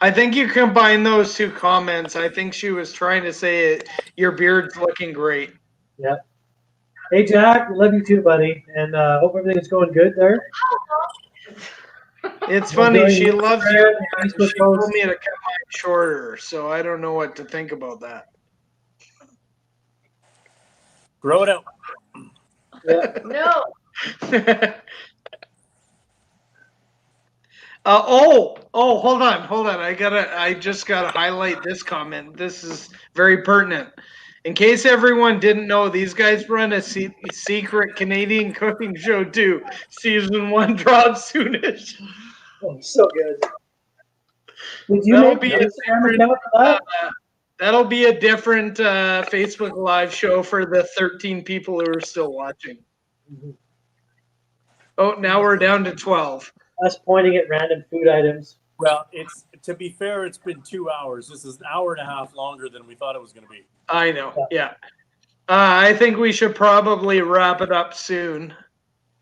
I think you combine those two comments. I think she was trying to say it, your beard's looking great. Yeah. Hey, Jack, we love you too, buddy, and hope everything's going good there. It's funny, she loves you. Facebook She told posts. me to cut mine shorter, so I don't know what to think about that. Grow it out. Yeah. No. Hold on. I just gotta highlight this comment. This is very pertinent. In case everyone didn't know, these guys run a secret Canadian cooking show too. Season 1 drops soonish. Oh, so good. Did you That'll make be an a Instagram different, account for that? That'll be a different Facebook Live show for the 13 people who are still watching. Mhm. Oh, now we're down to 12. Us pointing at random food items. Well, to be fair, it's been 2 hours. This is an hour and a half longer than we thought it was going to be. I know, yeah. I think we should probably wrap it up soon.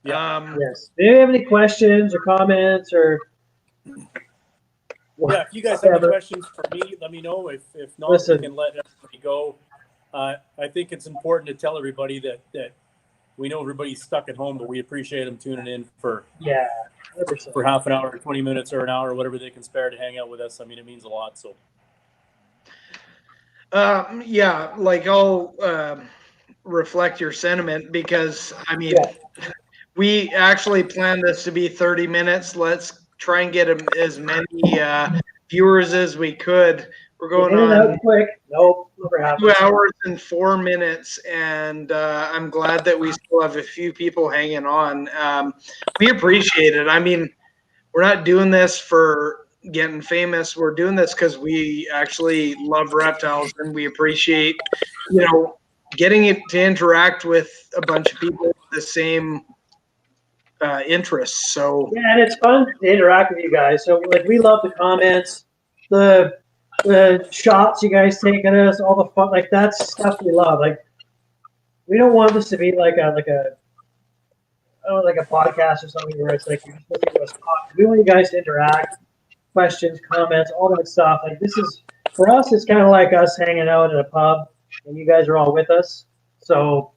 Yeah. Yes. Do you have any questions or comments or? Yeah, if you guys have any Whatever. questions for me, let me know. If not, Listen. we can let everybody go. I think it's important to tell everybody that we know everybody's stuck at home, but we appreciate them tuning in for Yeah. 100%. for half an hour, 20 minutes, or an hour, whatever they can spare to hang out with us. I mean, it means a lot. So Yeah, like I'll reflect your sentiment because, I mean, Yeah. we actually planned this to be 30 minutes. Let's try and get as many viewers as we could. We're going In and out on quick. Nope. Never 2 happened. hours and 4 minutes, and I'm glad that we still have a few people hanging on. We appreciate it. I mean, we're not doing this for getting famous. We're doing this because we actually love reptiles, and we appreciate, getting it to interact with a bunch of people with the same interests. So Yeah, and it's fun to interact with you guys. So like we love the comments. the shots you guys taking us, all the fun, like that's stuff we love. Like we don't want this to be like a I don't know, like a podcast or something where it's like you're just listening to us talk. We want you guys to interact, questions, comments, all that stuff. Like this is for us, it's kind of like us hanging out in a pub, and you guys are all with us. So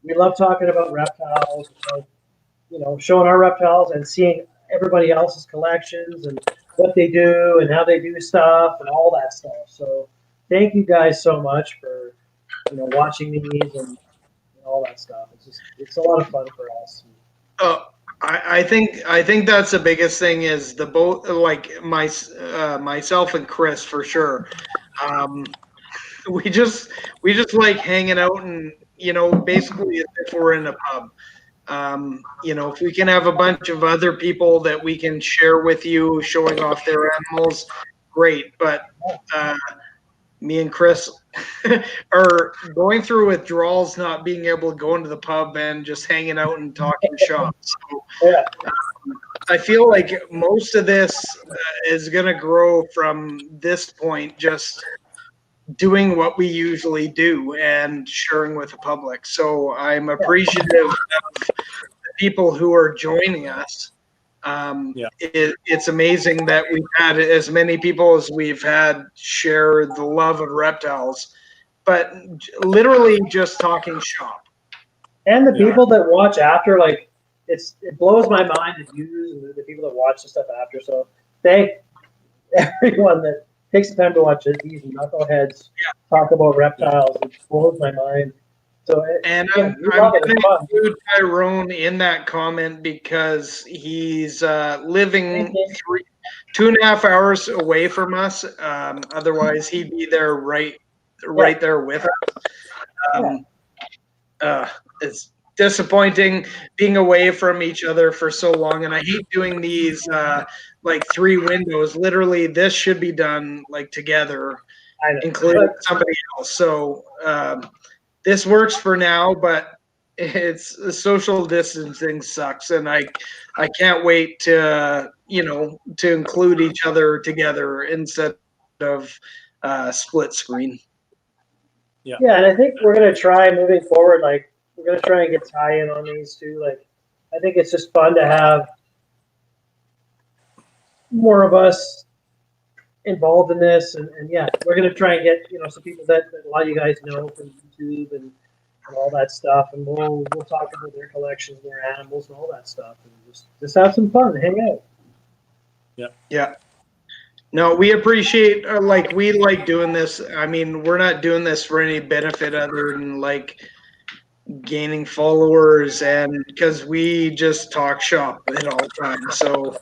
we love talking about reptiles, showing our reptiles and seeing everybody else's collections and what they do and how they do stuff and all that stuff. So thank you guys so much for watching these and all that stuff. It's a lot of fun for us. I think that's the biggest thing is the both like myself and Chris for sure. We just like hanging out and basically as if we're in a pub. If we can have a bunch of other people that we can share with you showing off their animals, great. But me and Chris are going through withdrawals, not being able to go into the pub and just hanging out and talking shop. So I feel like most of this is going to grow from this point, just doing what we usually do and sharing with the public. So I'm appreciative of the people who are joining us. It's amazing that we've had as many people as we've had share the love of reptiles, but literally just talking shop. And the people that watch after, like it blows my mind that the people that watch the stuff after. So thank everyone that takes the time to watch these knuckleheads talk about reptiles. It blows my mind. So I'm going to include Tyrone in that comment because he's living 2.5 hours away from us. Otherwise, he'd be there right there with us. It's disappointing being away from each other for so long, and I hate doing these like 3 windows. Literally, this should be done like together, including somebody else. So this works for now, but it's social distancing sucks, and I can't wait to to include each other together instead of split screen. Yeah, and I think we're gonna try moving forward. Like we're gonna try and get tie-in on these too. Like I think it's just fun to have more of us involved in this, and we're gonna try and get some people that a lot of you guys know from YouTube and all that stuff, and we'll talk about their collections, their animals, and all that stuff, and just have some fun, hang out. Yeah. No, we appreciate we like doing this. I mean, we're not doing this for any benefit other than like gaining followers, and because we just talk shop at all times. So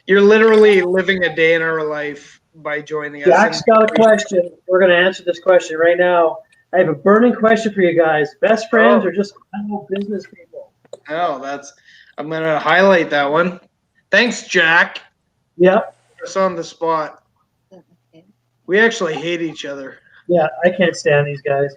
you're literally living a day in our life by joining us. Jack's got a question. We're going to answer this question right now. I have a burning question for you guys. Best friends or just business people? I'm going to highlight that one. Thanks, Jack. Yep. Us on the spot. We actually hate each other. Yeah, I can't stand these guys.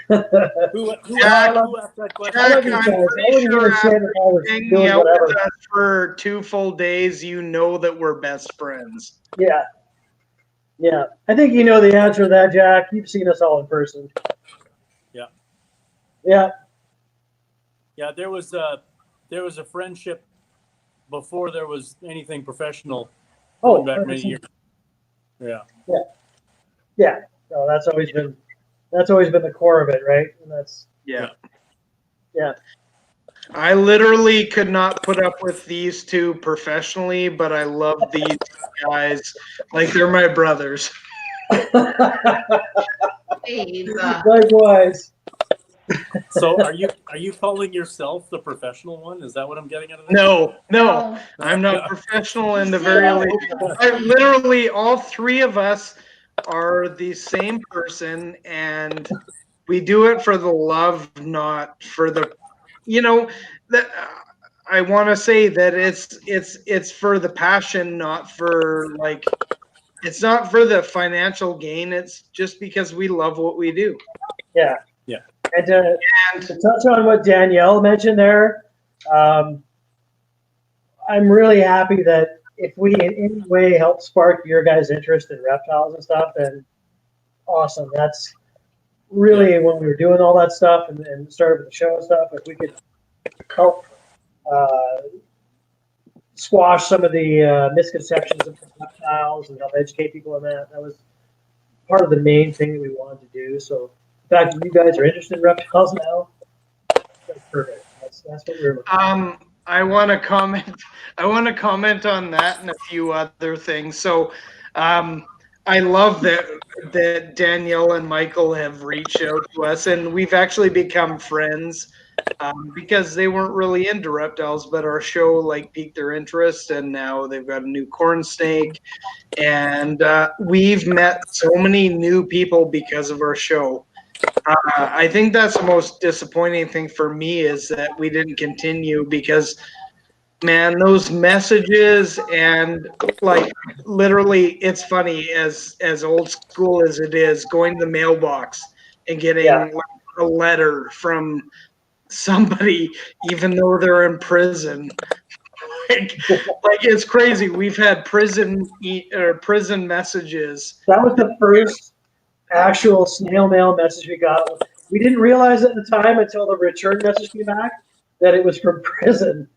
Who asked that question? Jack, I'm pretty sure after hanging out with us for 2 full days, you know that we're best friends. Yeah. I think you know the answer to that, Jack. You've seen us all in person. Yeah. There was a friendship before there was anything professional. Going back many years. Yeah. No, that's always been the core of it, right? And that's yeah. Yeah. I literally could not put up with these two professionally, but I love these guys like they're my brothers. Likewise. So are you calling yourself the professional one? Is that what I'm getting out of this? No. I'm not professional in the very least. Literally, all 3 of us are the same person, and we do it for the love, not for the, that I want to say that it's for the passion, not for like, it's not for the financial gain. It's just because we love what we do. Yeah. And to touch on what Danielle mentioned there, I'm really happy that if we in any way help spark your guys' interest in reptiles and stuff, then awesome. That's really when we were doing all that stuff and started with the show and stuff. If we could help squash some of the misconceptions of reptiles and help educate people on that, that was part of the main thing that we wanted to do. So, the fact that you guys are interested in reptiles now, that's perfect. That's what we're looking for. I want to comment. I want to comment on that and a few other things. So, I love that Danielle and Michael have reached out to us, and we've actually become friends because they weren't really into reptiles, but our show like piqued their interest, and now they've got a new corn snake, and we've met so many new people because of our show. I think that's the most disappointing thing for me is that we didn't continue because, man, those messages and like literally, it's funny as old school as it is, going to the mailbox and getting Yeah. like, a letter from somebody, even though they're in prison. Like it's crazy. We've had prison messages. That was the first actual snail mail message we got. We didn't realize at the time until the return message came back that it was from prison.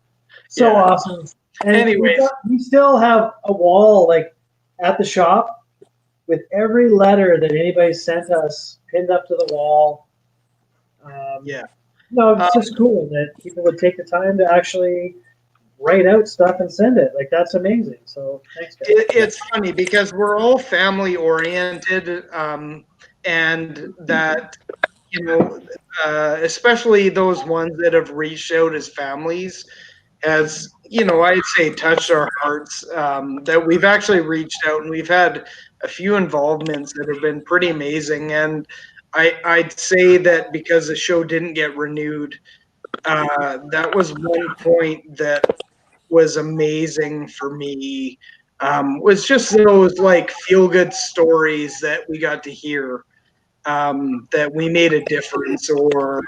So Yeah. awesome. And Anyways. we still have a wall like at the shop with every letter that anybody sent us pinned up to the wall. Yeah. No, it's just cool that people would take the time to actually write out stuff and send it. Like that's amazing. So thanks, guys. It's funny because we're all family oriented, and that especially those ones that have reached out as families, has I'd say touched our hearts. That we've actually reached out and we've had a few involvements that have been pretty amazing. And I'd say that because the show didn't get renewed, that was one point that was amazing for me, was just those like feel good stories that we got to hear, that we made a difference or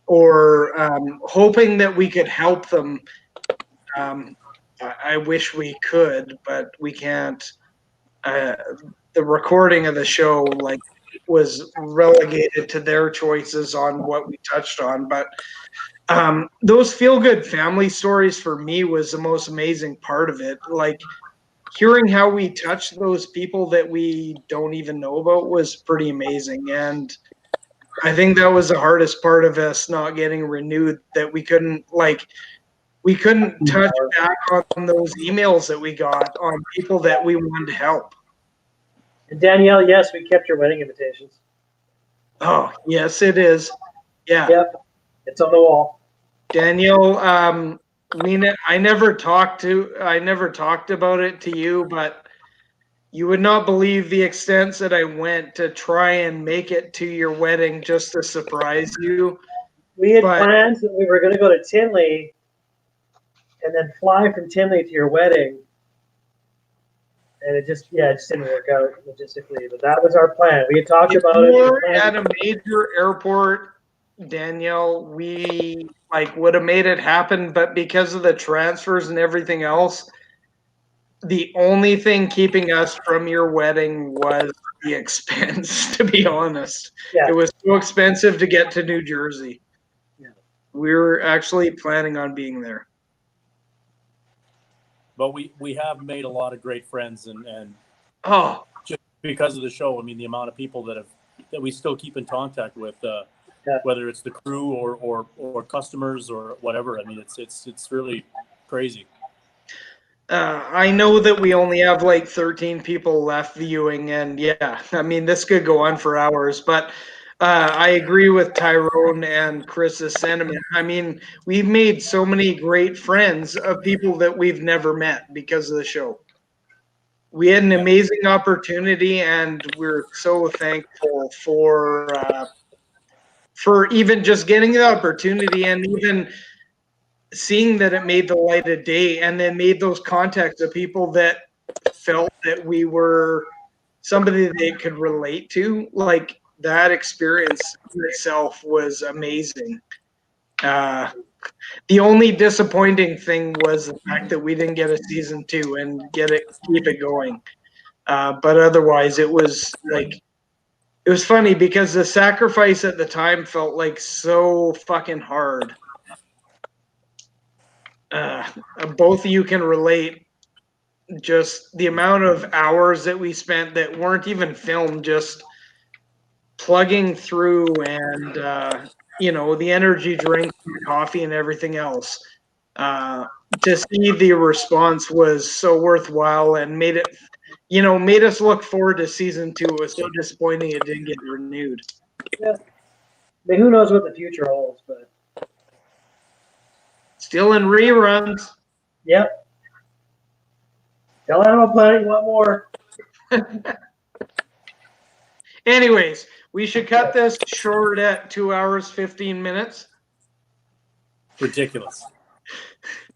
hoping that we could help them. I wish we could, but we can't. The recording of the show was relegated to their choices on what we touched on, but those feel good family stories for me was the most amazing part of it. Like hearing how we touched those people that we don't even know about was pretty amazing. And I think that was the hardest part of us not getting renewed, that we couldn't touch back on those emails that we got on people that we wanted to help. And Danielle, yes, we kept your wedding invitations. Oh, yes, it is. Yeah. Yep. It's on the wall. Danielle, I never talked about it to you, but you would not believe the extents that I went to try and make it to your wedding just to surprise you. We had plans that we were going to go to Tinley and then fly from Tinley to your wedding. And it just didn't work out logistically. But that was our plan. We had talked about it. If we were at a major airport, Danielle, we would have made it happen, but because of the transfers and everything else, the only thing keeping us from your wedding was the expense, to be honest. Yeah. It was so expensive to get to New Jersey. Yeah. We were actually planning on being there. But we have made a lot of great friends and just because of the show. I mean, the amount of people that we still keep in contact with, whether it's the crew or customers or whatever. I mean, it's really crazy. I know that we only have 13 people left viewing, and yeah, I mean, this could go on for hours, but I agree with Tyrone and Chris's sentiment. I mean, we've made so many great friends of people that we've never met because of the show. We had an amazing opportunity, and we're so thankful for even just getting the opportunity and even seeing that it made the light of day, and then made those contacts of people that felt that we were somebody they could relate to. Like that experience in itself was amazing. The only disappointing thing was the fact that we didn't get a season 2 and keep it going. But otherwise, it was funny because the sacrifice at the time felt like so fucking hard. Both of you can relate. Just the amount of hours that we spent that weren't even filmed, just plugging through and the energy drink, coffee, and everything else. To see the response was so worthwhile and made us look forward to season 2. It was so disappointing it didn't get renewed. Yeah. I mean, who knows what the future holds, but still in reruns. Yep. Tell Animal Planet you want more. Anyways, we should cut this short at 2 hours, 15 minutes. Ridiculous.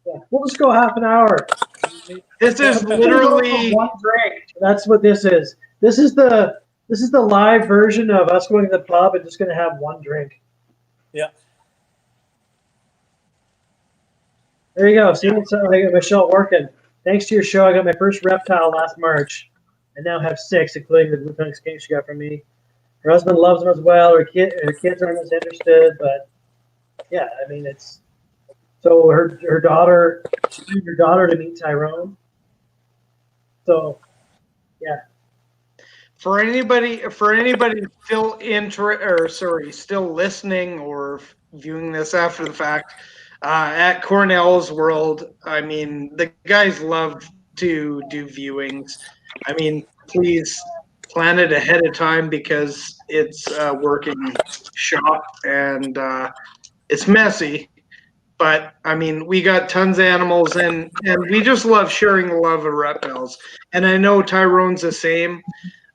Yeah. We'll just go half an hour. This is literally one drink. That's what this is. This is the live version of us going to the pub and just going to have one drink. Yeah. There you go. See, it's like Michelle working. Thanks to your show, I got my first reptile last March. I now have 6, including the blue tongue skink she got from me. Her husband loves them as well. Her kids aren't as interested, but yeah, I mean, it's so her daughter, she took her daughter to meet Tyrone. So, yeah. For anybody still listening or viewing this after the fact, at Cornell's World, I mean, the guys love to do viewings. I mean, please plan it ahead of time because it's a working shop and it's messy. But I mean, we got tons of animals and we just love sharing the love of reptiles. And I know Tyrone's the same.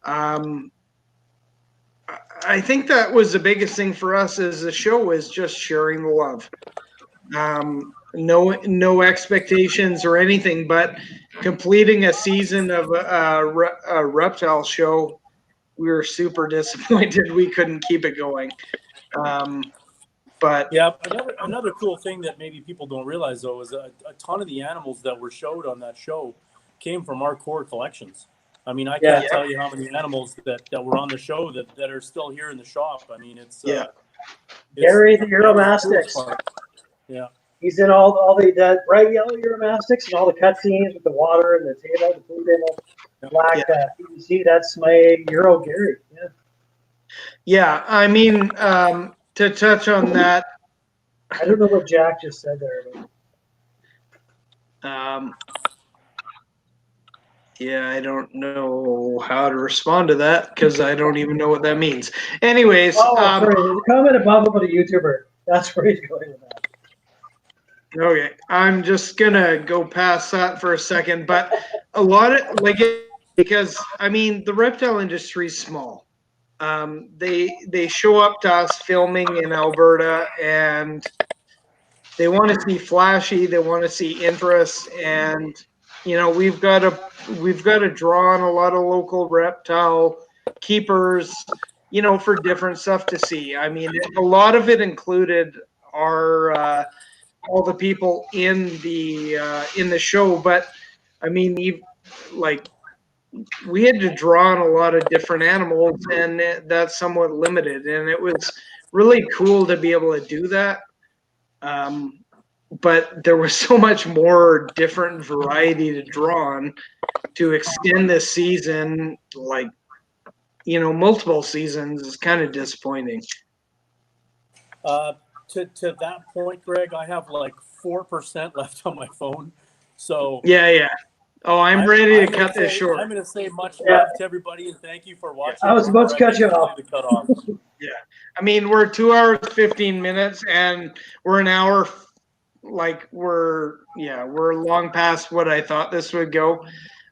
I think that was the biggest thing for us as a show is just sharing the love. No expectations or anything, but completing a season of a reptile show, we were super disappointed we couldn't keep it going. But yeah, another cool thing that maybe people don't realize though is a ton of the animals that were showed on that show came from our core collections. I mean, I can't tell you how many animals that were on the show that are still here in the shop. I mean, it's Gary the Euromastics. Yeah, he's in all the bright yellow Euromastics and all the cutscenes with the water and the table, the food table, black PVC. That's my Euro Gary. Yeah. Yeah, I mean, to touch on that, I don't know what Jack just said there. But. Yeah, I don't know how to respond to that because I don't even know what that means. Anyways, sorry. There's a comment above about a YouTuber. That's where he's going with that. Okay, I'm just gonna go past that for a second, but a lot of because I mean the reptile industry is small. They show up to us filming in Alberta and they want to see flashy, they want to see interest, and we've got to draw on a lot of local reptile keepers, for different stuff to see. I mean, a lot of it included our all the people in the show, but I mean, we had to draw on a lot of different animals, and that's somewhat limited. And it was really cool to be able to do that. But there was so much more different variety to draw on to extend this season, multiple seasons is kind of disappointing. To that point, Greg, I have 4% left on my phone. So yeah. Oh, I'm ready to cut this short. I'm going to say much love to everybody and thank you for watching. I was about to cut you off. Yeah, I mean we're 2 hours 15 minutes and we're an hour. We're long past what I thought this would go.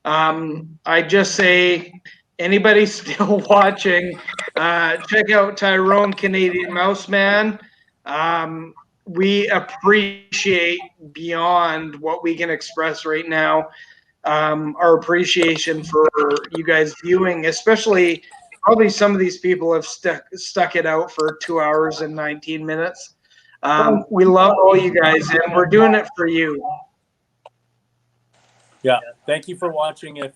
I just say anybody still watching, check out Tyrone Canadian Mouseman. We appreciate beyond what we can express right now. Our appreciation for you guys viewing, especially probably some of these people have stuck it out for 2 hours and 19 minutes. We love all you guys, and we're doing it for you. Yeah, thank you for watching. If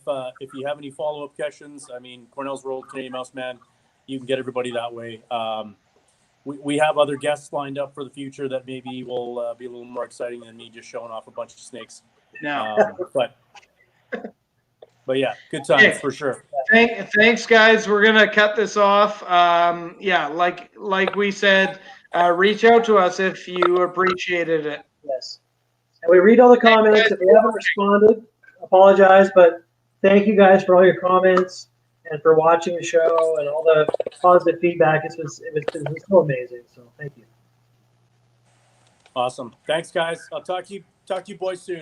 you have any follow-up questions, I mean, Cornell's World, Canadian Mouseman, you can get everybody that way. We have other guests lined up for the future that maybe will be a little more exciting than me just showing off a bunch of snakes. No. But yeah, good times for sure. Thanks, guys. We're gonna cut this off. Yeah, like we said, reach out to us if you appreciated it. Yes. And we read all the comments. If we haven't responded, apologize, but thank you guys for all your comments and for watching the show and all the positive feedback. It was so amazing. So thank you. Awesome. Thanks, guys. I'll talk to you boys soon.